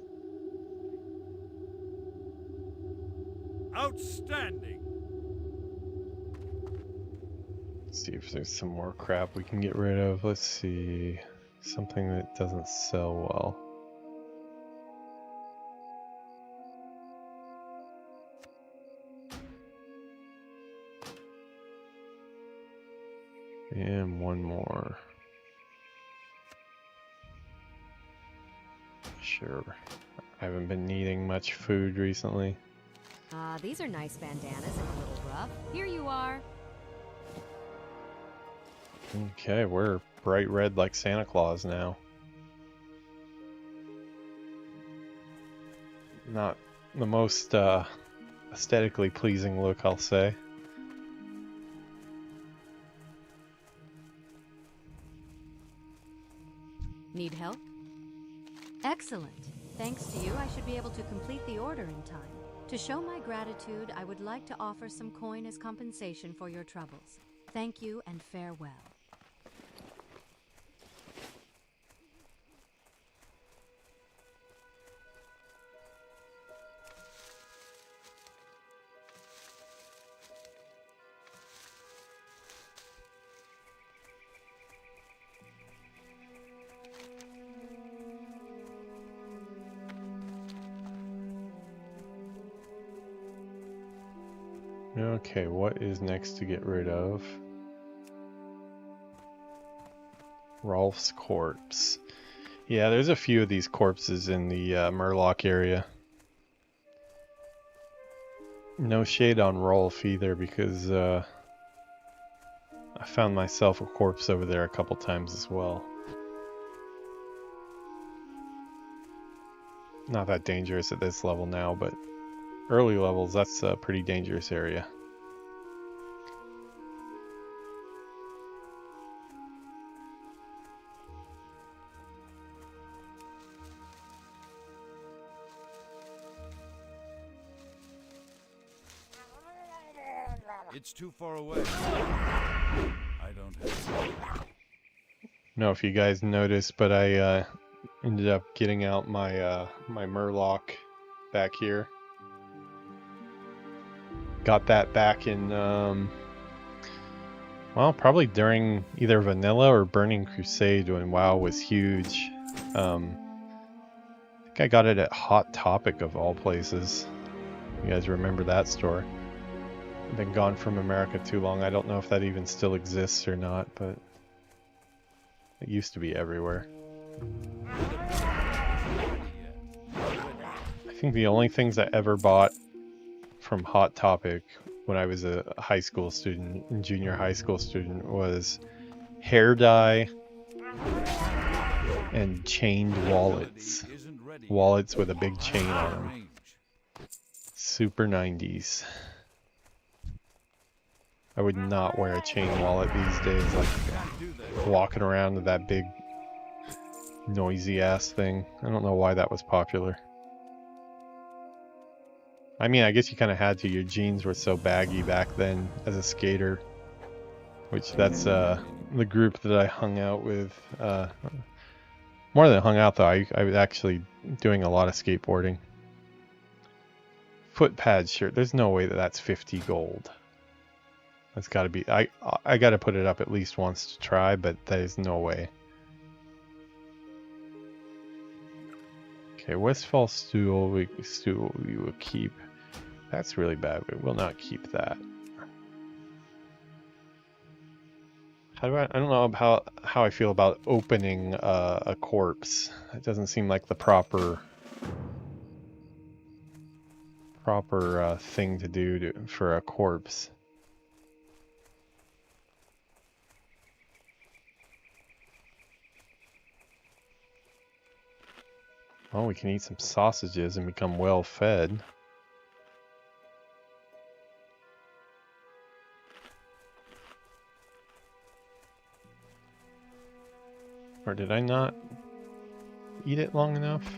Outstanding! Let's see if there's some more crap we can get rid of. Let's see. Something that doesn't sell well. And one more. Sure. I haven't been eating much food recently. These are nice bandanas and a little rough. Here you are. Okay, we're bright red like Santa Claus now. Not the most aesthetically pleasing look, I'll say. Need help? Excellent. Thanks to you, I should be able to complete the order in time. To show my gratitude, I would like to offer some coin as compensation for your troubles. Thank you and farewell. Okay, what is next to get rid of? Rolf's corpse. Yeah, there's a few of these corpses in the Murloc area. No shade on Rolf either, because I found myself a corpse over there a couple times as well. Not that dangerous at this level now, but early levels, that's a pretty dangerous area. It's too far away. I don't have. Know if you guys noticed, but I ended up getting out my my Murloc back here. Got that back in well, probably during either Vanilla or Burning Crusade when WoW was huge. I think I got it at Hot Topic of all places. You guys remember that store? I've been gone from America too long. I don't know if that even still exists or not, but it used to be everywhere. I think the only things I ever bought from Hot Topic when I was a high school student, junior high school student, was hair dye and chained wallets. Wallets with a big chain on them. Super 90s. I would not wear a chain wallet these days, like walking around with that big noisy ass thing. I don't know why that was popular. I mean, I guess you kind of had to. Your jeans were so baggy back then as a skater, which that's the group that I hung out with. More than hung out though, I was actually doing a lot of skateboarding. Foot pad shirt. There's no way that that's 50 gold. That's got to be. I got to put it up at least once to try, but that is no way. Okay, Westfall stool. We will keep. That's really bad. We will not keep that. How do I don't know about how I feel about opening a corpse. It doesn't seem like the proper thing to do for a corpse. Well, we can eat some sausages and become well fed. Or did I not eat it long enough?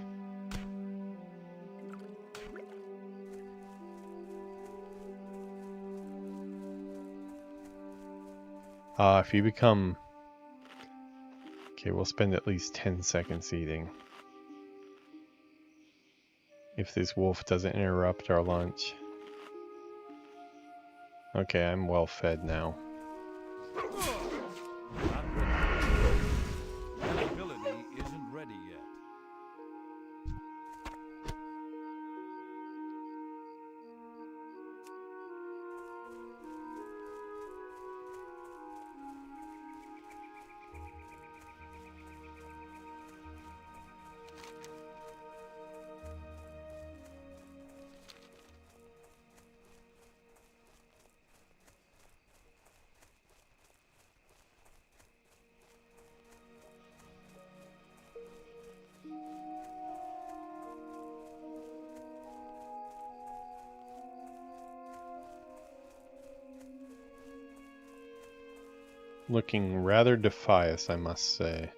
If you become... Okay, we'll spend at least 10 seconds eating. If this wolf doesn't interrupt our lunch. Okay, I'm well fed now. Not ready. That ability isn't ready yet. Looking rather defiant, I must say.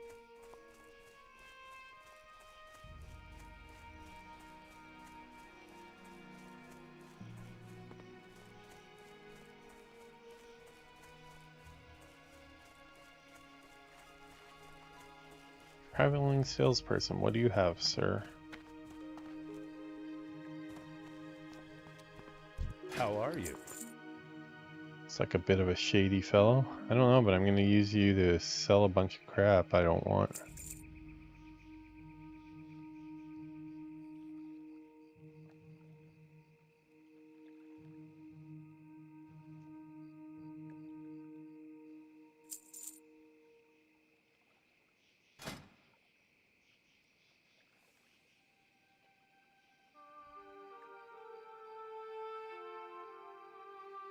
Traveling salesperson, what do you have, sir? How are you? It's like a bit of a shady fellow. I don't know, but I'm gonna use you to sell a bunch of crap I don't want.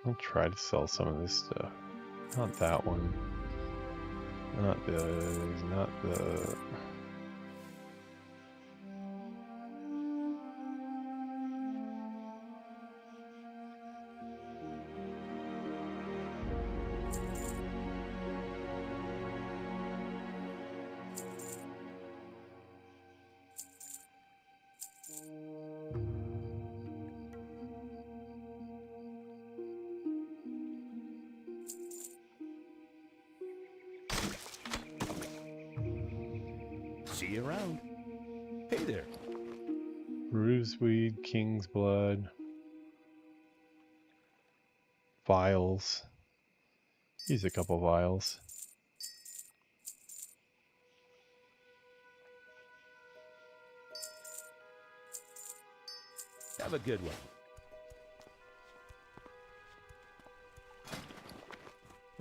I'll try to sell some of this stuff. Not that one. Not those. Not the... See you around. Hey there. Rooseweed, King's Blood. Vials. Use a couple vials. Have a good one.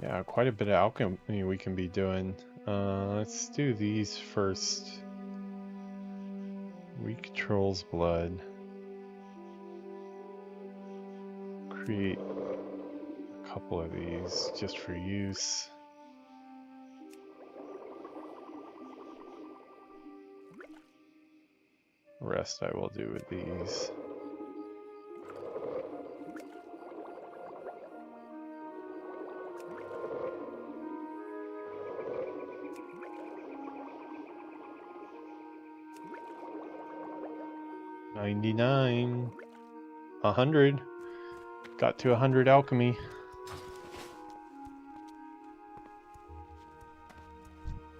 Yeah, quite a bit of alchemy we can be doing. Let's do these first. Weak Troll's Blood. Create a couple of these just for use. The rest I will do with these. $99. 100. Got to 100 alchemy.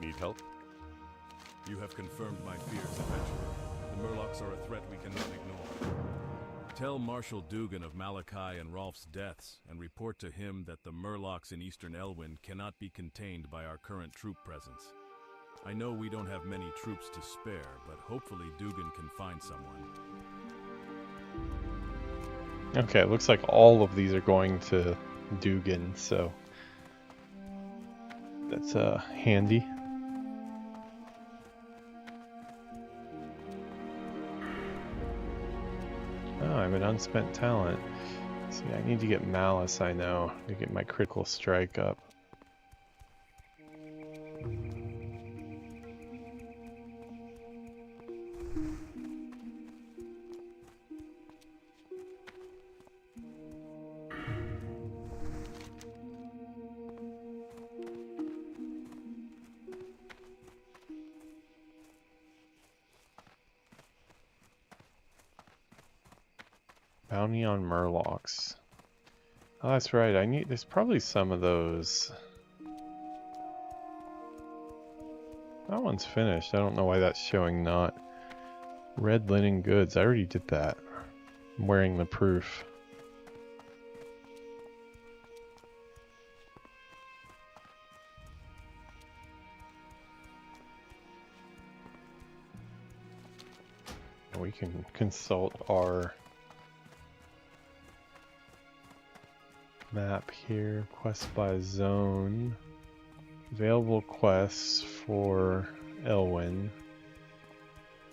Need help? You have confirmed my fears, adventurer. The Murlocs are a threat we cannot ignore. Tell Marshal Dugan of Malachi and Rolf's deaths, and report to him that the Murlocs in Eastern Elwyn cannot be contained by our current troop presence. I know we don't have many troops to spare, but hopefully Dugan can find someone. Okay, it looks like all of these are going to Dugan, so that's handy. Oh, I have an unspent talent. See, I need to get Malice, I know, to get my critical strike up. Bounty on Murlocs. Oh, that's right. There's probably some of those That one's finished. I don't know why that's showing not. Red linen goods. I already did that. I'm wearing the proof. We can consult our map here. Quest by zone. Available quests for Elwyn.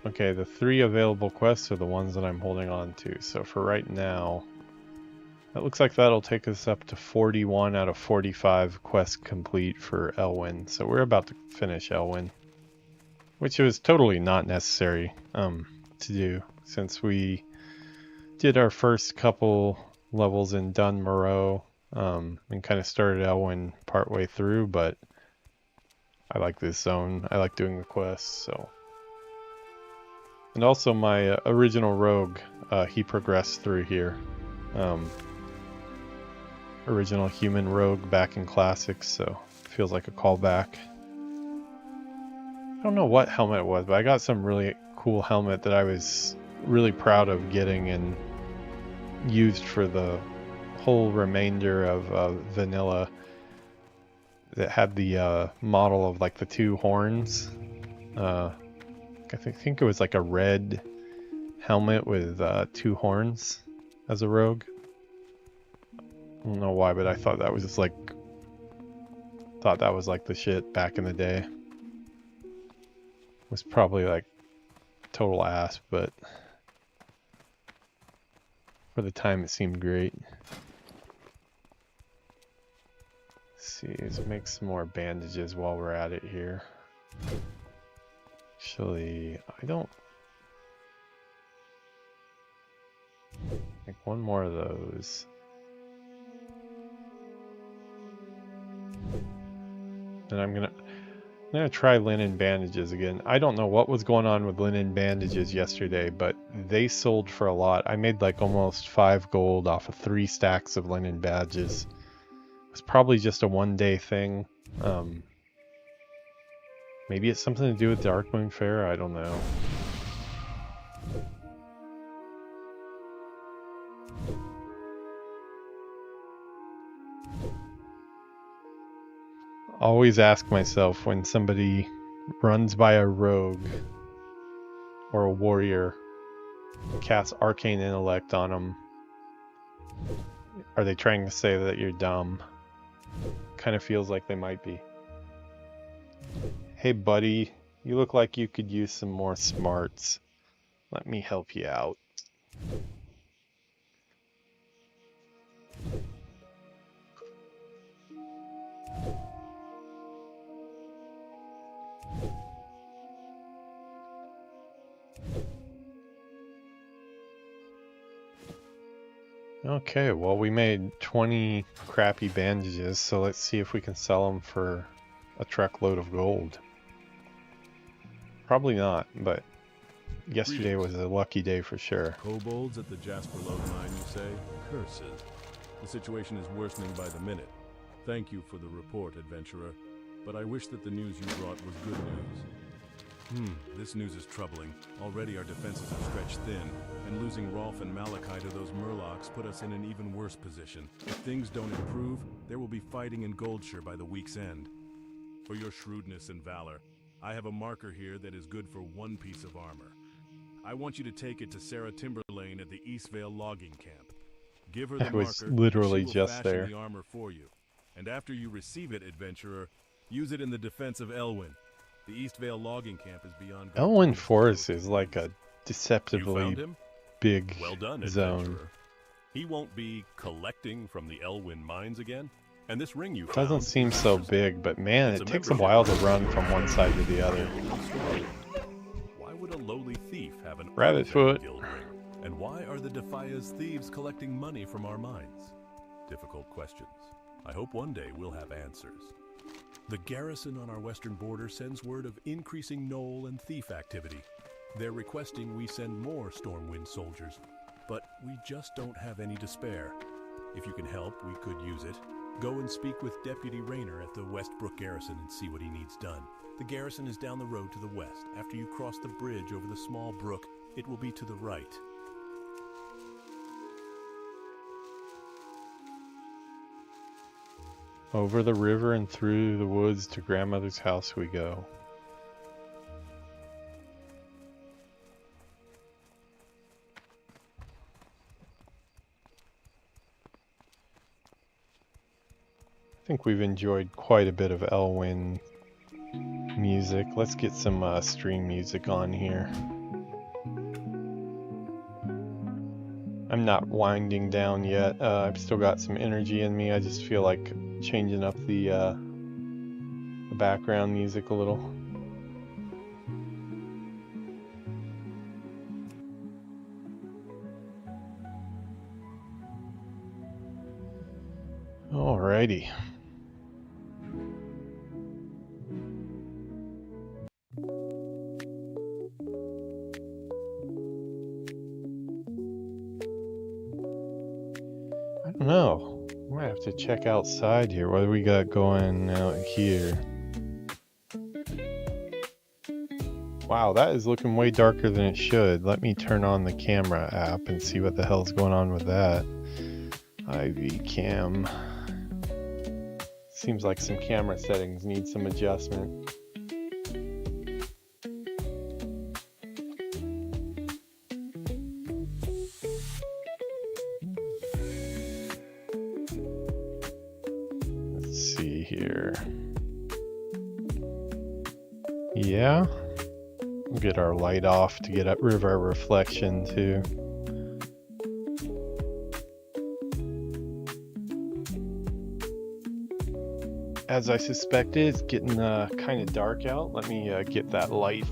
Okay, the 3 available quests are the ones that I'm holding on to. So for right now, that looks like that'll take us up to 41 out of 45 quests complete for Elwyn. So we're about to finish Elwyn, which was totally not necessary to do, since we did our first couple levels in Dun Moreau and kind of started Elwyn partway through, but I like this zone. I like doing the quests, so. And also my original rogue, he progressed through here. Original human rogue back in classics, so feels like a callback. I don't know what helmet it was, but I got some really cool helmet that I was really proud of getting and used for the whole remainder of vanilla, that had the model of like the 2 horns. I think it was like a red helmet with 2 horns as a rogue. I don't know why, but I thought that was just like the shit back in the day. It was probably like total ass, but for the time it seemed great. Let's see, let's make some more bandages while we're at it here. Actually, I don't... make one more of those. And I'm gonna try linen bandages again. I don't know what was going on with linen bandages yesterday, but they sold for a lot. I made like almost 5 gold off of 3 stacks of linen badges. It's probably just a one-day thing. Maybe it's something to do with the Darkmoon Fair, I don't know. Always ask myself when somebody runs by a rogue or a warrior, casts arcane intellect on them, are they trying to say that you're dumb? Kind of feels like they might be. Hey buddy, you look like you could use some more smarts. Let me help you out. Okay, well we made 20 crappy bandages, so let's see if we can sell them for a truckload of gold. Probably not, but yesterday was a lucky day for sure. Kobolds at the Jasper Lode mine, you say? Curses. The situation is worsening by the minute. Thank you for the report, adventurer, but I wish that the news you brought was good news. This news is troubling. Already our defenses are stretched thin, and losing Rolf and Malachi to those Murlocs put us in an even worse position. If things don't improve, there will be fighting in Goldshire by the week's end. For your shrewdness and valor, I have a marker here that is good for 1 piece of armor. I want you to take it to Sarah Timberlane at the Eastvale logging camp. Give her the marker, was literally and she will just fashion there. the armor for you. And after you receive it, adventurer, use it in the defense of Elwyn. The Eastvale logging camp is beyond... Elwyn Forest is like a You found deceptively him? big Well done, zone. adventurer. He won't be collecting from the Elwyn mines again. And this ring you Doesn't found seem is so interesting. big, but man, It's it a takes a membership while to card. run from one side to the other. Why would a lowly thief have an Rabbit artisan foot. guild ring? And why are the Defia's thieves collecting money from our mines? Difficult questions. I hope one day we'll have answers. The garrison on our western border sends word of increasing gnoll and thief activity. They're requesting we send more Stormwind soldiers, but we just don't have any to spare. If you can help, we could use it. Go and speak with Deputy Rayner at the Westbrook Garrison and see what he needs done. The garrison is down the road to the west. After you cross the bridge over the small brook, it will be to the right. Over the river and through the woods to grandmother's house we go. I think we've enjoyed quite a bit of Elwyn music. Let's get some stream music on here. I'm not winding down yet. I've still got some energy in me. I just feel like changing up the background music a little. Alrighty. I don't know. I might have to check outside here. What do we got going out here? Wow, that is looking way darker than it should. Let me turn on the camera app and see what the hell's going on with that. IV cam. Seems like some camera settings need some adjustment. Let's see here. Yeah. We'll get our light off to get rid of our reflection too. As I suspected, it's getting kind of dark out. Let me get that light.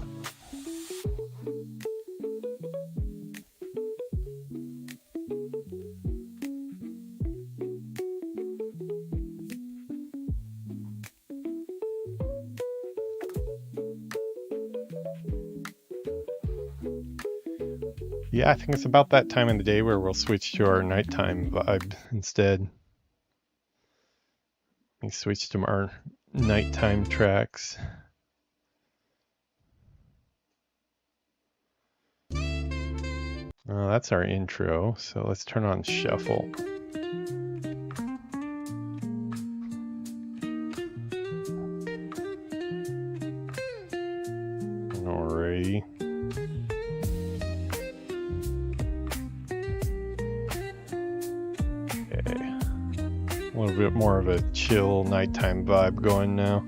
Yeah, I think it's about that time of the day where we'll switch to our nighttime vibe instead. We switch to our nighttime tracks. That's our intro, so let's turn on shuffle. Alrighty. A little bit more of a chill nighttime vibe going now.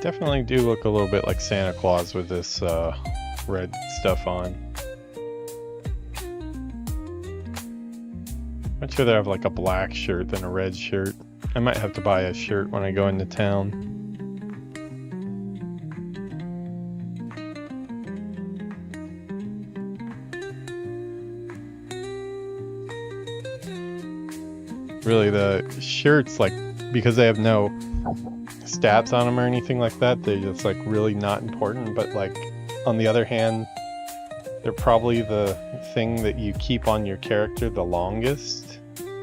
Definitely do look a little bit like Santa Claus with this red stuff on. I'd rather have like a black shirt than a red shirt. I might have to buy a shirt when I go into town. Really, the shirts, like, because they have no stats on them or anything like that, they're just like really not important. But like, on the other hand, they're probably the thing that you keep on your character the longest,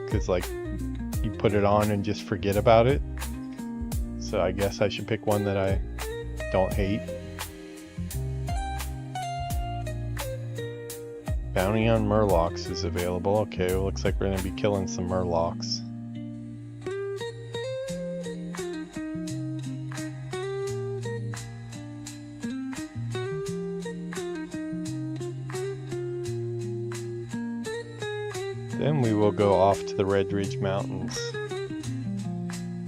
because like you put it on and just forget about it. So I guess I should pick one that I don't hate. Bounty on Murlocs is available. Okay, well, looks like we're gonna be killing some Murlocs. Then we will go off to the Red Ridge Mountains.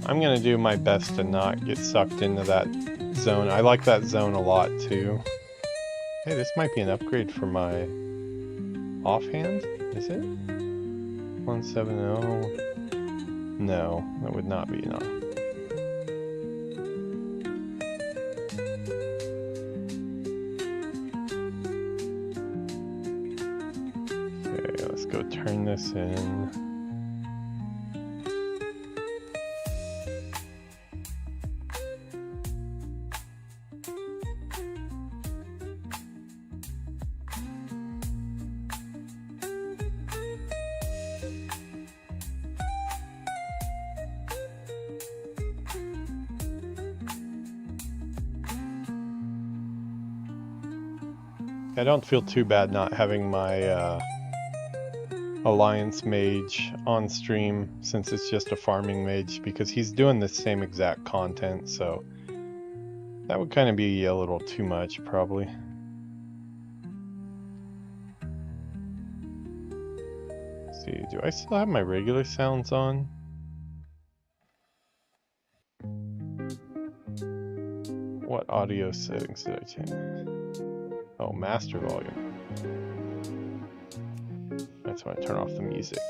I'm gonna do my best to not get sucked into that zone. I like that zone a lot too. Hey, this might be an upgrade for my offhand, is it? 170. No, that would not be enough. Okay, let's go turn this in. I don't feel too bad not having my Alliance mage on stream since it's just a farming mage, because he's doing the same exact content, so that would kind of be a little too much probably. Let's see, do I still have my regular sounds on? What audio settings did I change? Oh, master volume. That's when I turn off the music.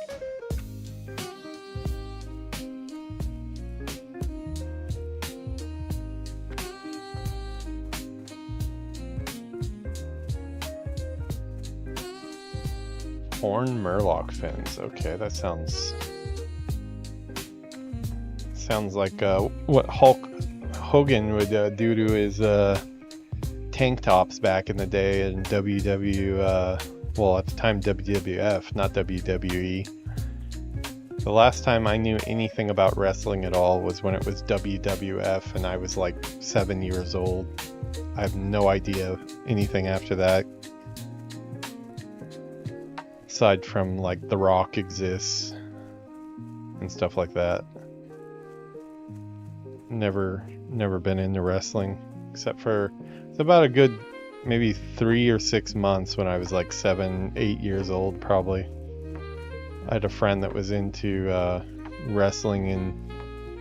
Horn Murloc fins. Okay, that sounds like what Hulk Hogan would do to his tank tops back in the day in well, at the time WWF, not WWE. The last time I knew anything about wrestling at all was when it was WWF and I was like 7 years old. I have no idea anything after that. Aside from like The Rock exists and stuff like that. Never been into wrestling, except for it's about a good maybe 3 or 6 months when I was like 7, 8 years old probably. I had a friend that was into wrestling, and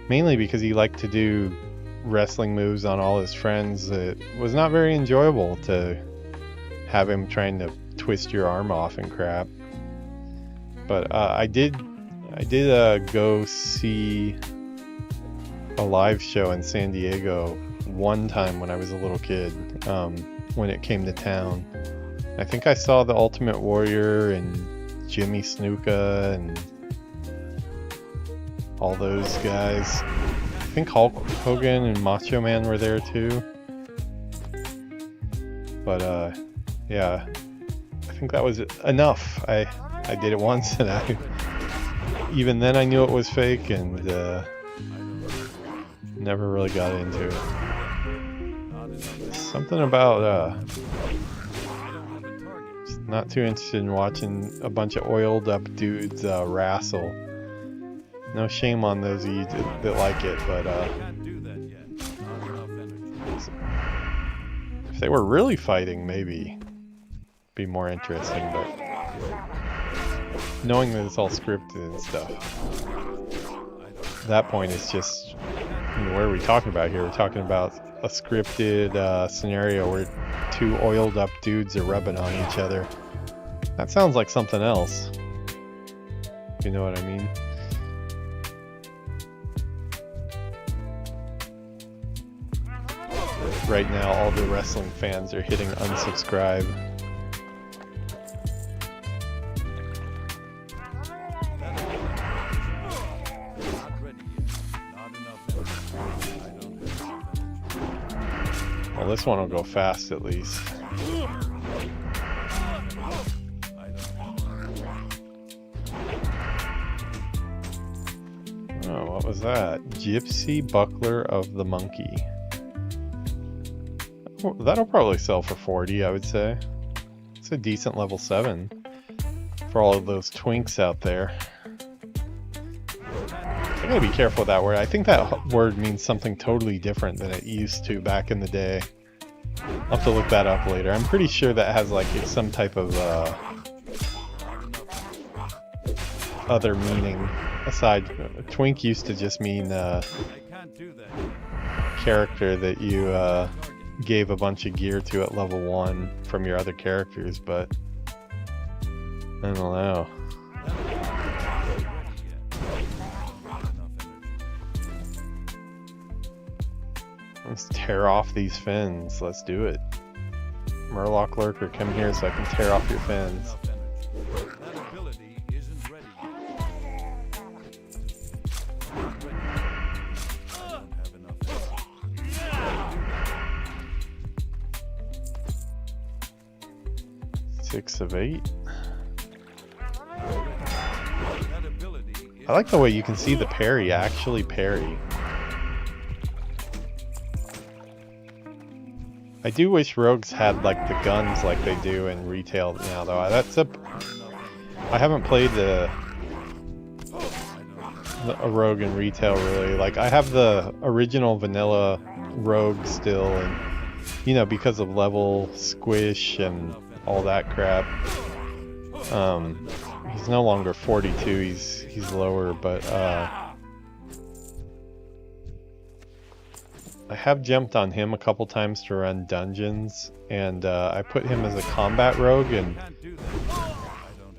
mainly because he liked to do wrestling moves on all his friends. It was not very enjoyable to have him trying to twist your arm off and crap. But I did go see a live show in San Diego one time when I was a little kid, when it came to town. I think I saw the Ultimate Warrior and Jimmy Snuka and all those guys. I think Hulk Hogan and Macho Man were there too. But yeah, I think that was enough. I did it once, and even then I knew it was fake, and never really got into it. Something about just not too interested in watching a bunch of oiled up dudes wrestle. No shame on those of you that like it, but if they were really fighting, maybe be more interesting. But knowing that it's all scripted and stuff, at that point it's just, you know, what are we talking about here? We're talking about a scripted scenario where two oiled up dudes are rubbing on each other. That sounds like something else. You know what I mean? Right now, all the wrestling fans are hitting unsubscribe. Well, this one will go fast at least. Oh, what was that? Gypsy Buckler of the Monkey. That'll probably sell for 40, I would say. It's a decent level 7 for all of those twinks out there. I gotta be careful with that word. I think that word means something totally different than it used to back in the day. I'll have to look that up later. I'm pretty sure that has like some type of other meaning. Aside, twink used to just mean character that you gave a bunch of gear to at level 1 from your other characters, but I don't know. Let's tear off these fins. Let's do it. Murloc Lurker, come here so I can tear off your fins. Enough energy. That ability isn't ready yet. Not ready. I don't have enough energy. 6 of 8. That ability is I like the way you can see the parry actually parry. I do wish rogues had like the guns like they do in retail now though. I haven't played a rogue in retail really. Like I have the original vanilla rogue still, and you know, because of level squish and all that crap. He's no longer 42, he's lower, but I have jumped on him a couple times to run dungeons, and I put him as a combat rogue, and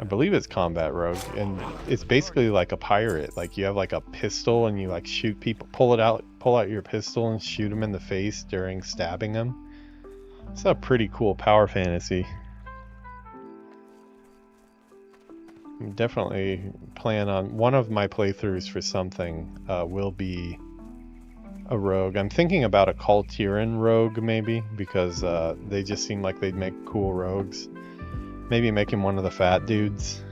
I believe it's combat rogue, and it's basically like a pirate. Like you have like a pistol and you like shoot people, pull out your pistol and shoot them in the face during stabbing them. It's a pretty cool power fantasy. I'm definitely plan on one of my playthroughs for something will be a rogue. I'm thinking about a Kultiran rogue maybe, because they just seem like they'd make cool rogues. Maybe make him one of the fat dudes.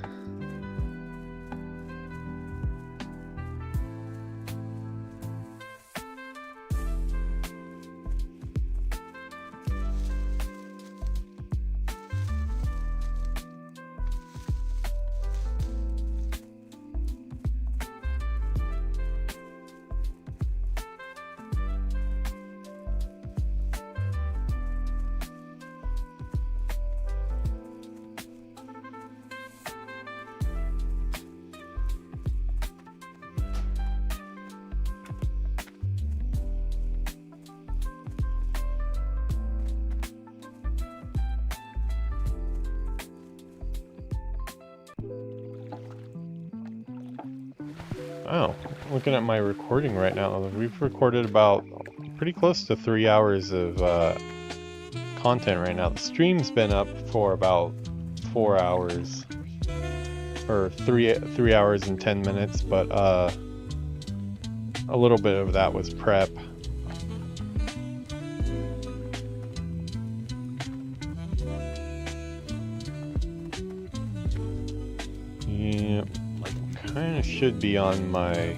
Oh, looking at my recording right now, we've recorded about pretty close to 3 hours of content right now. The stream's been up for about 4 hours, or 3 hours and 10 minutes, but a little bit of that was prep. Yep. Kind of should be on my... Great.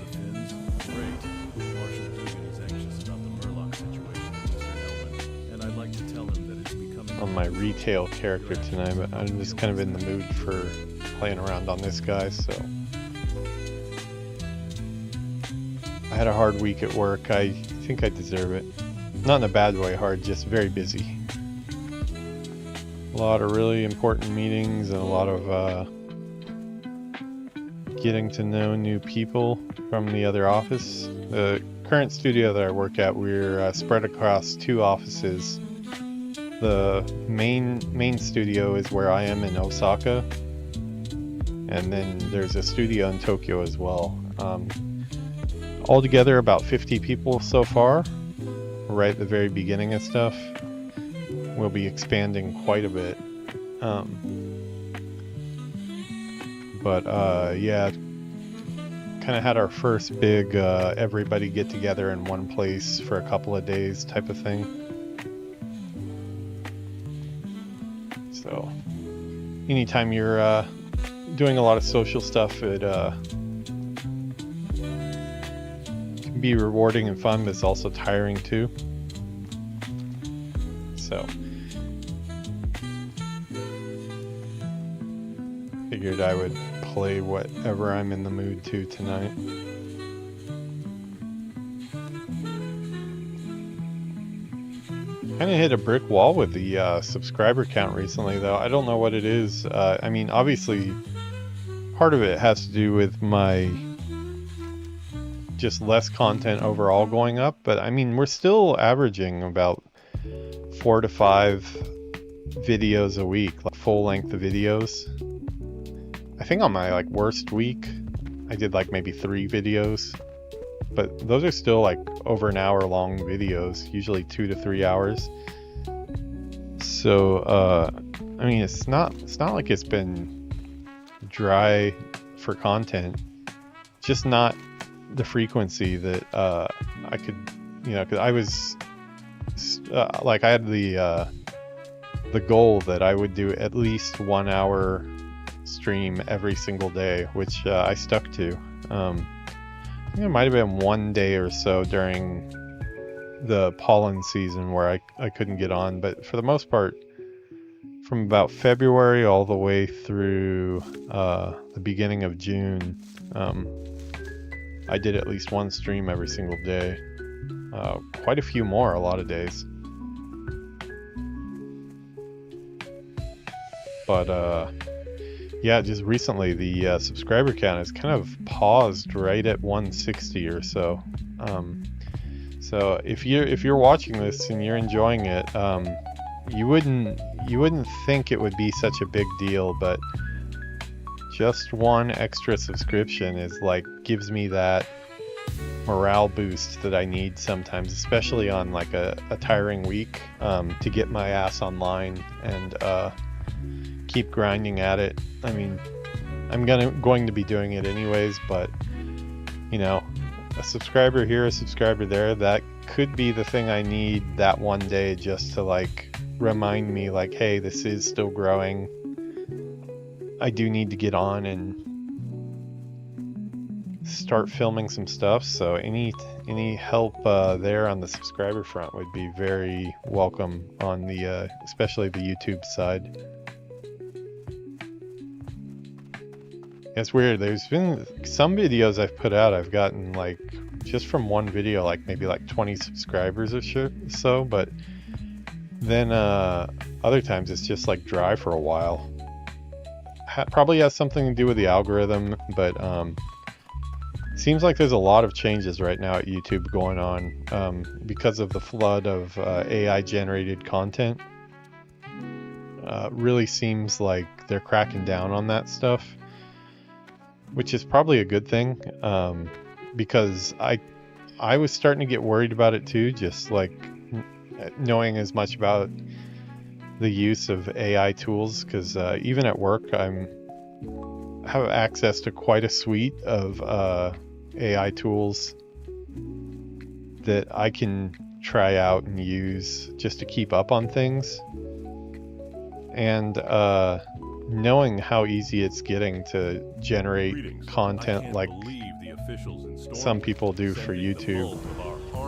Marshal Dugan is anxious about the Murloc situation, Mr. Elman, and I'd like to tell him that it's becoming... on my retail character tonight, but I'm just kind of in the mood for playing around on this guy, so... I had a hard week at work. I think I deserve it. Not in a bad way hard, just very busy. A lot of really important meetings and a lot of getting to know new people from the other office. The current studio that I work at, we're spread across 2 offices. The main studio is where I am in Osaka, and then there's a studio in Tokyo as well. Altogether about 50 people so far, right at the very beginning of stuff. We'll be expanding quite a bit. Yeah, kind of had our first big everybody get together in one place for a couple of days type of thing. So anytime you're doing a lot of social stuff, it can be rewarding and fun, but it's also tiring too. So figured I would play whatever I'm in the mood to tonight. Kind of hit a brick wall with the subscriber count recently though. I don't know what it is. I mean, obviously part of it has to do with my just less content overall going up, but I mean, we're still averaging about 4 to 5 videos a week, like full length videos. I think on my like worst week, I did like maybe 3 videos. but those are still like over an hour long videos, usually 2 to 3 hours. So I mean, it's not like it's been dry for content, just not the frequency that I could, you know, because I was like, I had the goal that I would do at least 1 hour stream every single day, which I stuck to. I think it might have been one day or so during the pollen season where I couldn't get on, but for the most part, from about February all the way through the beginning of June, I did at least one stream every single day. Quite a few more a lot of days. But yeah, just recently the subscriber count has kind of paused right at 160 or so. So if you're watching this and you're enjoying it, you wouldn't think it would be such a big deal, but just one extra subscription is like gives me that morale boost that I need sometimes, especially on like a tiring week, to get my ass online and keep grinding at it. I mean, I'm going to be doing it anyways, but you know, a subscriber here, a subscriber there, that could be the thing I need that one day just to like remind me like, hey, this is still growing. I do need to get on and start filming some stuff. So any help there on the subscriber front would be very welcome on the especially the YouTube side. It's weird, there's been some videos I've put out, I've gotten like just from one video like maybe like 20 subscribers or so, but then other times it's just like dry for a while. Probably has something to do with the algorithm, but seems like there's a lot of changes right now at YouTube going on because of the flood of AI generated content. Really seems like they're cracking down on that stuff, which is probably a good thing, because I was starting to get worried about it too, just like knowing as much about the use of AI tools, because even at work I have access to quite a suite of AI tools that I can try out and use just to keep up on things, and knowing how easy it's getting to generate content like some people do for YouTube.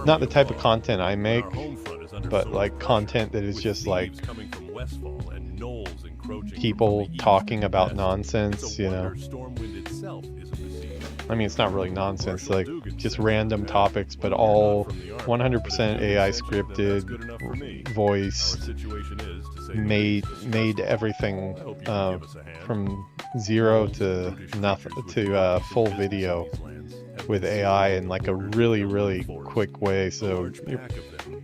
Not the type of content I make, but like content that is just like people talking about nonsense, you know. I mean, it's not really nonsense, like just random topics, but all 100% AI scripted, voiced, made everything from zero to nothing to full video with AI in like a really quick way. So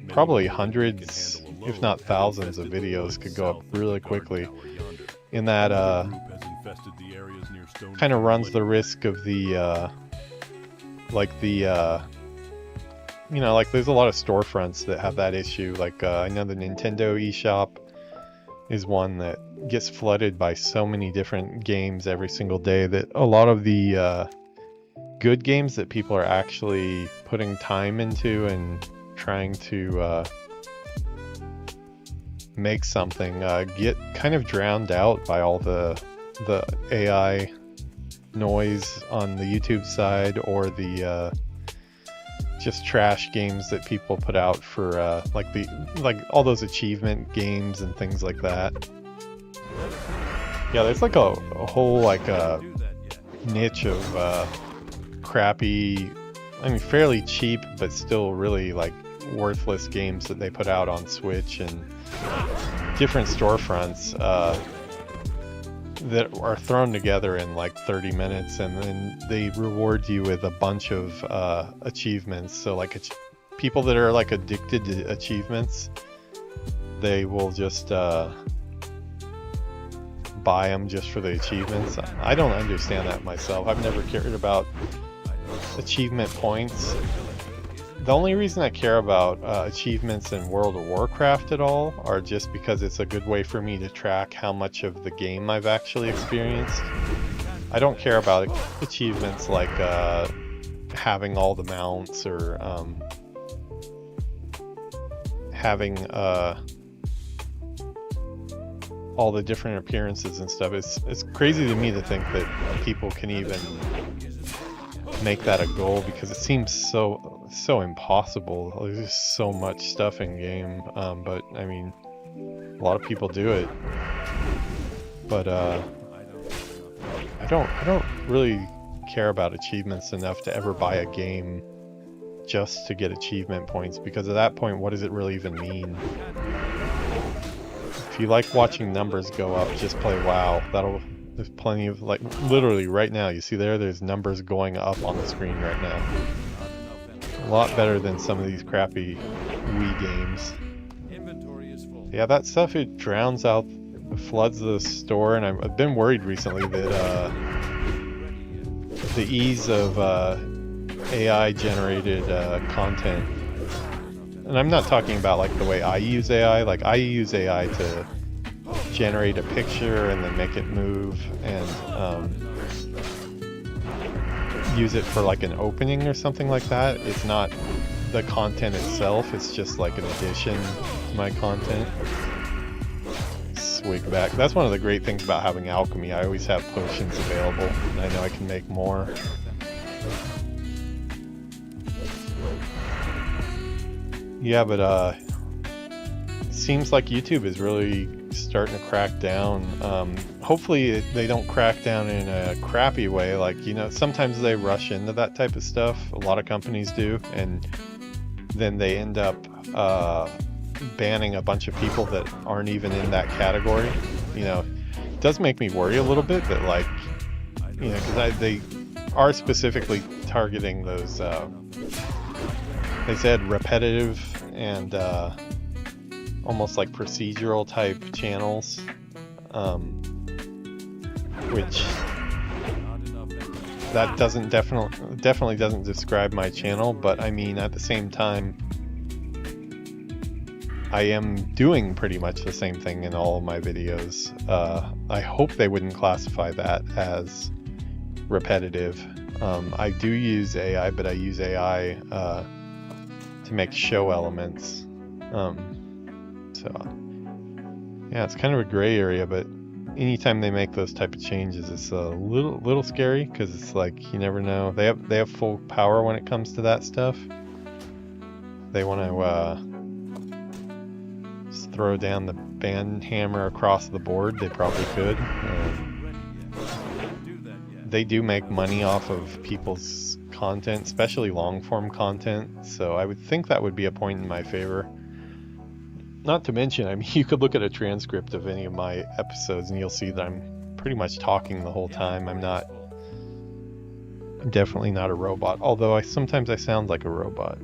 probably hundreds, if not thousands, of videos could go up really quickly. In that kind of runs the risk of the you know, like there's a lot of storefronts that have that issue. Like I know the Nintendo eShop is one that gets flooded by so many different games every single day that a lot of the good games that people are actually putting time into and trying to make something get kind of drowned out by all the AI noise on the YouTube side, or the just trash games that people put out for like all those achievement games and things like that. Yeah, there's like a whole like niche of crappy, I mean fairly cheap but still really like worthless games that they put out on Switch and different storefronts that are thrown together in like 30 minutes, and then they reward you with a bunch of achievements. So like people that are like addicted to achievements, they will just buy them just for the achievements. I don't understand that myself. I've never cared about achievement points. The only reason I care about achievements in World of Warcraft at all are just because it's a good way for me to track how much of the game I've actually experienced. I don't care about achievements like having all the mounts or having all the different appearances and stuff. It's crazy to me to think that people can even make that a goal, because it seems so impossible. There's just so much stuff in game, but I mean, a lot of people do it. But I don't really care about achievements enough to ever buy a game just to get achievement points, because at that point, what does it really even mean? If you like watching numbers go up, just play WoW. There's plenty of, like, literally right now, you see there's numbers going up on the screen right now. A lot better than some of these crappy Wii games. Yeah, that stuff, it drowns out, floods the store, and I've been worried recently that the ease of AI generated content, and I'm not talking about like the way I use AI, like I use AI to generate a picture and then make it move, and use it for like an opening or something like that. It's not the content itself, it's just like an addition to my content. Swig back. That's one of the great things about having alchemy. I always have potions available, and I know I can make more. Yeah, but it seems like YouTube is really starting to crack down. Hopefully they don't crack down in a crappy way. Like, you know, sometimes they rush into that type of stuff. A lot of companies do, and then they end up banning a bunch of people that aren't even in that category. You know, it does make me worry a little bit that, like, you know, because they are specifically targeting those, they said repetitive and almost like procedural type channels, which that definitely doesn't describe my channel. But I mean, at the same time, I am doing pretty much the same thing in all of my videos. I hope they wouldn't classify that as repetitive. I do use AI, but I use AI to make show elements. So yeah, it's kind of a gray area, but anytime they make those type of changes, it's a little scary, because it's like, you never know. They have full power when it comes to that stuff. They want to just throw down the ban hammer across the board. They probably could. They do make money off of people's content, especially long form content, so I would think that would be a point in my favor. Not to mention, I mean, you could look at a transcript of any of my episodes and you'll see that I'm pretty much talking the whole time. I'm definitely not a robot, although sometimes I sound like a robot.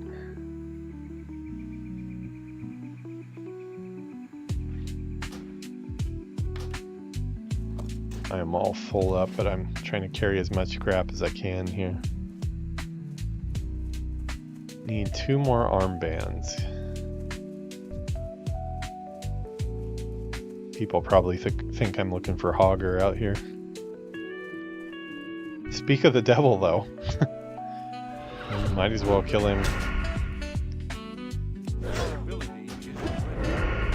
I am all full up, but I'm trying to carry as much crap as I can here. Need 2 more armbands. People probably think I'm looking for Hogger out here. Speak of the devil, though. Might as well kill him.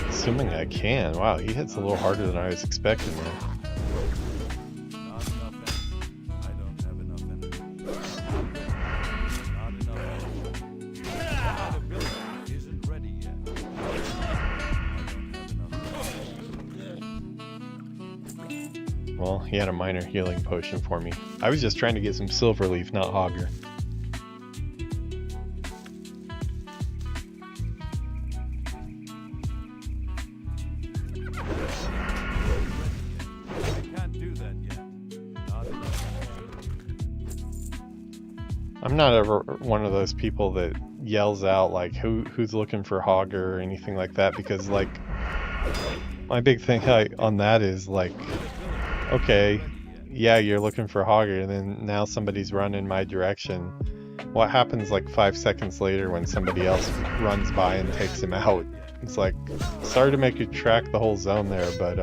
Assuming I can. Wow, he hits a little harder than I was expecting there. Well, he had a minor healing potion for me. I was just trying to get some Silverleaf, not Hogger. I'm not ever one of those people that yells out like who's looking for Hogger or anything like that, because like my big thing on that is like, okay, yeah, you're looking for Hogger, and then now somebody's running my direction, what happens like 5 seconds later when somebody else runs by and takes him out? It's like, sorry to make you track the whole zone there, but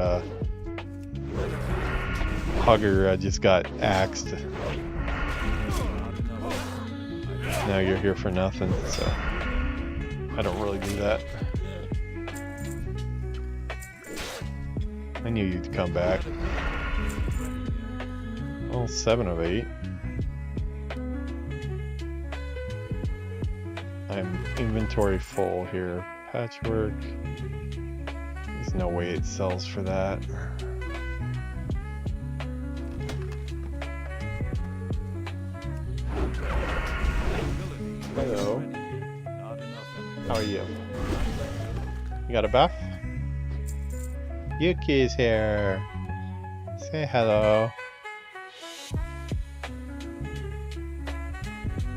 Hugger just got axed. Now you're here for nothing, so I don't really do that. I knew you'd come back. Well, 7 of 8. I'm inventory full here. Patchwork. There's no way it sells for that. Hello. How are you? You got a bath? Yuki's here. Say hello.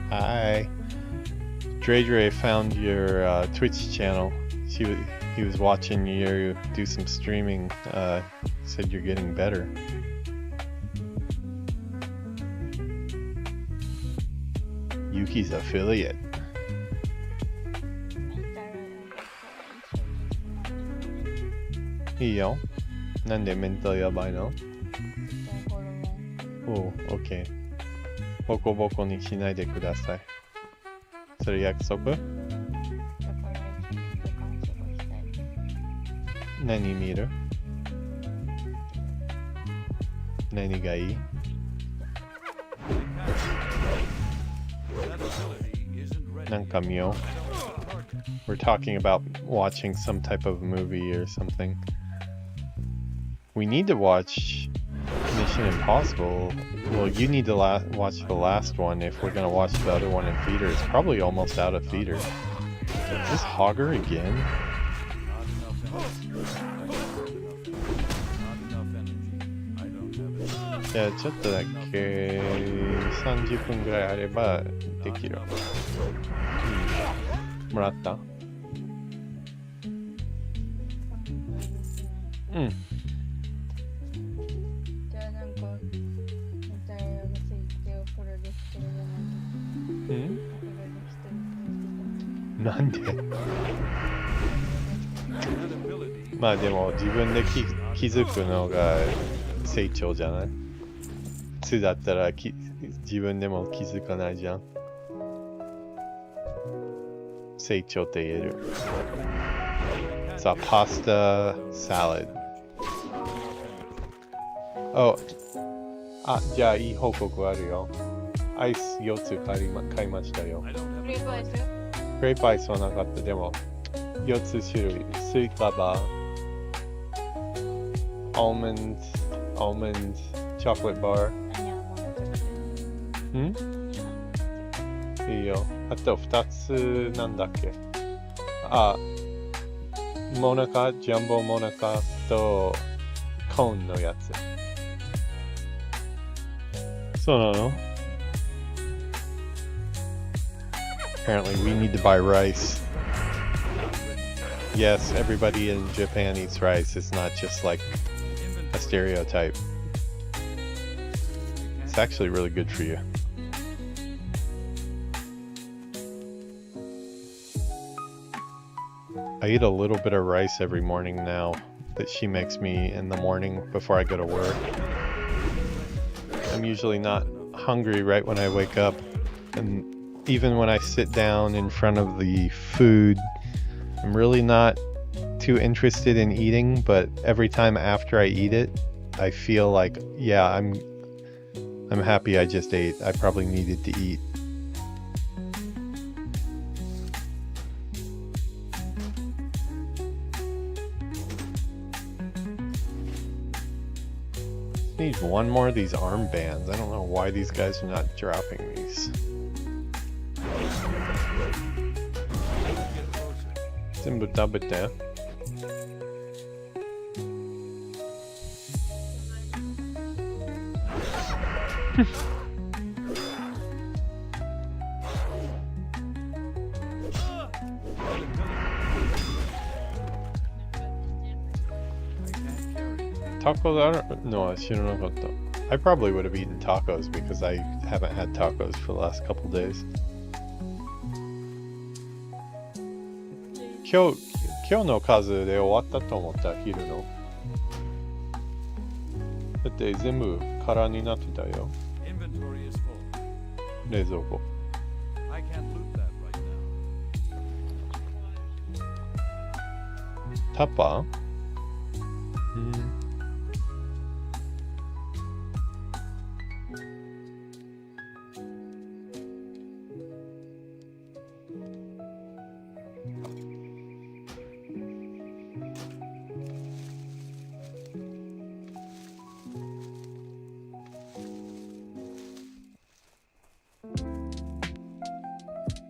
Hi. Dre found your Twitch channel. He was watching you do some streaming. Said you're getting better. Yuki's affiliate.いいよ。なんでメンタルやばいの？おう、OK。ボコボコにしないでください。それ約束？何見る？何がいい？なんか見よう。We're talking about watching some type of movie or something. We need to watch Mission Impossible. Well, you need to watch the last one if we're gonna watch the other one in theater. It's probably almost out of theater. Is this Hogger again? Yeah, ちょっとだけ30分ぐらいあればできる。もらった？うん。じゃあなんか似たような設定をプロでしてるじゃない。なんで？まあでも自分で気づくのが成長じゃない？2だったら自分でも気づかないじゃん。成長って言える。It's a pasta salad. Oh, あ、じゃあいい報告あるよ。アイス4つ買いましたよ。クレープアイス？クレープアイスはなかった。でも4つ種類。スイカバー、アーモンド、チョコレートバー。いいよ。あと2つなんだっけ？あ、モナカ、ジャンボモナカとコーンのやつ。そうなの？ Apparently we need to buy rice. Yes, everybody in Japan eats rice. It's not just like a stereotype. It's actually really good for you. I eat a little bit of rice every morning now that she makes me in the morning before I go to work. I'm usually not hungry right when I wake up, and even when I sit down in front of the food, I'm really not too interested in eating, but every time after I eat it, I feel like, yeah, I'm happy I just ate. I probably needed to eat. Need one more of these armbands. I don't know why these guys are not dropping these. Simbu tabete. Tacos? No, I shouldn't have. I probably would have eaten tacos because I haven't had tacos for the last couple days. 今日の数で終わったと思った、昼の。だって全部空になってたよ。 Inventory is full. 冷蔵庫。 I can't loot that right now. タッパー？うん。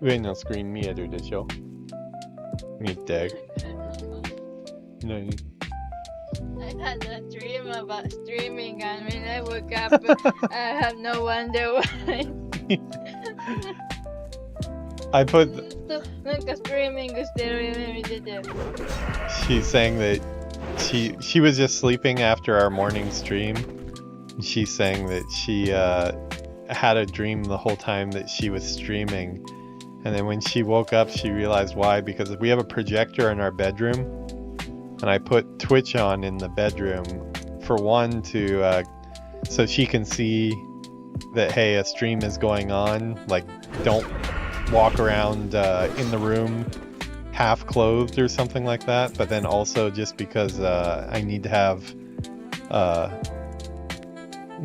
上のスクリーン見えるでしょ？見て。何？ I had a dream about streaming and when I woke up, I have no wonder why. I put. なんかストリーミングしてる夢見てて。She's saying that she was just sleeping after our morning stream. She's saying that she had a dream the whole time that she was streaming. And then when she woke up, she realized why, because we have a projector in our bedroom, and I put Twitch on in the bedroom for one to so she can see that, hey, a stream is going on. Like, don't walk around in the room half clothed or something like that. But then also just because I need to have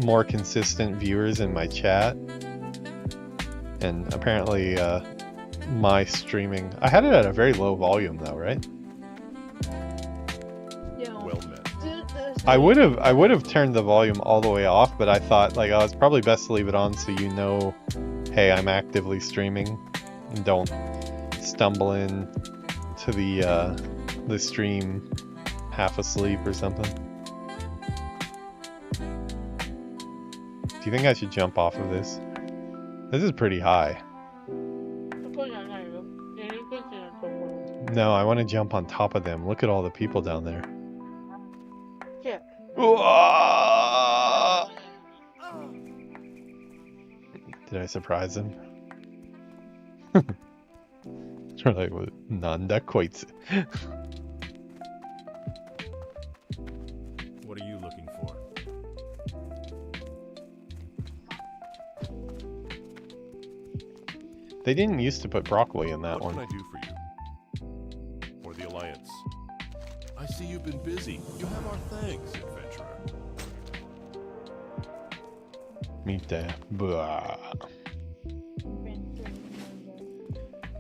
more consistent viewers in my chat. And apparently my streaming, I had it at a very low volume though, right? Yeah. Well met. I would have turned the volume all the way off, but I thought, like, oh, it's probably best to leave it on so you know, hey, I'm actively streaming, and don't stumble in to the stream half asleep or something. Do you think I should jump off of this? This is pretty high. そこじゃないよ。入り口のところ。 No, I want to jump on top of them. Look at all the people down there. Yeah. Whoa! Did I surprise them? They're like, Nanda koitsu. What are you looking for? They didn't used to put broccoli in that What one. can I do for you? Or the Alliance? I see you've been busy. You have our thanks, adventurer. Mite. Blah.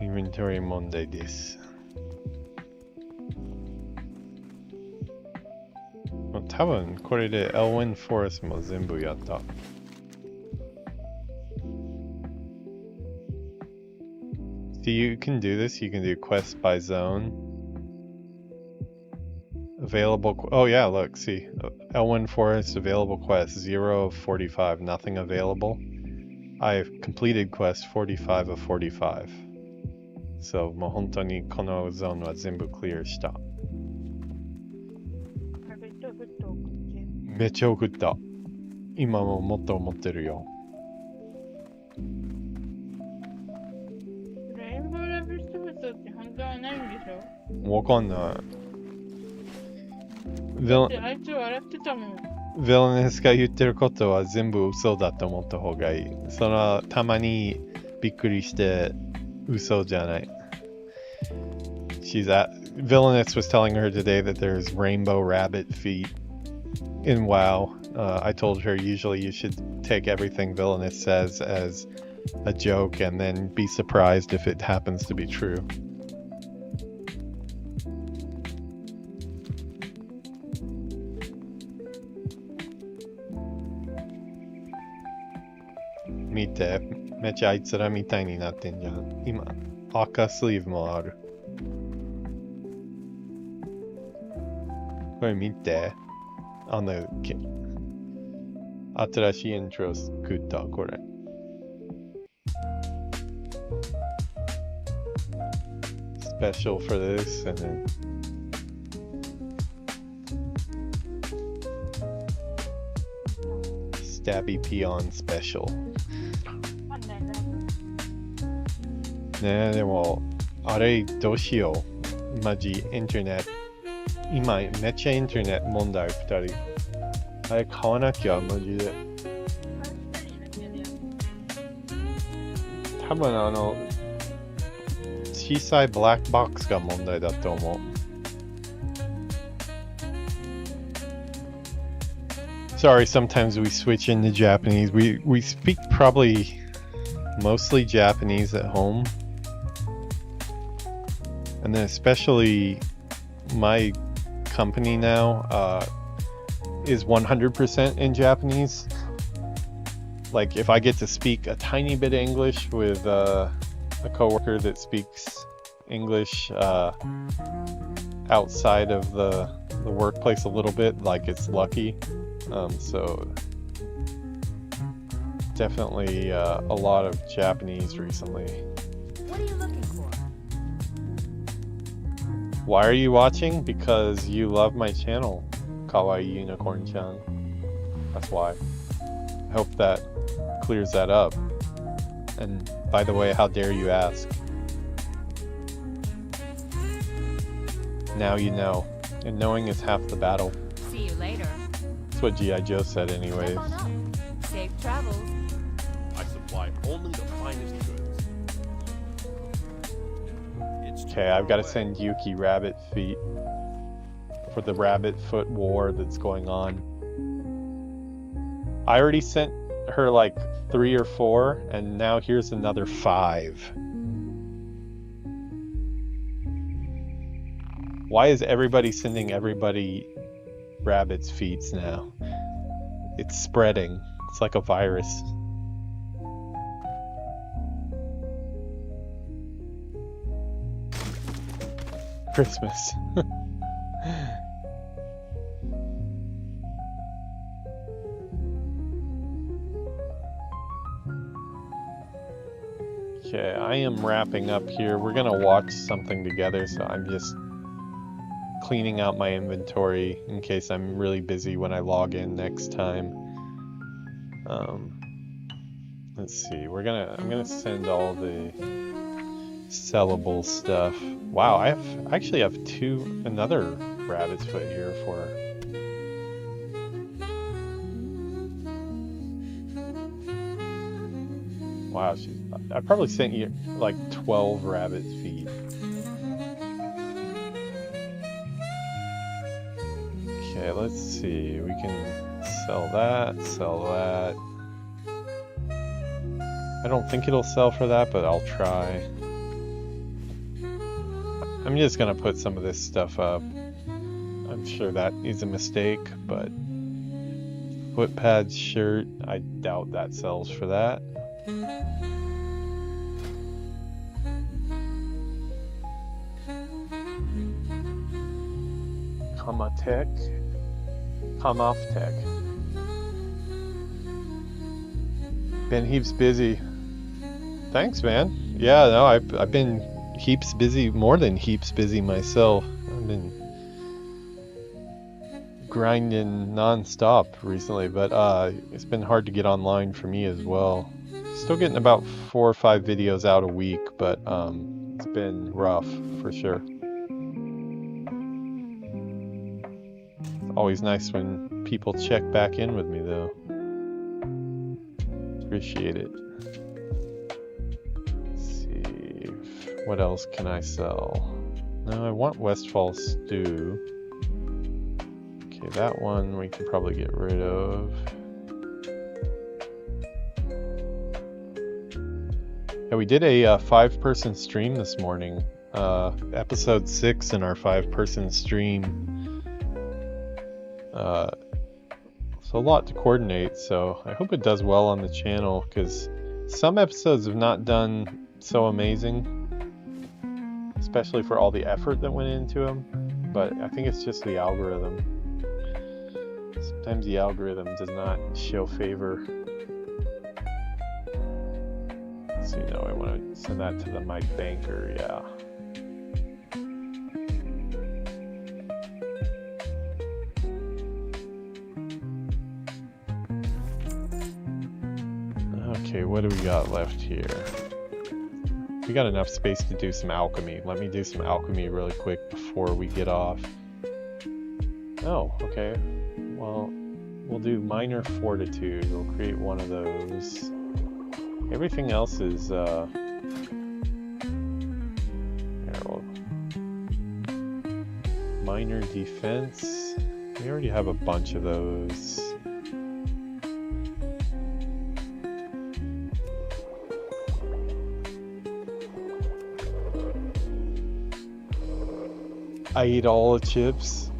Inventory Monday this. Well, 多分これで Elwyn Forest も全部やった。So you can do this. You can do quests by zone. Available. Oh yeah, look. See, Elwyn Forest available quest 0 of 45. Nothing available. I've completed quest 45 of 45. So もう本当にこのゾーンは全部クリアした。めっちゃ送った。今ももっと思ってるよ。レインボーラブストブスって本当はないんでしょ？わかんない。だってあいつ笑ってたもん。ヴィラネスが言ってることは全部嘘だと思った方がいい。そのたまにびっくりして嘘じゃない。Villainous was telling her today that there's rainbow rabbit feet in WoW. I told her usually you should take everything Villainous says as a joke and then be surprised if it happens to be true. Mite, めっちゃあいつらみたいになってんじゃん。今、赤スリーブもある。これ見て。新しいイントロ作った、これ。Special for this, and then Stabbypeon special. ねえ、でも、あれどうしよう。マジインターネット今めっちゃインターネット問題2人あれ買わなきゃマジで多分小さいブラックボックスが問題だと思う。Sorry, sometimes we switch into Japanese. We speak probably mostly Japanese at home. And then especially my company now is 100% in Japanese. Like if I get to speak a tiny bit of English with a coworker that speaks English outside of the workplace a little bit, like it's lucky. So definitely a lot of Japanese recently. What are you looking for? Why are you watching? Because you love my channel, Kawaii Unicorn-chan. That's why. I hope that clears that up. And by the way, how dare you ask? Now you know. And knowing is half the battle. See you later. That's what G.I. Joe said anyways. Step on up. Safe travels. I supply only the finest goods. Okay, I've got to send Yuki rabbit feet for the rabbit foot war that's going on. I already sent her like 3 or 4, and now here's another 5. Why is everybody sending everybody rabbit's feet now? It's spreading. It's like a virus. Christmas. Okay, I am wrapping up here. We're gonna watch something together, so I'm just cleaning out my inventory in case I'm really busy when I log in next time. Let's see. I'm gonna send all the sellable stuff. Wow, I actually have another rabbit's foot here for. Wow, I probably sent you like 12 rabbit's feet. Okay, let's see. We can sell that. I don't think it'll sell for that, but I'll try. I'm just gonna put some of this stuff up. I'm sure that is a mistake, but foot pads shirt, I doubt that sells for that. Come off tech. Been heaps busy. Thanks, man. Yeah, no, I've been heaps busy, more than heaps busy myself. I've been grinding non-stop recently, but it's been hard to get online for me as well. Still getting about 4 or 5 videos out a week, but it's been rough for sure. Always nice when people check back in with me though. Appreciate it. Let's see, what else can I sell? No, I want Westfall Stew. Okay, that one we can probably get rid of. Yeah, we did a 5-person stream this morning. Episode 6 in our 5-person stream. So a lot to coordinate, so I hope it does well on the channel, because some episodes have not done so amazing, especially for all the effort that went into them, but I think it's just the algorithm. Sometimes the algorithm does not show favor. So, you know, I want to send that to my banker, yeah. Okay, what do we got left here? we got enough space to do some alchemy. Let me do some alchemy really quick before we get off. Oh, okay. Well, we'll do minor fortitude. We'll create one of those. Everything else is, here, minor defense. We already have a bunch of those. I eat all the chips.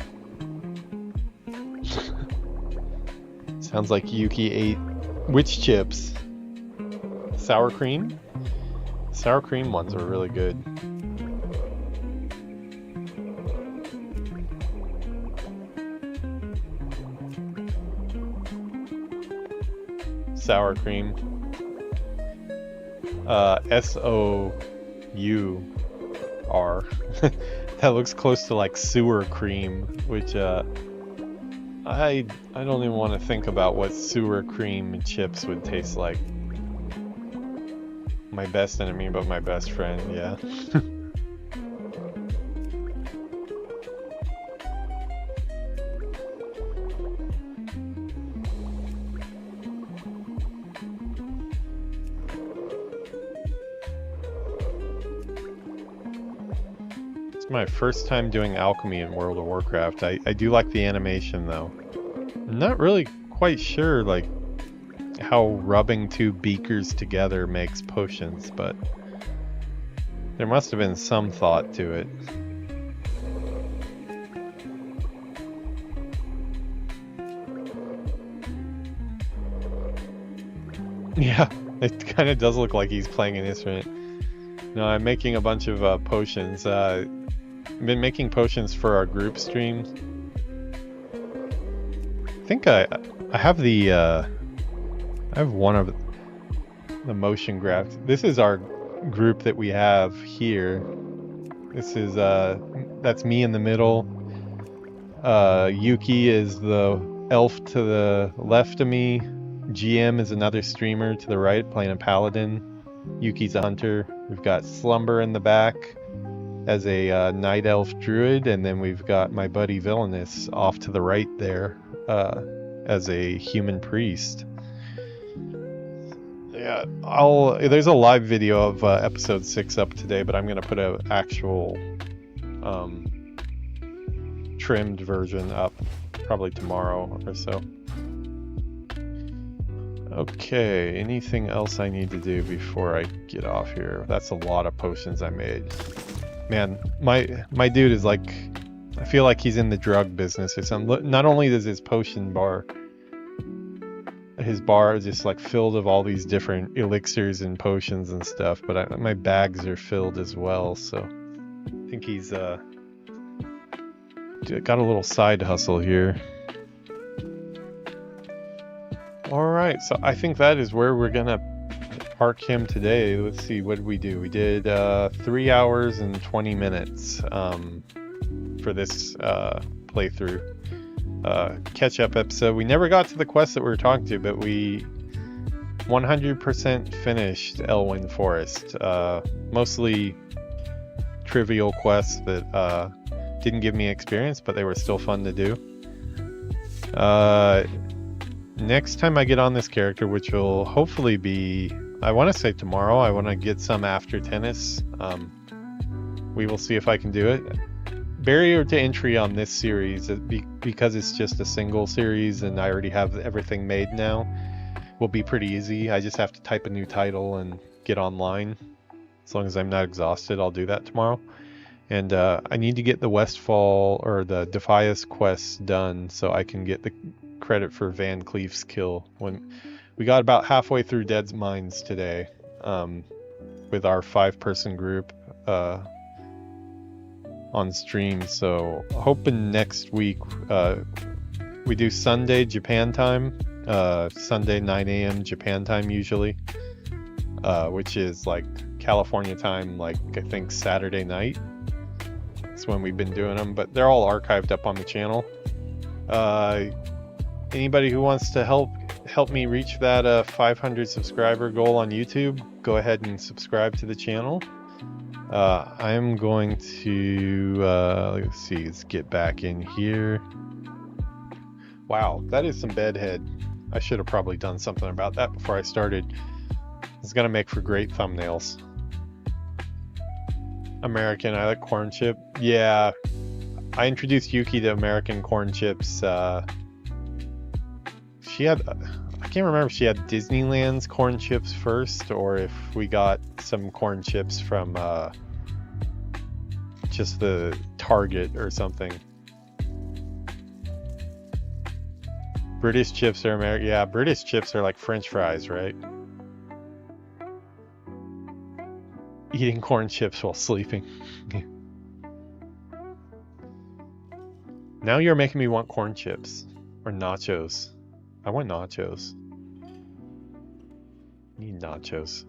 Sounds like Yuki ate which chips? Sour cream? Sour cream ones are really good. Sour cream. S-O-U-R. That looks close to like sewer cream, which I don't even want to think about what sewer cream chips would taste like. My best enemy, but my best friend, yeah. It's my first time doing alchemy in World of Warcraft. I do like the animation though. I'm not really quite sure like how rubbing two beakers together makes potions, but there must have been some thought to it. Yeah, it kind of does look like he's playing an instrument. No, I'm making a bunch of potions. I've been making potions for our group streams. I think I have the I have one of the motion graph. This is our group that we have here. This is that's me in the middle. Yuki is the elf to the left of me. GM is another streamer to the right playing a paladin. Yuki's a hunter. We've got Slumber in the back as a night elf druid, and then we've got my buddy Villainous off to the right there as a human priest. Yeah, there's a live video of episode 6 up today, but I'm gonna put an actual trimmed version up probably tomorrow or so. Okay, anything else I need to do before I get off here? That's a lot of potions I made. Man, my dude is like, I feel like he's in the drug business or something. Not only is his potion bar, his bar is just like filled of all these different elixirs and potions and stuff, but my bags are filled as well, so I think he's got a little side hustle here. Alright, so I think that is where we're gonna park him today. Let's see, what did we do? We did 3 hours and 20 minutes for this playthrough. Catch-up episode. We never got to the quest that we were talking to, but we 100% finished Elwyn Forest. Mostly trivial quests that didn't give me experience, but they were still fun to do. Next time I get on this character, which will hopefully be, I want to say tomorrow, I want to get some after tennis. We will see if I can do it. Barrier to entry on this series, because it's just a single series and I already have everything made now, will be pretty easy. I just have to type a new title and get online. As long as I'm not exhausted, I'll do that tomorrow. And I need to get the Westfall or the Defias quests done so I can get the credit for Van Cleef's kill. When we got about halfway through Dead's Mines today with our 5-person group on stream, so hoping next week we do Sunday Japan time, Sunday 9 a.m. Japan time usually, which is like California time, like I think Saturday night. That's when we've been doing them, but they're all archived up on the channel. Anybody who wants to help help me reach that 500 subscriber goal on YouTube, go ahead and subscribe to the channel. I'm going to, let's see, let's get back in here. Wow, that is some bedhead. I should have probably done something about that before I started. It's gonna make for great thumbnails. American, I like corn chip. Yeah, I introduced Yuki to American corn chips. She had, I can't remember if she had Disneyland's corn chips first or if we got some corn chips from just the Target or something. British chips are American. Yeah, British chips are like French fries, right? Eating corn chips while sleeping. Now you're making me want corn chips or nachos. I want nachos. Need nachos.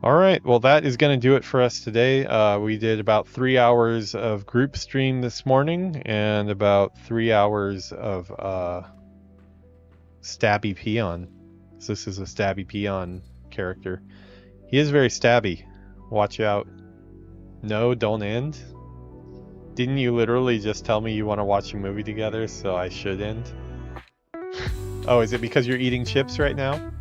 All right, well that is going to do it for us today. We did about 3 hours of group stream this morning and about 3 hours of Stabbypeon. So this is a Stabbypeon character. He is very stabby. Watch out. No, don't end. Didn't you literally just tell me you want to watch a movie together, so I should end? Oh, is it because you're eating chips right now?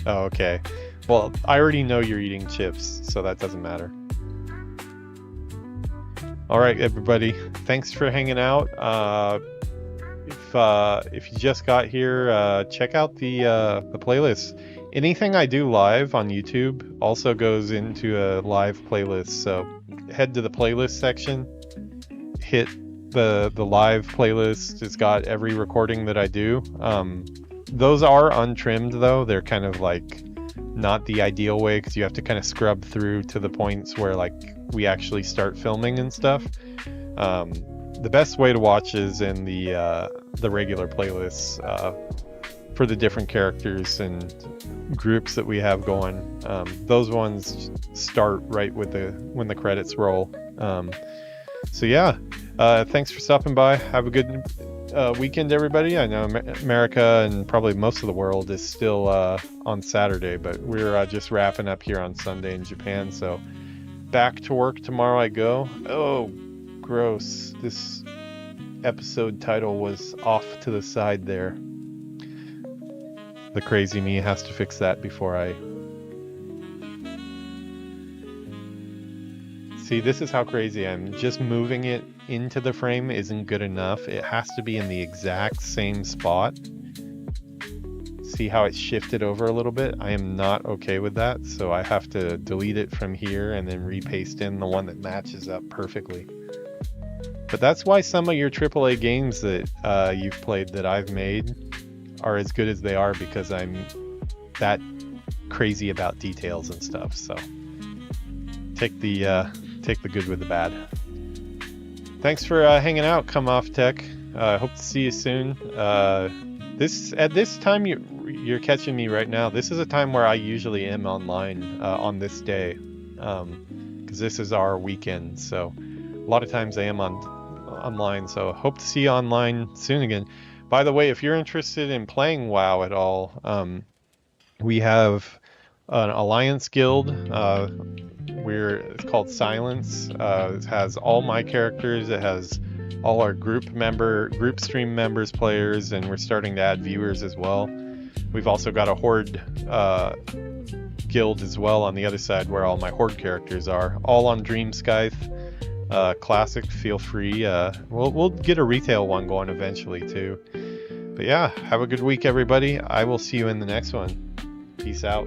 Oh, okay. Well, I already know you're eating chips, so that doesn't matter. All right, everybody. Thanks for hanging out. If you just got here, check out the playlist. Anything I do live on YouTube also goes into a live playlist. So head to the playlist section, hit the live playlist. It's got every recording that I do. Those are untrimmed though. They're kind of like not the ideal way because you have to kind of scrub through to the points where like we actually start filming and stuff. The best way to watch is in the regular playlists for the different characters and groups that we have going. Those ones start right with when the credits roll. So yeah, thanks for stopping by. Have a good weekend, everybody. I know America and probably most of the world is still on Saturday, but we're just wrapping up here on Sunday in Japan. So back to work tomorrow I go. Oh, gross. This episode title was off to the side there. The crazy me has to fix that before I... See, this is how crazy I am. Just moving it into the frame isn't good enough. It has to be in the exact same spot. See how it shifted over a little bit? I am not okay with that, so I have to delete it from here and then repaste in the one that matches up perfectly. But that's why some of your AAA games that you've played that I've made are as good as they are, because I'm that crazy about details and stuff. So take the good with the bad. Thanks for hanging out. Come Off Tech. Hope to see you soon. At this time you're catching me right now. This is a time where I usually am online on this day, because this is our weekend. So a lot of times I am online. So hope to see you online soon again. By the way, if you're interested in playing WoW at all, we have an Alliance Guild. It's called Silence. It has all my characters. It has all our group stream members, players, and we're starting to add viewers as well. We've also got a Horde guild as well on the other side where all my Horde characters are. All on Dream Scythe. Classic, feel free. We'll get a retail one going eventually too. But yeah, have a good week, everybody. I will see you in the next one. Peace out.